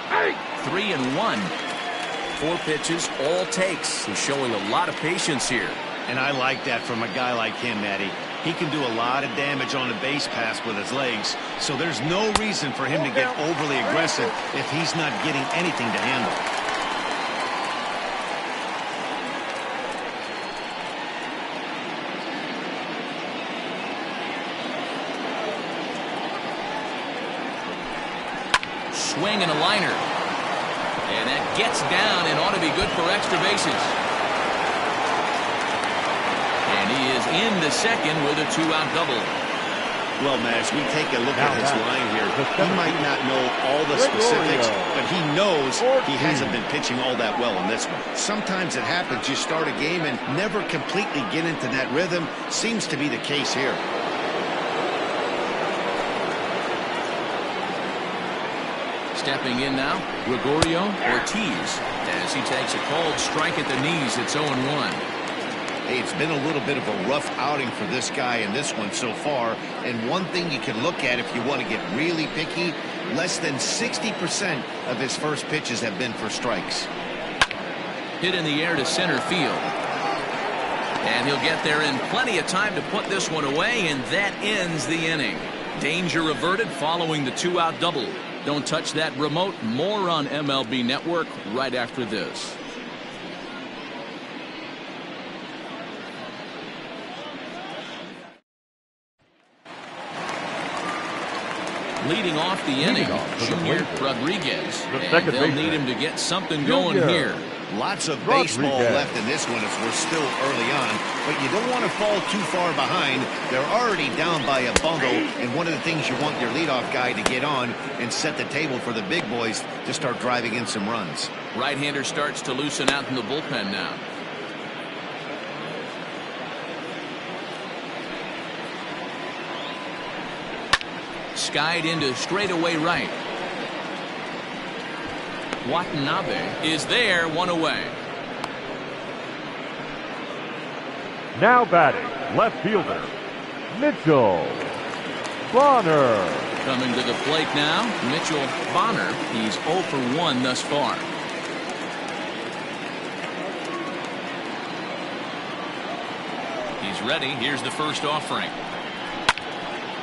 Hey! 3-1. 4 pitches, all takes. He's showing a lot of patience here. And I like that from a guy like him, Matty. He can do a lot of damage on a base pass with his legs, so there's no reason for him to get overly aggressive if he's not getting anything to handle. Swing and a liner. And that gets down and ought to be good for extra bases. And he is into second with a 2-out double. Well, Matt, as we take a look at his line here, he might not know all the specifics, but he knows he hasn't been pitching all that well in this one. Sometimes it happens. You start a game and never completely get into that rhythm. Seems to be the case here. Stepping in now, Gregorio Ortiz, as he takes a cold strike at the knees. It's 0-1. Hey, it's been a little bit of a rough outing for this guy in this one so far. And one thing you can look at if you want to get really picky, less than 60% of his first pitches have been for strikes. Hit in the air to center field. And he'll get there in plenty of time to put this one away, and that ends the inning. Danger averted following the 2-out double. Don't touch that remote. More on MLB Network right after this. Leading off the inning, Junior Rodriguez. And they'll need him to get something going here. Lots of baseball left in this one as we're still early on, but you don't want to fall too far behind. They're already down by a bundle, and one of the things you want your leadoff guy to get on and set the table for the big boys to start driving in some runs. Right-hander starts to loosen out in the bullpen now. Skied into straightaway right. Watanabe is there, 1 away. Now batting, left fielder, Mitchell Bonner. Coming to the plate now, Mitchell Bonner. He's 0 for 1 thus far. He's ready. Here's the first offering.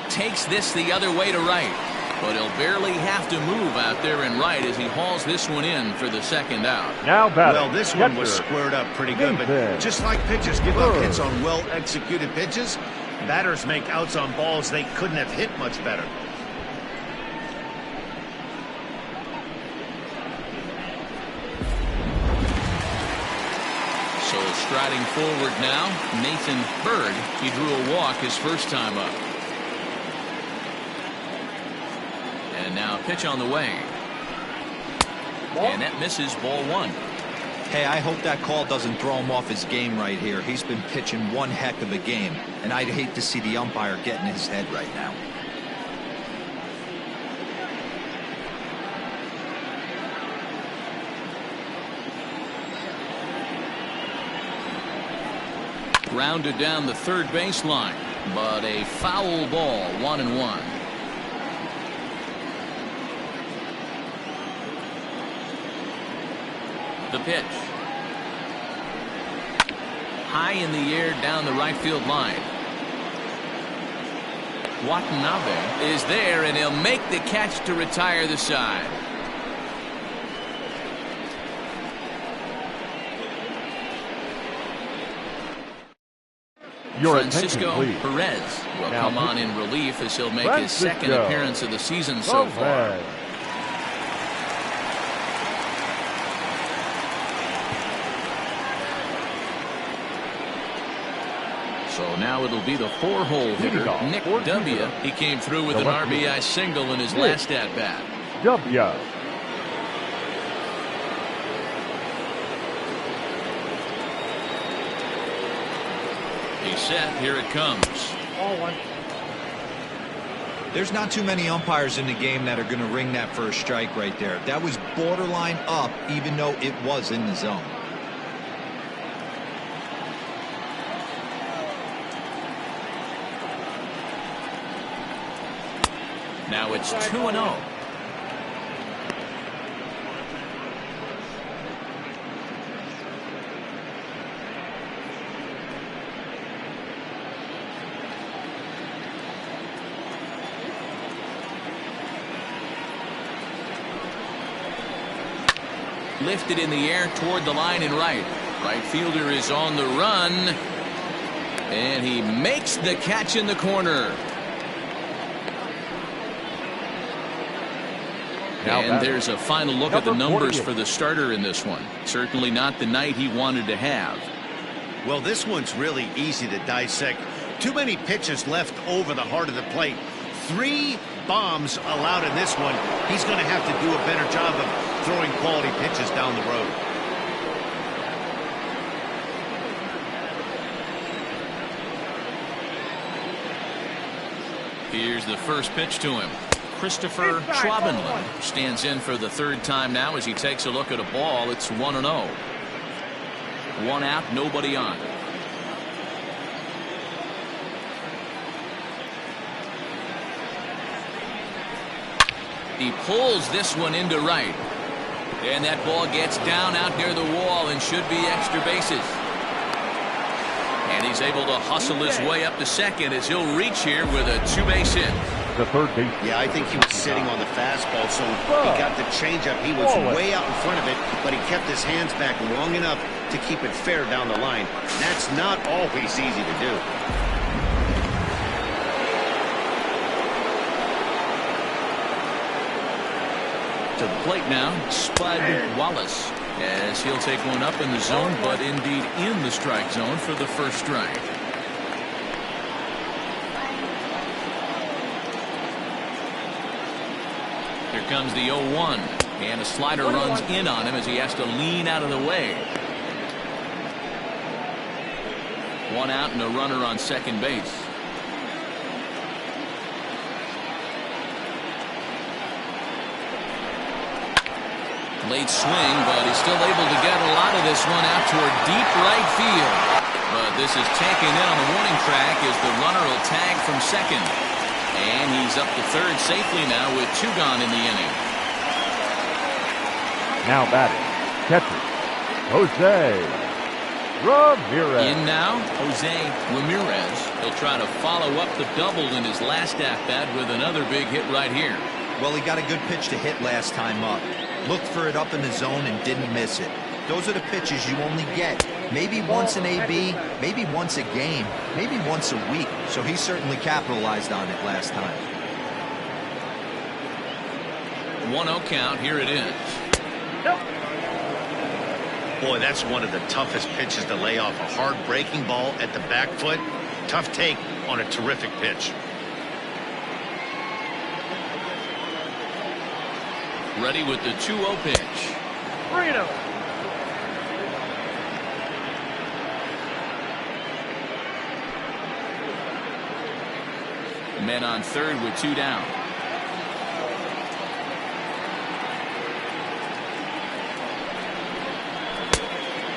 Takes this the other way to right. But he'll barely have to move out there in right as he hauls this one in for the second out. Now batting. Well, this one was squared up pretty good, but just like pitchers give up hits on well-executed pitches, batters make outs on balls they couldn't have hit much better. So striding forward now, Nathan Bird. He drew a walk his first time up. And now pitch on the way. And that misses, ball 1. Hey, I hope that call doesn't throw him off his game right here. He's been pitching one heck of a game, and I'd hate to see the umpire get in his head right now. Grounded down the third baseline, but a foul ball, 1-1. The pitch. High in the air down the right field line. Watanabe is there, and he'll make the catch to retire the side. Francisco Perez will come on in relief as he'll make his second appearance of the season so far. Now it'll be the four-hole hitter, Nick W. He came through with an RBI single in his last at-bat. W. He's set. Here it comes. All one. There's not too many umpires in the game that are going to ring that for a strike right there. That was borderline up, even though it was in the zone. Now it's 2-0. Lifted in the air toward the line and right. Right fielder is on the run. And he makes the catch in the corner. And there's a final look at the numbers for the starter in this one. Certainly not the night he wanted to have. Well, this one's really easy to dissect. Too many pitches left over the heart of the plate. 3 bombs allowed in this one. He's going to have to do a better job of throwing quality pitches down the road. Here's the first pitch to him. Christopher Schwabenland stands in for the third time now as he takes a look at a ball. It's 1-0. 1 out, nobody on. He pulls this one into right. And that ball gets down out near the wall and should be extra bases. And he's able to hustle his way up to second as he'll reach here with a 2-base hit. The third base. Yeah, I think he was sitting on the fastball, so he got the changeup. He was way out in front of it, but he kept his hands back long enough to keep it fair down the line. That's not always easy to do. To the plate now, Spud Wallace, as he'll take one up in the zone, but indeed in the strike zone for the first strike. Here comes the 0-1, and a slider runs in on him as he has to lean out of the way. 1 out and a runner on second base. Late swing, but he's still able to get a lot of this one out toward deep right field. But this is taken in on the warning track as the runner will tag from second. And he's up to third safely now with 2 gone in the inning. Now batting, catcher, Jose Ramirez. In now, Jose Ramirez. He'll try to follow up the double in his last at-bat with another big hit right here. Well, he got a good pitch to hit last time up. Looked for it up in the zone and didn't miss it. Those are the pitches you only get. Maybe once an AB, maybe once a game, maybe once a week. So he certainly capitalized on it last time. 1-0 count. Here it is. Boy, that's one of the toughest pitches to lay off. A hard breaking ball at the back foot. Tough take on a terrific pitch. Ready with the 2-0 pitch. 3-0. Men on third with 2 down.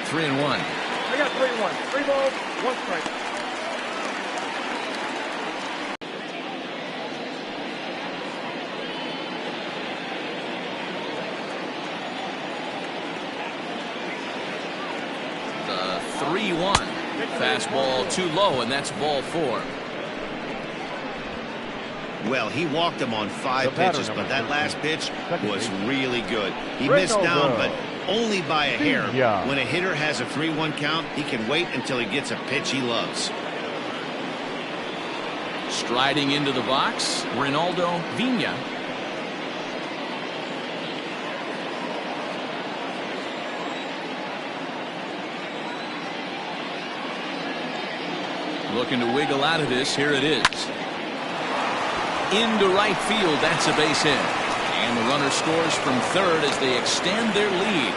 Three and 1. I got 3-1. 3 balls, 1 strike. The 3-1. Fastball too low, and that's ball 4. Well, he walked him on 5 pitches, but that last pitch was really good. He missed down, but only by a hair. When a hitter has a 3-1 count, he can wait until he gets a pitch he loves. Striding into the box, Ronaldo Vina. Looking to wiggle out of this. Here it is. Into right field. That's a base hit. And the runner scores from third as they extend their lead.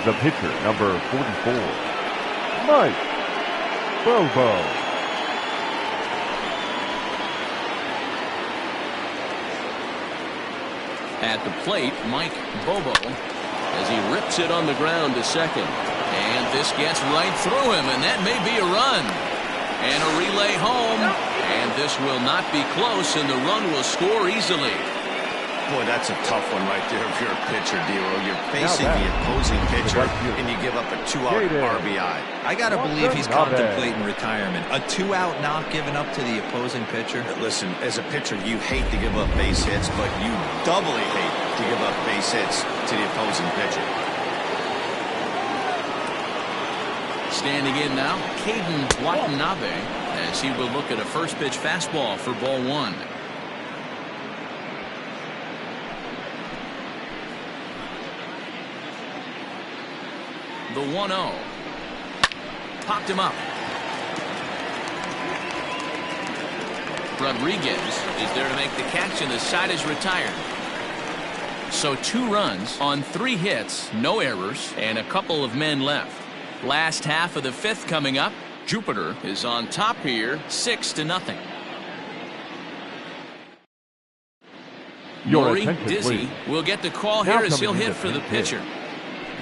The pitcher, number 44, Mike Bobo. At the plate, Mike Bobo, as he rips it on the ground to second. And this gets right through him, and that may be a run. And a relay home. And this will not be close, and the run will score easily. Boy, that's a tough one right there if you're a pitcher, Dero. You're facing the opposing pitcher, and you give up a 2-out RBI. I got to believe he's contemplating retirement. A 2-out not given up to the opposing pitcher. Listen, as a pitcher, you hate to give up base hits, but you doubly hate to give up base hits to the opposing pitcher. Standing in now, Caden Watanabe, as he will look at a first pitch fastball for ball one. The 1-0. Popped him up. Rodriguez is there to make the catch, and the side is retired. So 2 runs on 3 hits, no errors, and a couple of men left. Last half of the 5th coming up. Jupiter is on top here, 6-0. Nori Dizzy will get the call here as he'll hit for the pitcher.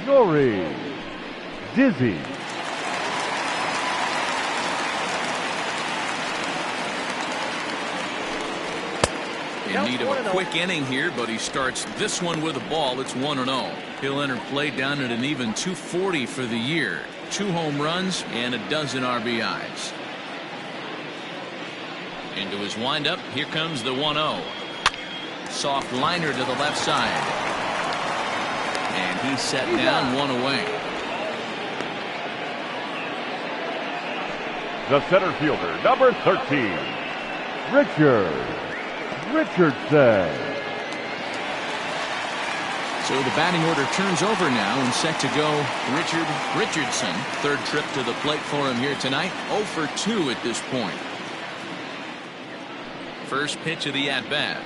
Nori Dizzy. In need of a quick inning here, but he starts this one with a ball. It's 1-0. He'll enter play down at an even 240 for the year. 2 home runs and a dozen RBIs. Into his windup. Here comes the 1-0. Soft liner to the left side. And he's set down, 1 away. The center fielder, number 13, Richardson. So the batting order turns over now and set to go Richardson. 3rd trip to the plate for him here tonight. 0 for 2 at this point. First pitch of the at-bat.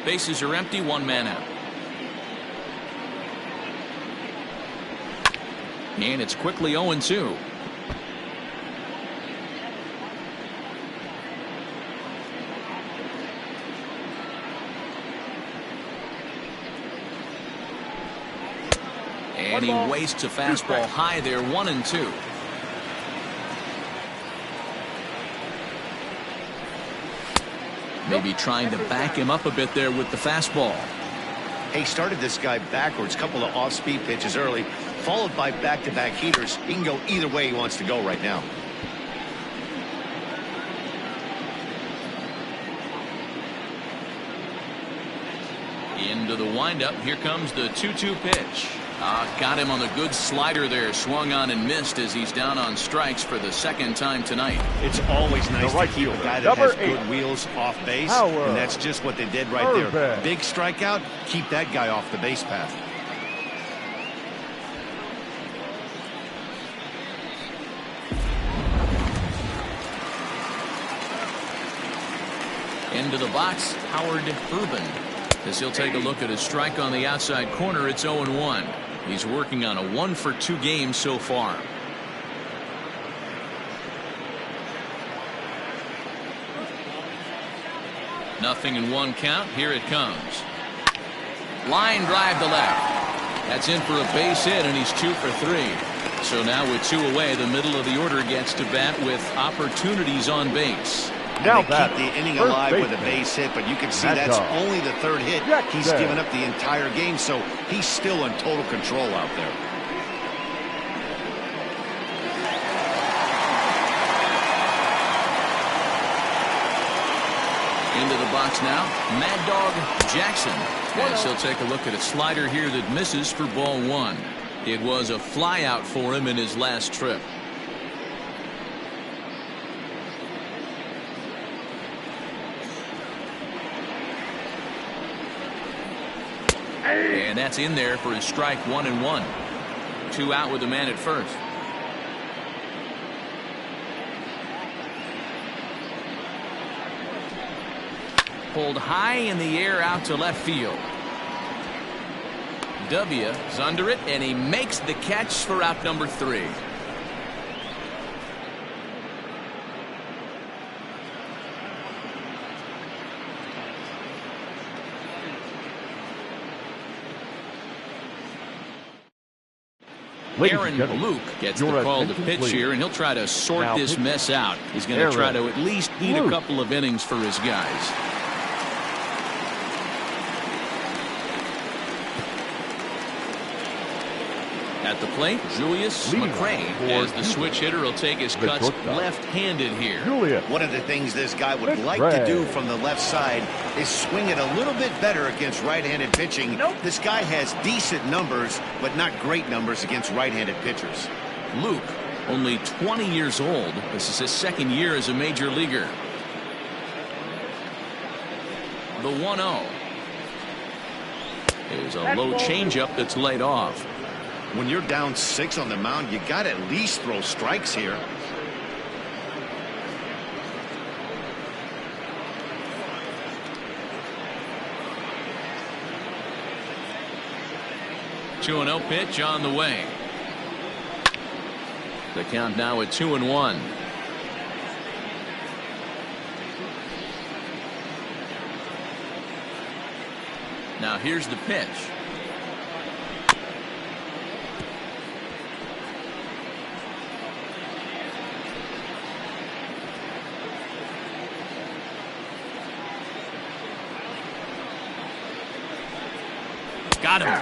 Bases are empty, 1 man out. And it's quickly 0-2. And he wastes a fastball high there, 1-2. Maybe trying to back him up a bit there with the fastball. He started this guy backwards, couple of off-speed pitches early, followed by back-to-back heaters. He can go either way he wants to go right now. Into the windup. Here comes the 2-2 pitch. Got him on the good slider there. Swung on and missed as he's down on strikes for the 2nd time tonight. It's always nice to keep a guy that has good wheels off base, and that's just what they did right there. Big strikeout, keep that guy off the base path. Into the box, Howard Urban. As he'll take a look at his strike on the outside corner, it's 0-1. He's working on a 1 for 2 game so far. Nothing in 1 count. Here it comes. Line drive to left. That's in for a base hit, and he's 2 for 3. So now with 2 away, the middle of the order gets to bat with opportunities on base. Now they keep the inning alive with a base hit, but you can see that's only the 3rd hit. He's given up the entire game, so he's still in total control out there. Into the box now, Mad Dog Jackson. As he'll take a look at a slider here that misses for ball 1. It was a flyout for him in his last trip. And that's in there for his strike 1-1. 2 out with the man at first. Pulled high in the air out to left field. W is under it, and he makes the catch for out number 3. Aaron Luke gets the call to pitch here, and he'll try to sort this mess out. He's going to try to at least eat a couple of innings for his guys. At the plate, Julius McCray, as the switch hitter, will take his cuts left-handed here. One of the things this guy would like to do from the left side is swing it a little bit better against right-handed pitching. This guy has decent numbers, but not great numbers against right-handed pitchers. Luke, only 20 years old. This is his second year as a major leaguer. The 1-0 is a low changeup that's laid off. When you're down 6 on the mound, you got to at least throw strikes here. The 2-0 pitch on the way. The count now at 2-1. Now here's the pitch. Got him.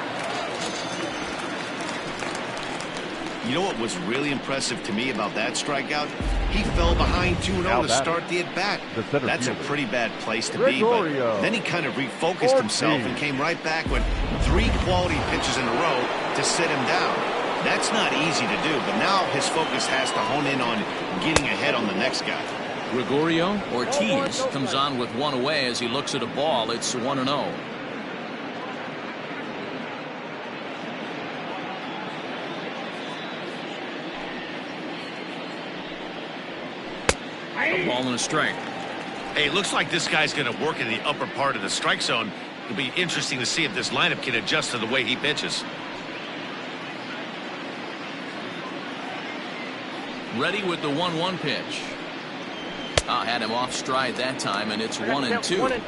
You know what was really impressive to me about that strikeout? He fell behind 2-0 to start the at-bat. That's a pretty bad place to be, but then he kind of refocused himself and came right back with 3 quality pitches in a row to sit him down. That's not easy to do, but now his focus has to hone in on getting ahead on the next guy. Gregorio Ortiz comes on with 1 away as he looks at a ball. It's 1-0. A ball and a strike. Hey, it looks like this guy's going to work in the upper part of the strike zone. It'll be interesting to see if this lineup can adjust to the way he pitches. Ready with the 1-1 pitch. Had him off stride that time, and it's 1-2.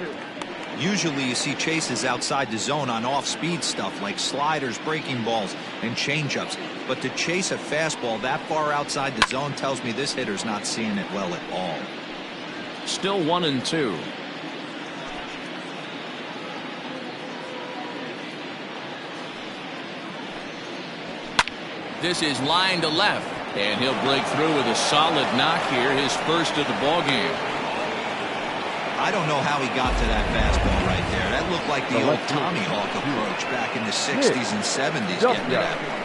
Usually you see chases outside the zone on off-speed stuff like sliders, breaking balls, and changeups. But to chase a fastball that far outside the zone tells me this hitter's not seeing it well at all. Still 1-2. This is line to left, and he'll break through with a solid knock here, his first of the ball game. I don't know how he got to that fastball right there. That looked like the old Tommy Hawk approach back in the 60s and 70s getting to that one.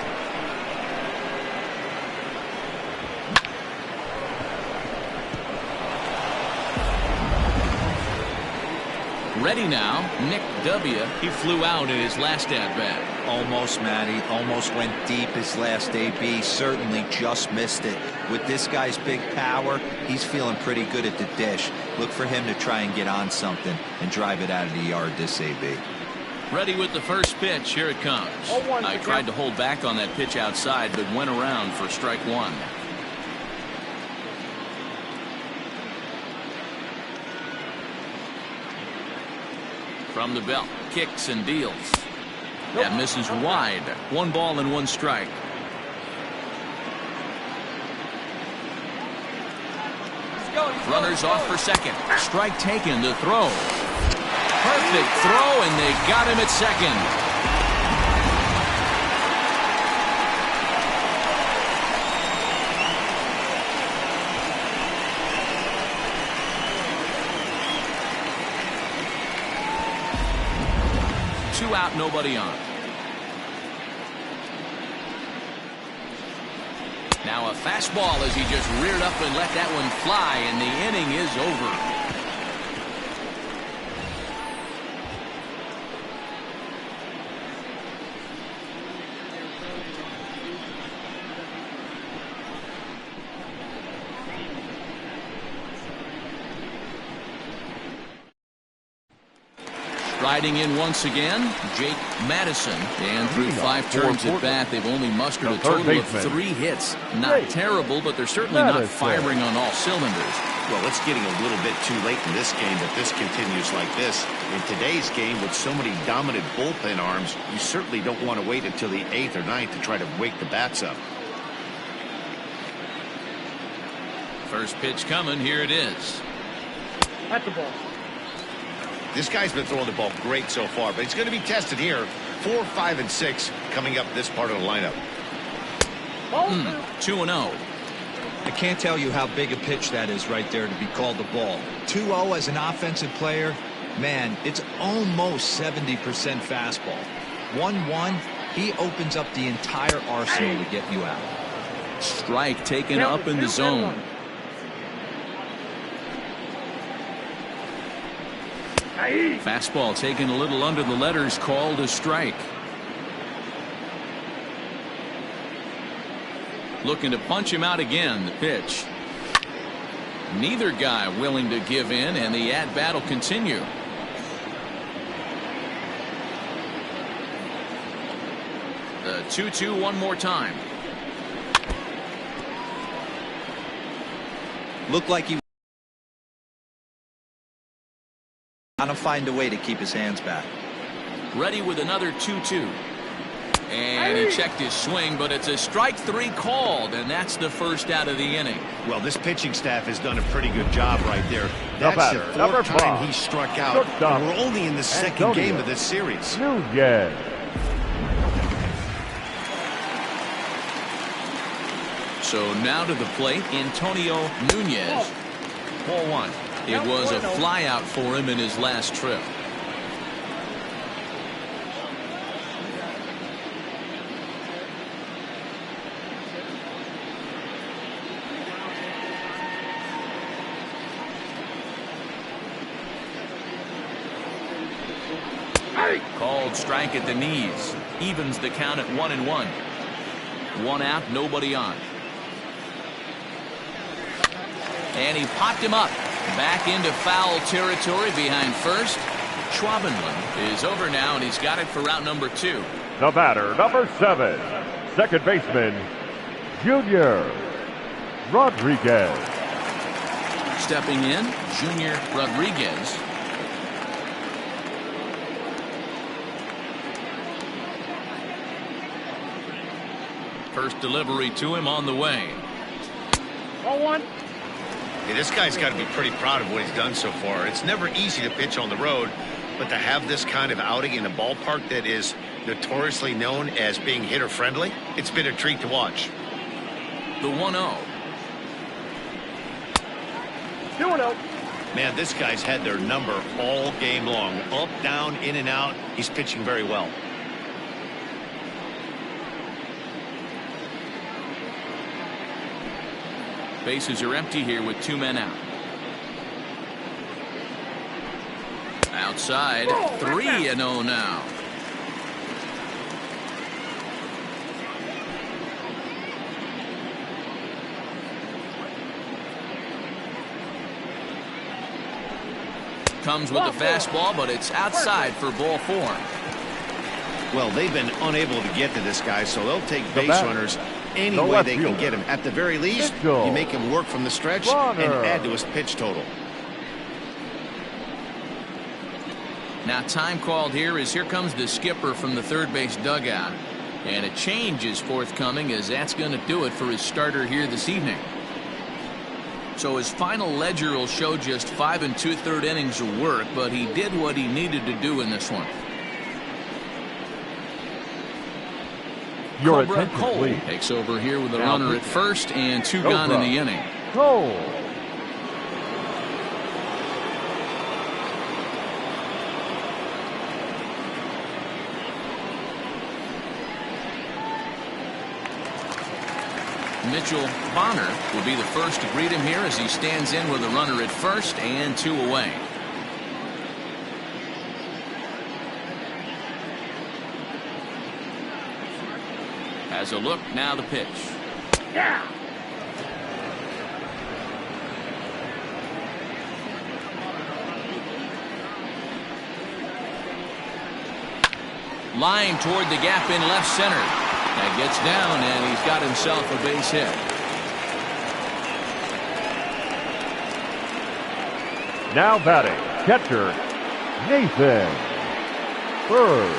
Ready now, Nick W. He flew out in his last at-bat. Almost, Matty. Almost went deep his last AB. Certainly just missed it. With this guy's big power, he's feeling pretty good at the dish. Look for him to try and get on something and drive it out of the yard this AB. Ready with the first pitch. Here it comes. I tried to hold back on that pitch outside, but went around for strike 1. From the belt, kicks and deals. That misses wide. 1 ball and 1 strike. Runners off for second. Strike taken. The throw. Perfect throw, and they got him at second. Two out, nobody on. Now a fastball as he just reared up and let that one fly, and the inning is over. Riding in once again, Jake Madison. And through 5 turns at bat, they've only mustered a total of 3 hits. Not terrible, but they're certainly not firing on all cylinders. Well, it's getting a little bit too late in this game if this continues like this. In today's game, with so many dominant bullpen arms, you certainly don't want to wait until the 8th or 9th to try to wake the bats up. First pitch coming. Here it is. That's the ball. This guy's been throwing the ball great so far, but he's going to be tested here. 4, 5, and 6 coming up this part of the lineup. 2-0. I can't tell you how big a pitch that is right there to be called the ball. 2-0 as an offensive player, man, it's almost 70% fastball. 1-1, he opens up the entire arsenal to get you out. Strike taken up in the zone. Fastball taken a little under the letters, called a strike. Looking to punch him out again. The pitch. Neither guy willing to give in, and the at-bat will continue. The 2-2 one more time. Looked like he trying to find a way to keep his hands back. Ready with another 2-2. And he checked his swing, but it's a strike 3 called, and that's the first out of the inning. Well, this pitching staff has done a pretty good job right there. That's the 4th time he struck out. And we're only in the 2nd game of this series. So now to the plate, Antonio Nunez. Ball 1. It was a flyout for him in his last trip. Called strike at the knees. Evens the count at 1-1. 1 out, nobody on. And he popped him up. Back into foul territory behind first. Schwabenland is over now, and he's got it for route number 2. The batter, number 7, second baseman, Junior Rodriguez. Stepping in, Junior Rodriguez. First delivery to him on the way. 0-1. Yeah, this guy's got to be pretty proud of what he's done so far. It's never easy to pitch on the road, but to have this kind of outing in a ballpark that is notoriously known as being hitter-friendly, it's been a treat to watch. The 1-0. 2-0. Man, this guy's had their number all game long. Up, down, in and out. He's pitching very well. Bases are empty here with 2 men out. Outside, 3-0 now. Comes with the fastball, but it's outside for ball 4. Well, they've been unable to get to this guy, so they'll take base runners any way they can get him. At the very least, you make him work from the stretch and add to his pitch total. Now time called here as here comes the skipper from the third base dugout. And a change is forthcoming, as that's going to do it for his starter here this evening. So his final ledger will show just 5 2/3 innings of work, but he did what he needed to do in this one. Cobra Cole takes over here with a runner at first and 2 gone in the inning. Cole. Mitchell Bonner will be the first to greet him here as he stands in with a runner at first and 2 away. Has a look, now the pitch. Yeah. Line toward the gap in left center. That gets down, and he's got himself a base hit. Now batting, catcher, Nathan Bird.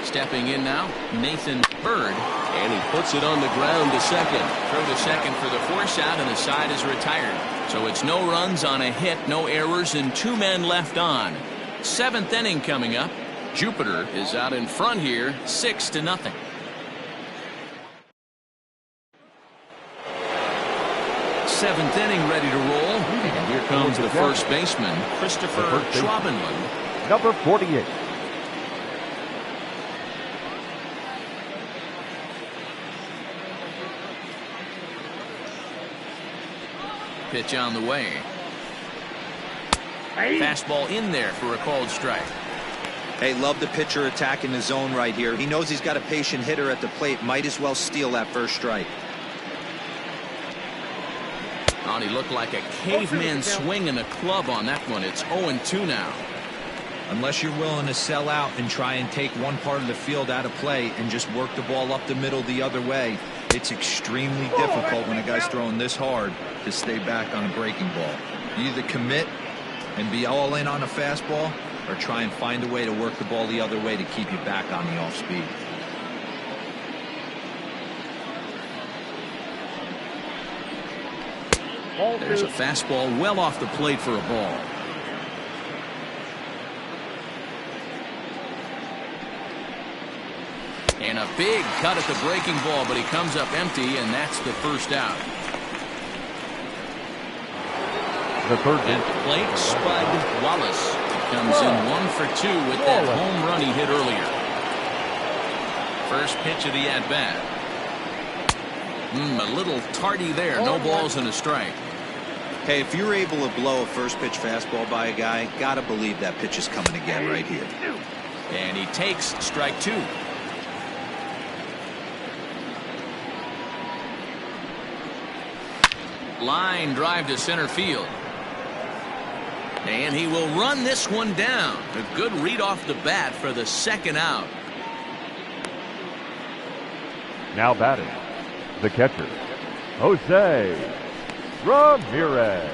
Stepping in now, Nathan Bird. And he puts it on the ground to second. Throw to second for the force out, and the side is retired. So it's no runs on a hit, no errors, and 2 men left on. 7th inning coming up. Jupiter is out in front here, 6-0. Seventh inning ready to roll. And here comes the first baseman, Christopher Schwabenland. Number 48. Pitch on the way. Fastball in there for a called strike. Hey, love the pitcher attacking the zone right here. He knows he's got a patient hitter at the plate. Might as well steal that first strike. Oh, he looked like a caveman swinging a club on that one. It's 0-2 now. Unless you're willing to sell out and try and take one part of the field out of play and just work the ball up the middle the other way, it's extremely difficult when a guy's throwing this hard to stay back on a breaking ball. You either commit and be all in on a fastball or try and find a way to work the ball the other way to keep you back on the off speed. There's a fastball well off the plate for a ball. And a big cut at the breaking ball, but he comes up empty, and that's the first out. The third. At the plate, Spud Wallace. He comes in 1 for 2 with that home run he hit earlier. First pitch of the at-bat. A little tardy there. No balls and a strike. Hey, if you're able to blow a first pitch fastball by a guy, gotta believe that pitch is coming again right here. And he takes strike 2. Line drive to center field. And he will run this one down. A good read off the bat for the second out. Now batting, the catcher, Jose Ramirez.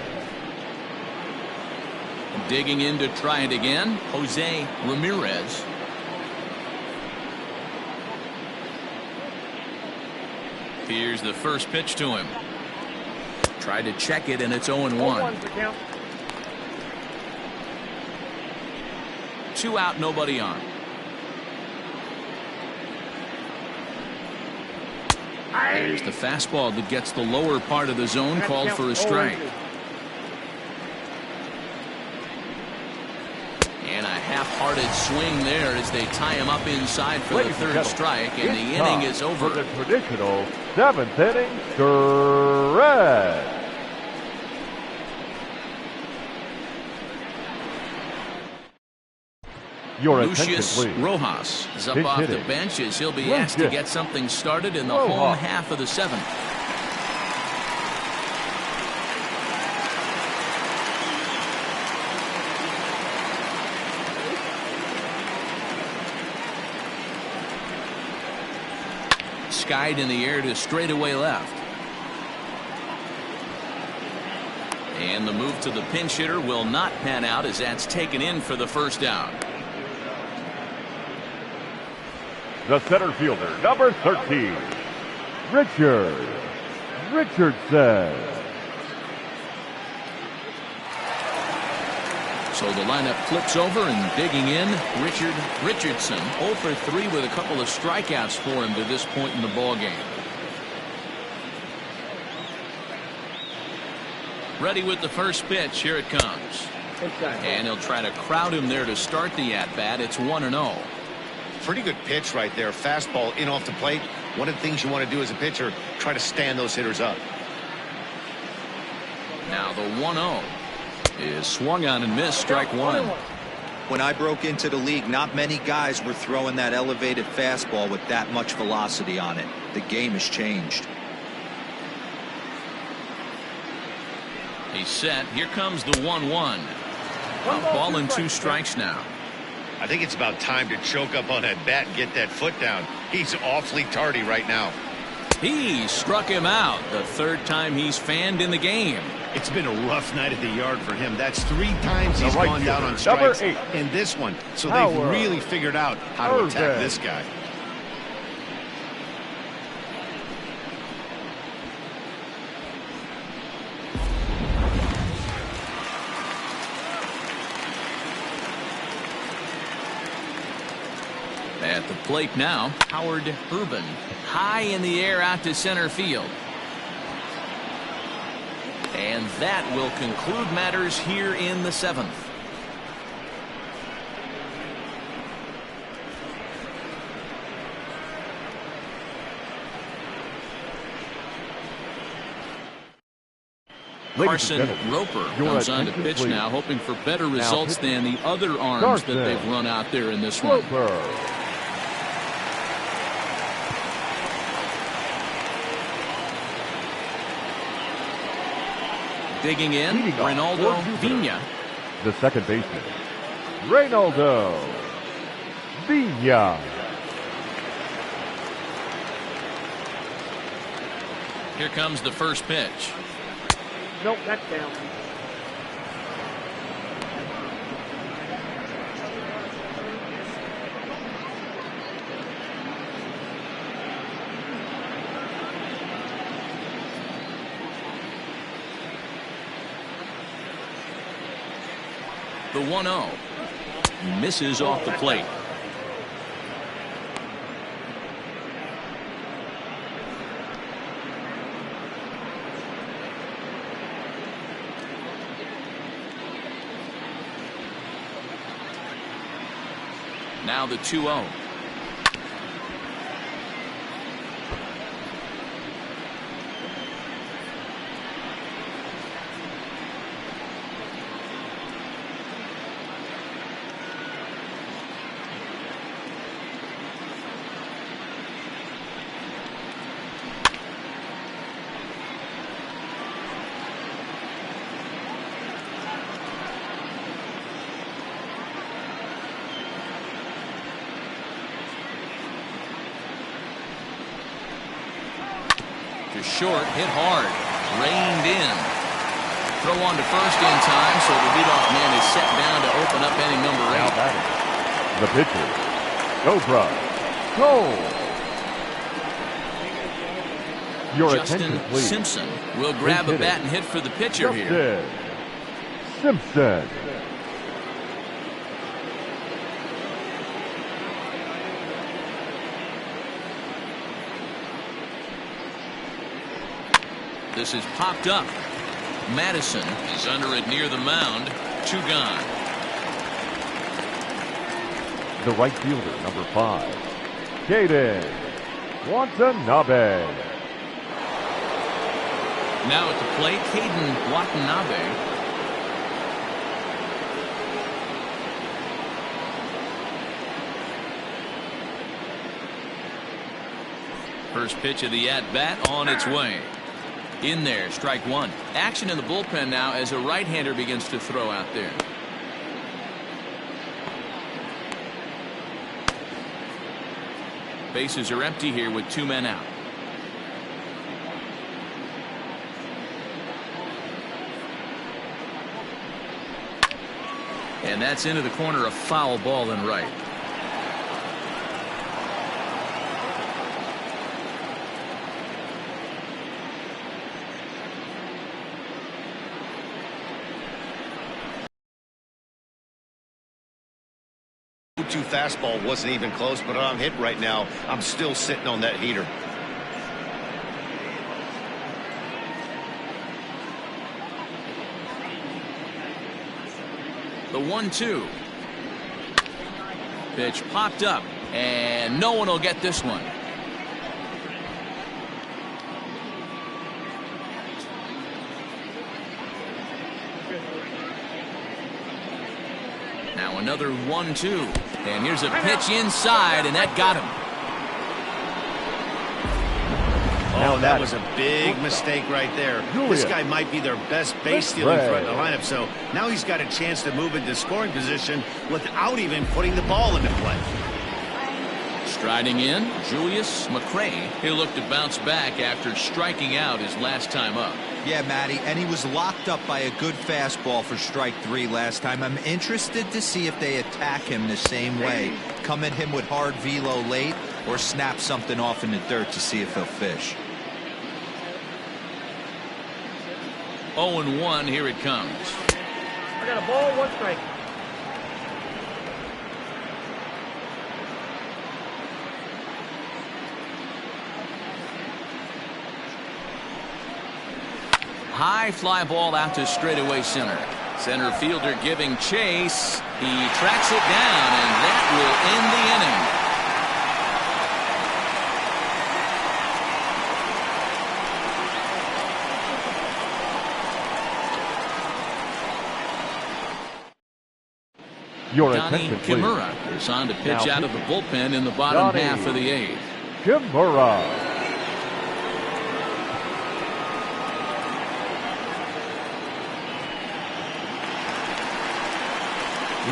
Digging in to try it again, Jose Ramirez. Here's the first pitch to him. Tried to check it, and it's 0-1. 2 out, nobody on. There's the fastball that gets the lower part of the zone, called for a strike. And a half-hearted swing there as they tie him up inside for the third strike, and the inning is over. For the traditional 7th inning stretch. Your Lucius attention, please. Rojas is up Pitch off the hitting. bench as he'll be asked to get something started in the home half of the 7th. Skied in the air to straightaway left. And the move to the pinch hitter will not pan out as that's taken in for the first out. The center fielder, number 13, Richardson. So the lineup flips over, and digging in, Richardson 0 for 3 with a couple of strikeouts for him to this point in the ball game. Ready with the first pitch. Here it comes. And he'll try to crowd him there to start the at-bat. It's 1-0. Pretty good pitch right there. Fastball in off the plate. One of the things you want to do as a pitcher, try to stand those hitters up. Now the 1-0 is swung on and missed. Strike 1. When I broke into the league, not many guys were throwing that elevated fastball with that much velocity on it. The game has changed. He's set. Here comes the 1-1. Ball and 2 strikes now. I think it's about time to choke up on that bat and get that foot down. He's awfully tardy right now. He struck him out. The 3rd time he's fanned in the game. It's been a rough night at the yard for him. That's 3 times he's gone down on strikes in this one. So they've really figured out how to attack this guy. At the plate now, Howard Urban. High in the air out to center field. And that will conclude matters here in the 7th. Carson Roper comes on to pitch now, hoping for better results than the other arms that they've run out there in this one. Digging in, Reynaldo Vina. The second baseman, Reynaldo Vina. Here comes the first pitch. Nope, that's down. The 1-0 misses off the plate. Now the 2-0. Short, hit hard, reined in. Throw on to first in time, so the leadoff man is set down to open up inning number 8. Now batting, the pitcher, Cobras, Cole. Your Justin attention, please. Simpson will grab a bat and hit for the pitcher here. Simpson. This is popped up. Madison is under it near the mound. 2 gone. The right fielder, number 5, Caden Watanabe. Now at the plate, Caden Watanabe. First pitch of the at-bat on its way. In there, strike 1. Action in the bullpen now as a right-hander begins to throw out there. Bases are empty here with 2 men out. And that's into the corner, a foul ball and right. Two fastball wasn't even close, but I'm hit right now. I'm still sitting on that heater. The 1-2 pitch popped up, and no one will get this one. Now another 1-2, and here's a pitch inside, and that got him. Oh, that was a big mistake right there. This guy might be their best base stealing threat in the lineup, so now he's got a chance to move into scoring position without even putting the ball into play. Striding in, Julius McCray. He'll look to bounce back after striking out his last time up. Yeah, Matty, and he was locked up by a good fastball for strike 3 last time. I'm interested to see if they attack him the same way. Come at him with hard velo late or snap something off in the dirt to see if he'll fish. 0-1, here it comes. I got a ball, 1 strike. High fly ball out to straightaway center. Center fielder giving chase. He tracks it down, and that will end the inning. Your Donnie attention, please. Kimura is on to pitch Now, out of the bullpen in the bottom Donnie half of the 8th. Kimura.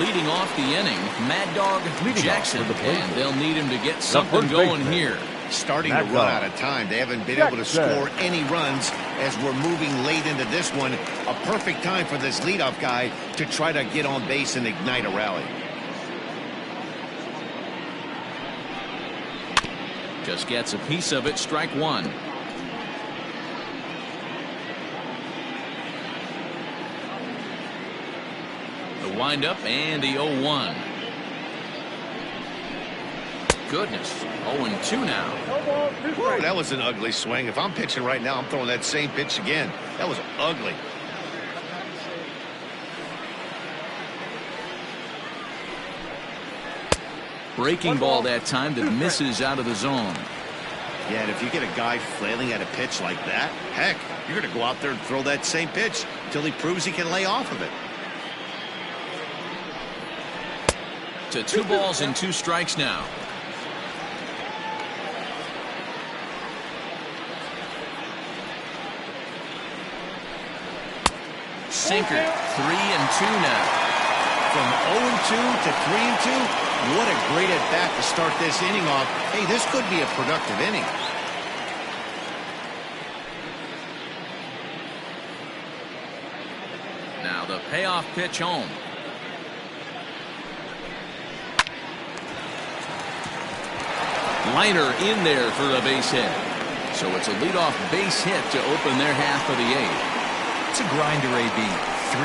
Leading off the inning, Mad Dog Jackson, and they'll need him to get The something first going baseman. here. Starting to run out of time. They haven't been able to score any runs as we're moving late into this one. A perfect time for this leadoff guy to try to get on base and ignite a rally. Just gets a piece of it, strike 1. The windup and the 0-1. Goodness, 0-2 now. No ball, 2 Woo, strikes. that was an ugly swing. If I'm pitching right now, I'm throwing that same pitch again. That was ugly. Breaking ball that time that misses out of the zone. Yeah, and if you get a guy flailing at a pitch like that, heck, you're going to go out there and throw that same pitch until he proves he can lay off of it. To 2 balls and 2 strikes now. Sinker, 3-2 now. From 0-2 to 3-2, what a great at-bat to start this inning off. Hey, this could be a productive inning. Now the payoff pitch home. Liner in there for a base hit. So it's a leadoff base hit to open their half of the 8th. It's a grinder, AB. 3-2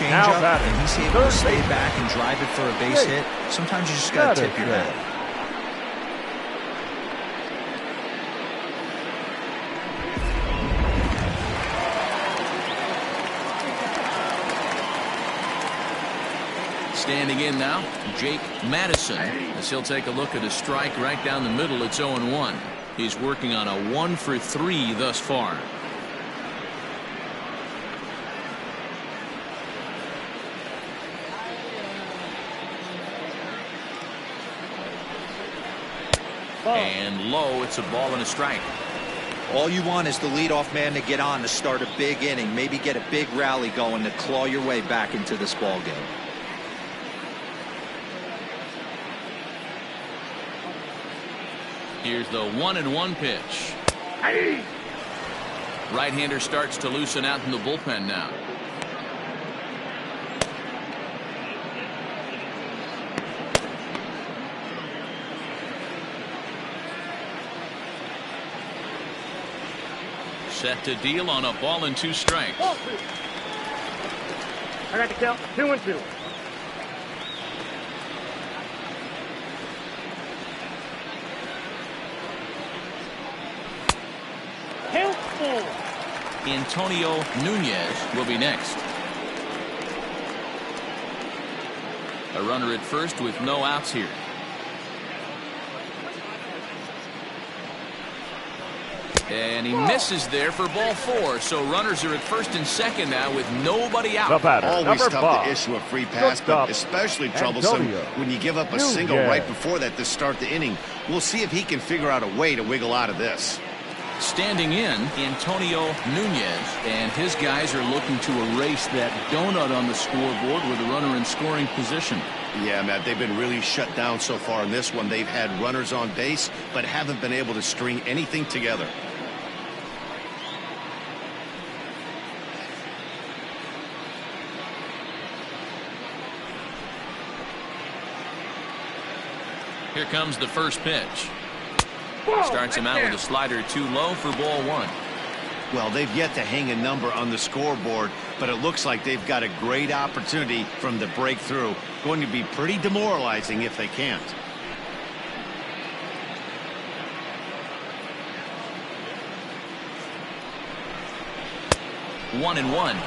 Now changeup, batting, and he's able third to stay baseman. back and drive it for a base hit. Sometimes you just got to tip your hat. Standing in now, Jake Madison, as he'll take a look at a strike right down the middle. It's 0-1. He's working on a 1-for-3 thus far. And low, it's a ball and a strike. All you want is the leadoff man to get on to start a big inning, maybe get a big rally going to claw your way back into this ball game. Here's the 1-1 pitch. Right-hander starts to loosen out in the bullpen now. Set to deal on a ball and 2 strikes. I got the count, 2-2. Count 4. Antonio Nunez will be next. A runner at first with no outs here. And he misses there for ball 4. So runners are at first and second now with nobody out. The batter, Always number tough 5. to issue a free pass, but especially troublesome Antonio when you give up a single right before that to start the inning. We'll see if he can figure out a way to wiggle out of this. Standing in, Antonio Nunez, and his guys are looking to erase that donut on the scoreboard with a runner in scoring position. Yeah, Matt, they've been really shut down so far in this one. They've had runners on base, but haven't been able to string anything together. Here comes the first pitch. Starts him out with a slider too low for ball one. Well, they've yet to hang a number on the scoreboard, but it looks like they've got a great opportunity from the breakthrough. Going to be pretty demoralizing if they can't. One and one.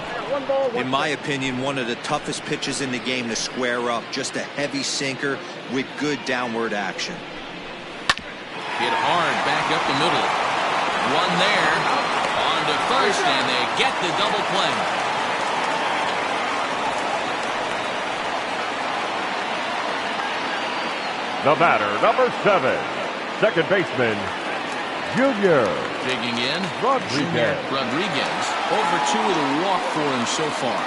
In my opinion, one of the toughest pitches in the game to square up. Just a heavy sinker with good downward action. Hit hard back up the middle. One there. On to first, and they get the double play. The batter, number 7, second baseman, Junior Digging in, Rodriguez. Junior Rodriguez. Over 2 with a walk for him so far.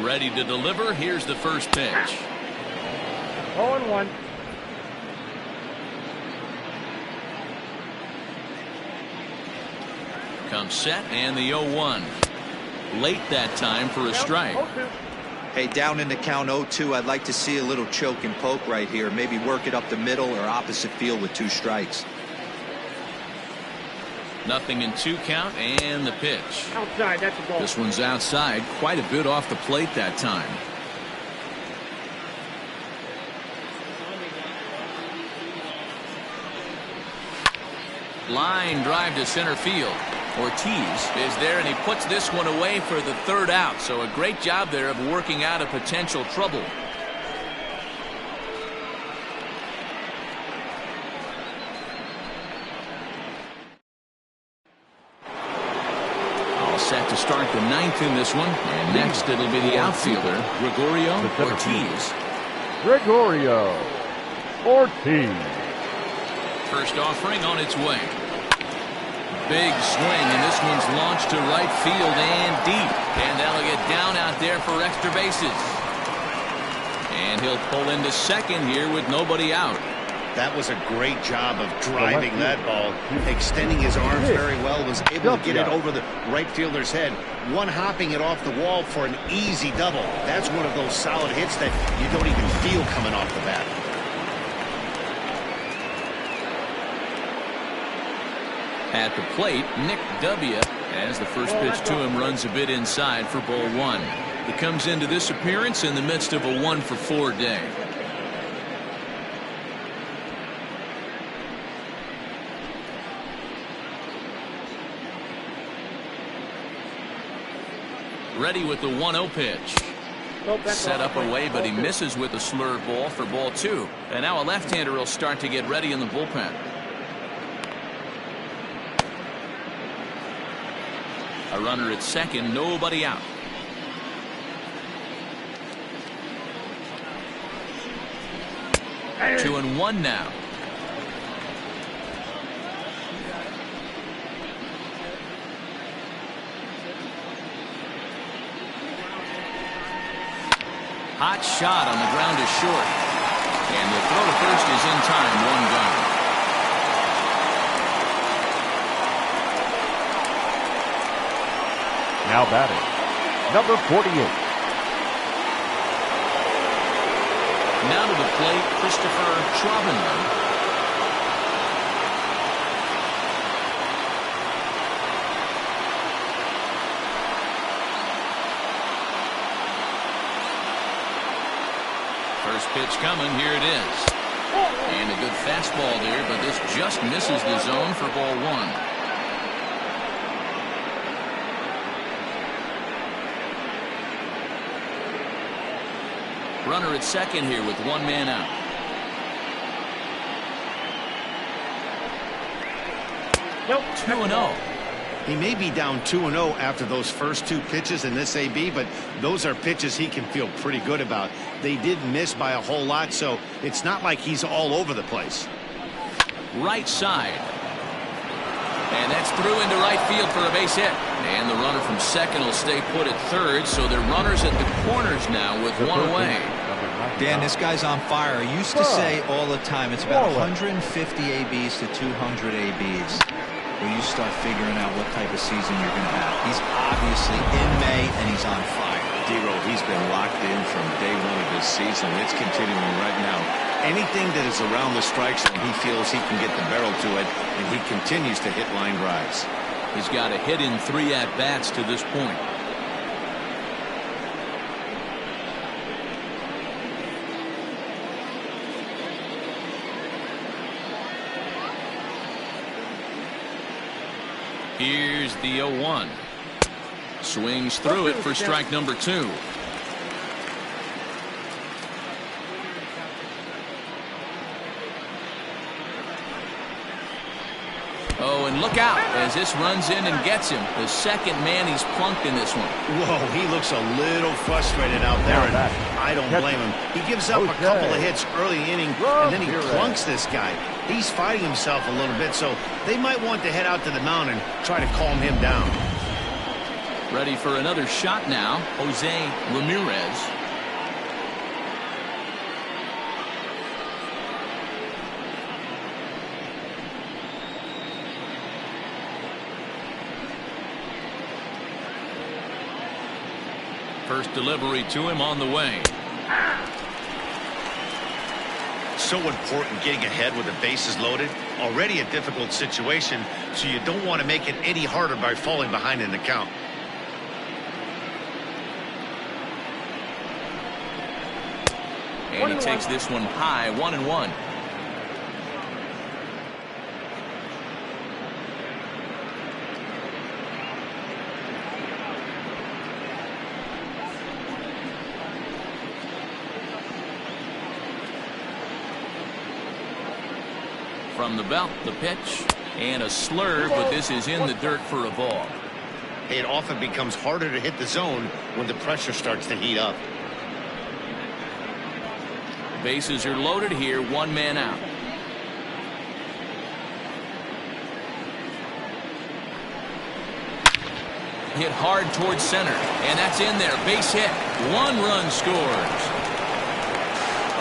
Ready to deliver. Here's the first pitch. 0-1. Comes set, and the 0-1. Late that time for a strike. 0-2. Hey, down in the count 0-2, I'd like to see a little choke and poke right here. Maybe work it up the middle or opposite field with 2 strikes. Nothing in 2 count, and the pitch. Outside, that's a ball. This one's outside, quite a bit off the plate that time. Line drive to center field. Ortiz is there, and he puts this one away for the 3rd out. So a great job there of working out a potential trouble. All set to start the 9th in this one. And next it'll be the outfielder, Gregorio Ortiz. Gregorio Ortiz. First offering on its way. Big swing, and this one's launched to right field and deep. And that'll get down out there for extra bases. And he'll pull into second here with nobody out. That was a great job of driving that ball, extending his arms very well, was able to get it over the right fielder's head, one-hopping it off the wall for an easy double. That's one of those solid hits that you don't even feel coming off the bat. At the plate, Nick W. as the first pitch to him runs a bit inside for ball one. He comes into this appearance in the midst of a 1-for-4 day. Ready with the 1-0 pitch. Set up away, but he misses with a slurve ball for ball two. And now a left-hander will start to get ready in the bullpen. A runner at second, nobody out. Hey. 2-1 now. Hot shot on the ground is short. And the throw to first is in time, 1 gone. Now batting, number 48. Now to the plate, Christopher Traubenberg. First pitch coming, here it is. And a good fastball there, but this just misses the zone for ball one. Runner at second here with 1 man out. Nope. 2-0. He may be down 2-0 after those first 2 pitches in this AB, but those are pitches he can feel pretty good about. They did miss by a whole lot, so it's not like he's all over the place. Right side. And that's through into right field for a base hit. And the runner from second will stay put at third, so they're runners at the corners now with one away. Dan, this guy's on fire. I used to say all the time it's about 150 ABs to 200 ABs when you start figuring out what type of season you're going to have. He's obviously in May, and he's on fire. D-Row, he's been locked in from day one of this season. It's continuing right now. Anything that is around the strike zone, he feels he can get the barrel to it, and he continues to hit line drives. He's got a hit in 3 at-bats to this point. Here's the 0-1. Swings through it for strike number 2. Oh, and look out as this runs in and gets him. The second man he's plunked in this one. Whoa, he looks a little frustrated out there, and I don't blame him. He gives up a couple of hits early inning, and then he plunks this guy. He's fighting himself a little bit, so they might want to head out to the mound and try to calm him down. Ready for another shot now, Jose Ramirez. First delivery to him on the way. So important getting ahead with the bases loaded. Already a difficult situation, so you don't want to make it any harder by falling behind in the count. And he takes this one high, 1-1. From the belt, the pitch, and a slurve, but this is in the dirt for a ball. It often becomes harder to hit the zone when the pressure starts to heat up. Bases are loaded here, 1 man out. Hit hard towards center, and that's in there. Base hit. 1 run scores.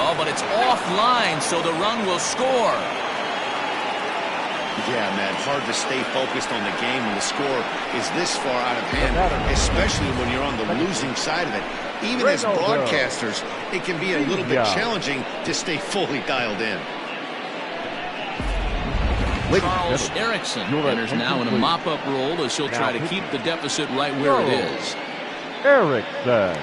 Oh, but it's offline, so the run will score. Yeah, man, hard to stay focused on the game when the score is this far out of hand, especially when you're on the losing side of it. Even as broadcasters, it can be a little bit challenging to stay fully dialed in. Charles Erickson enters now in a mop-up role as he'll try to keep the deficit right where it is. Erickson.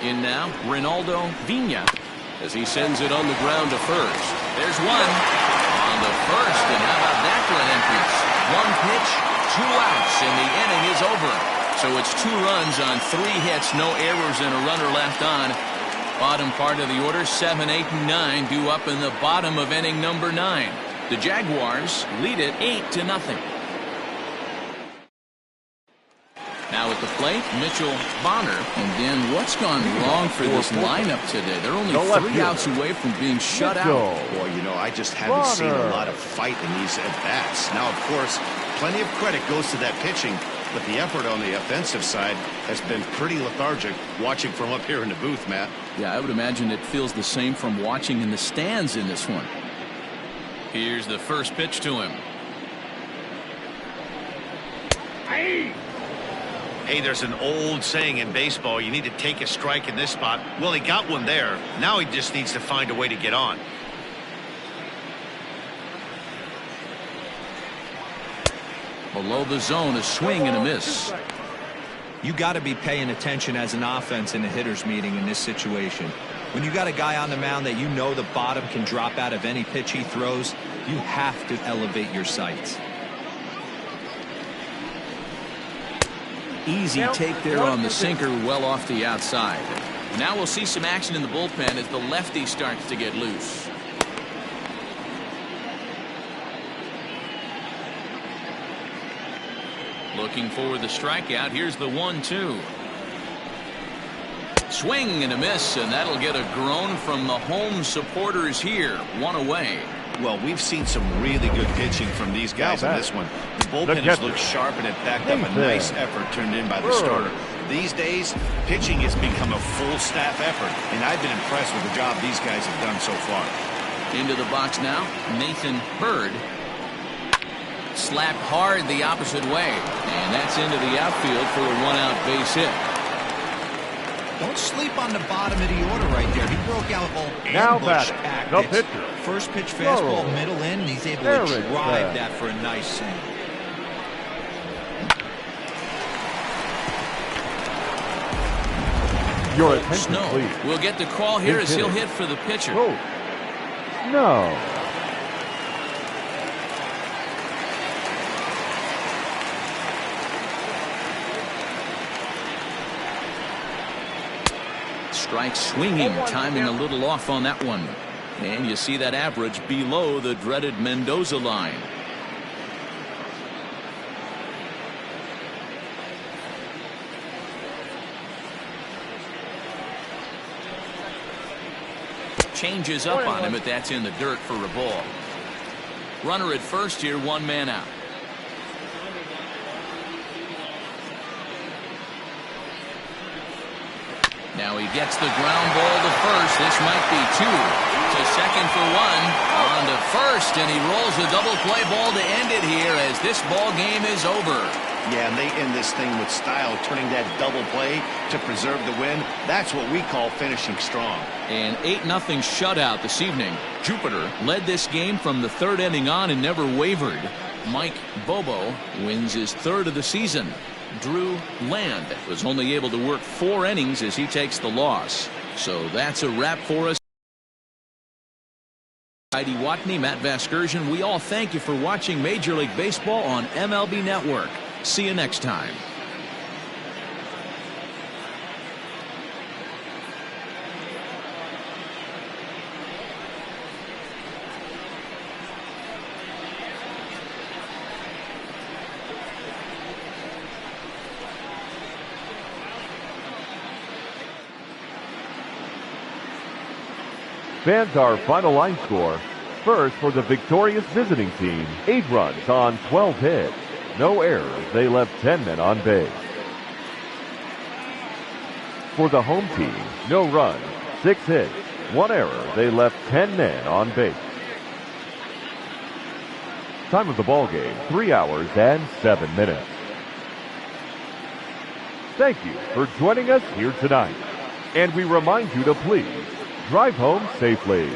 In now, Ronaldo Vina as he sends it on the ground to first. There's one on the first, and how about that for an entrance? 1 pitch, 2 outs, and the inning is over. So it's 2 runs on 3 hits, no errors, and a runner left on. Bottom part of the order, 7, 8, and 9 due up in the bottom of inning number 9. The Jaguars lead it 8-0. Now at the plate, Mitchell Bonner. And then what's gone wrong for this lineup today? They're only 3 outs away from being shut out. Boy, you know, I just haven't seen a lot of fight in these at-bats. Now, of course, plenty of credit goes to that pitching, but the effort on the offensive side has been pretty lethargic watching from up here in the booth, Matt. Yeah, I would imagine it feels the same from watching in the stands in this one. Here's the first pitch to him. Hey, there's an old saying in baseball, you need to take a strike in this spot. Well, he got one there. Now he just needs to find a way to get on. Below the zone, a swing and a miss. You got to be paying attention as an offense in a hitter's meeting in this situation. When you got a guy on the mound that you know the bottom can drop out of any pitch he throws, you have to elevate your sights. Easy take there on the sinker, well off the outside. Now we'll see some action in the bullpen as the lefty starts to get loose. Looking for the strikeout. Here's the 1-2. Swing and a miss, and that'll get a groan from the home supporters here. One away. Well, we've seen some really good pitching from these guys in this one. The bullpen has looked sharp, and it backed up a nice effort turned in by the starter. These days, pitching has become a full staff effort, and I've been impressed with the job these guys have done so far. Into the box now, Nathan Bird. Slapped hard the opposite way, and that's into the outfield for a one-out base hit. Don't sleep on the bottom of the order right there. He broke out all ambush tactics. The pitcher. First pitch fastball, middle in, and he's able to drive that for a nice single. Your attention, Snow please. will get the call here as he'll hit for the pitcher. Oh. No. Strike swinging, timing a little off on that one. And you see that average below the dreaded Mendoza line. Changes up on him, but that's in the dirt for a ball. Runner at first here, one man out. Now he gets the ground ball to first. This might be two. To second for one. On to first, and he rolls a double play ball to end it here as this ball game is over. Yeah, and they end this thing with style, turning that double play to preserve the win. That's what we call finishing strong. An 8-0 shutout this evening. Jupiter led this game from the third inning on and never wavered. Mike Bobo wins his third of the season. Drew Land was only able to work 4 innings as he takes the loss. So that's a wrap for us. Heidi Watney, Matt Vasgersian, we all thank you for watching Major League Baseball on MLB Network. See you next time. Fans, our final line score. First, for the victorious visiting team, 8 runs on 12 hits. No errors. They left 10 men on base. For the home team, no runs, 6 hits, 1 error. They left 10 men on base. Time of the ball game, 3 hours and 7 minutes. Thank you for joining us here tonight. And we remind you to please drive home safely.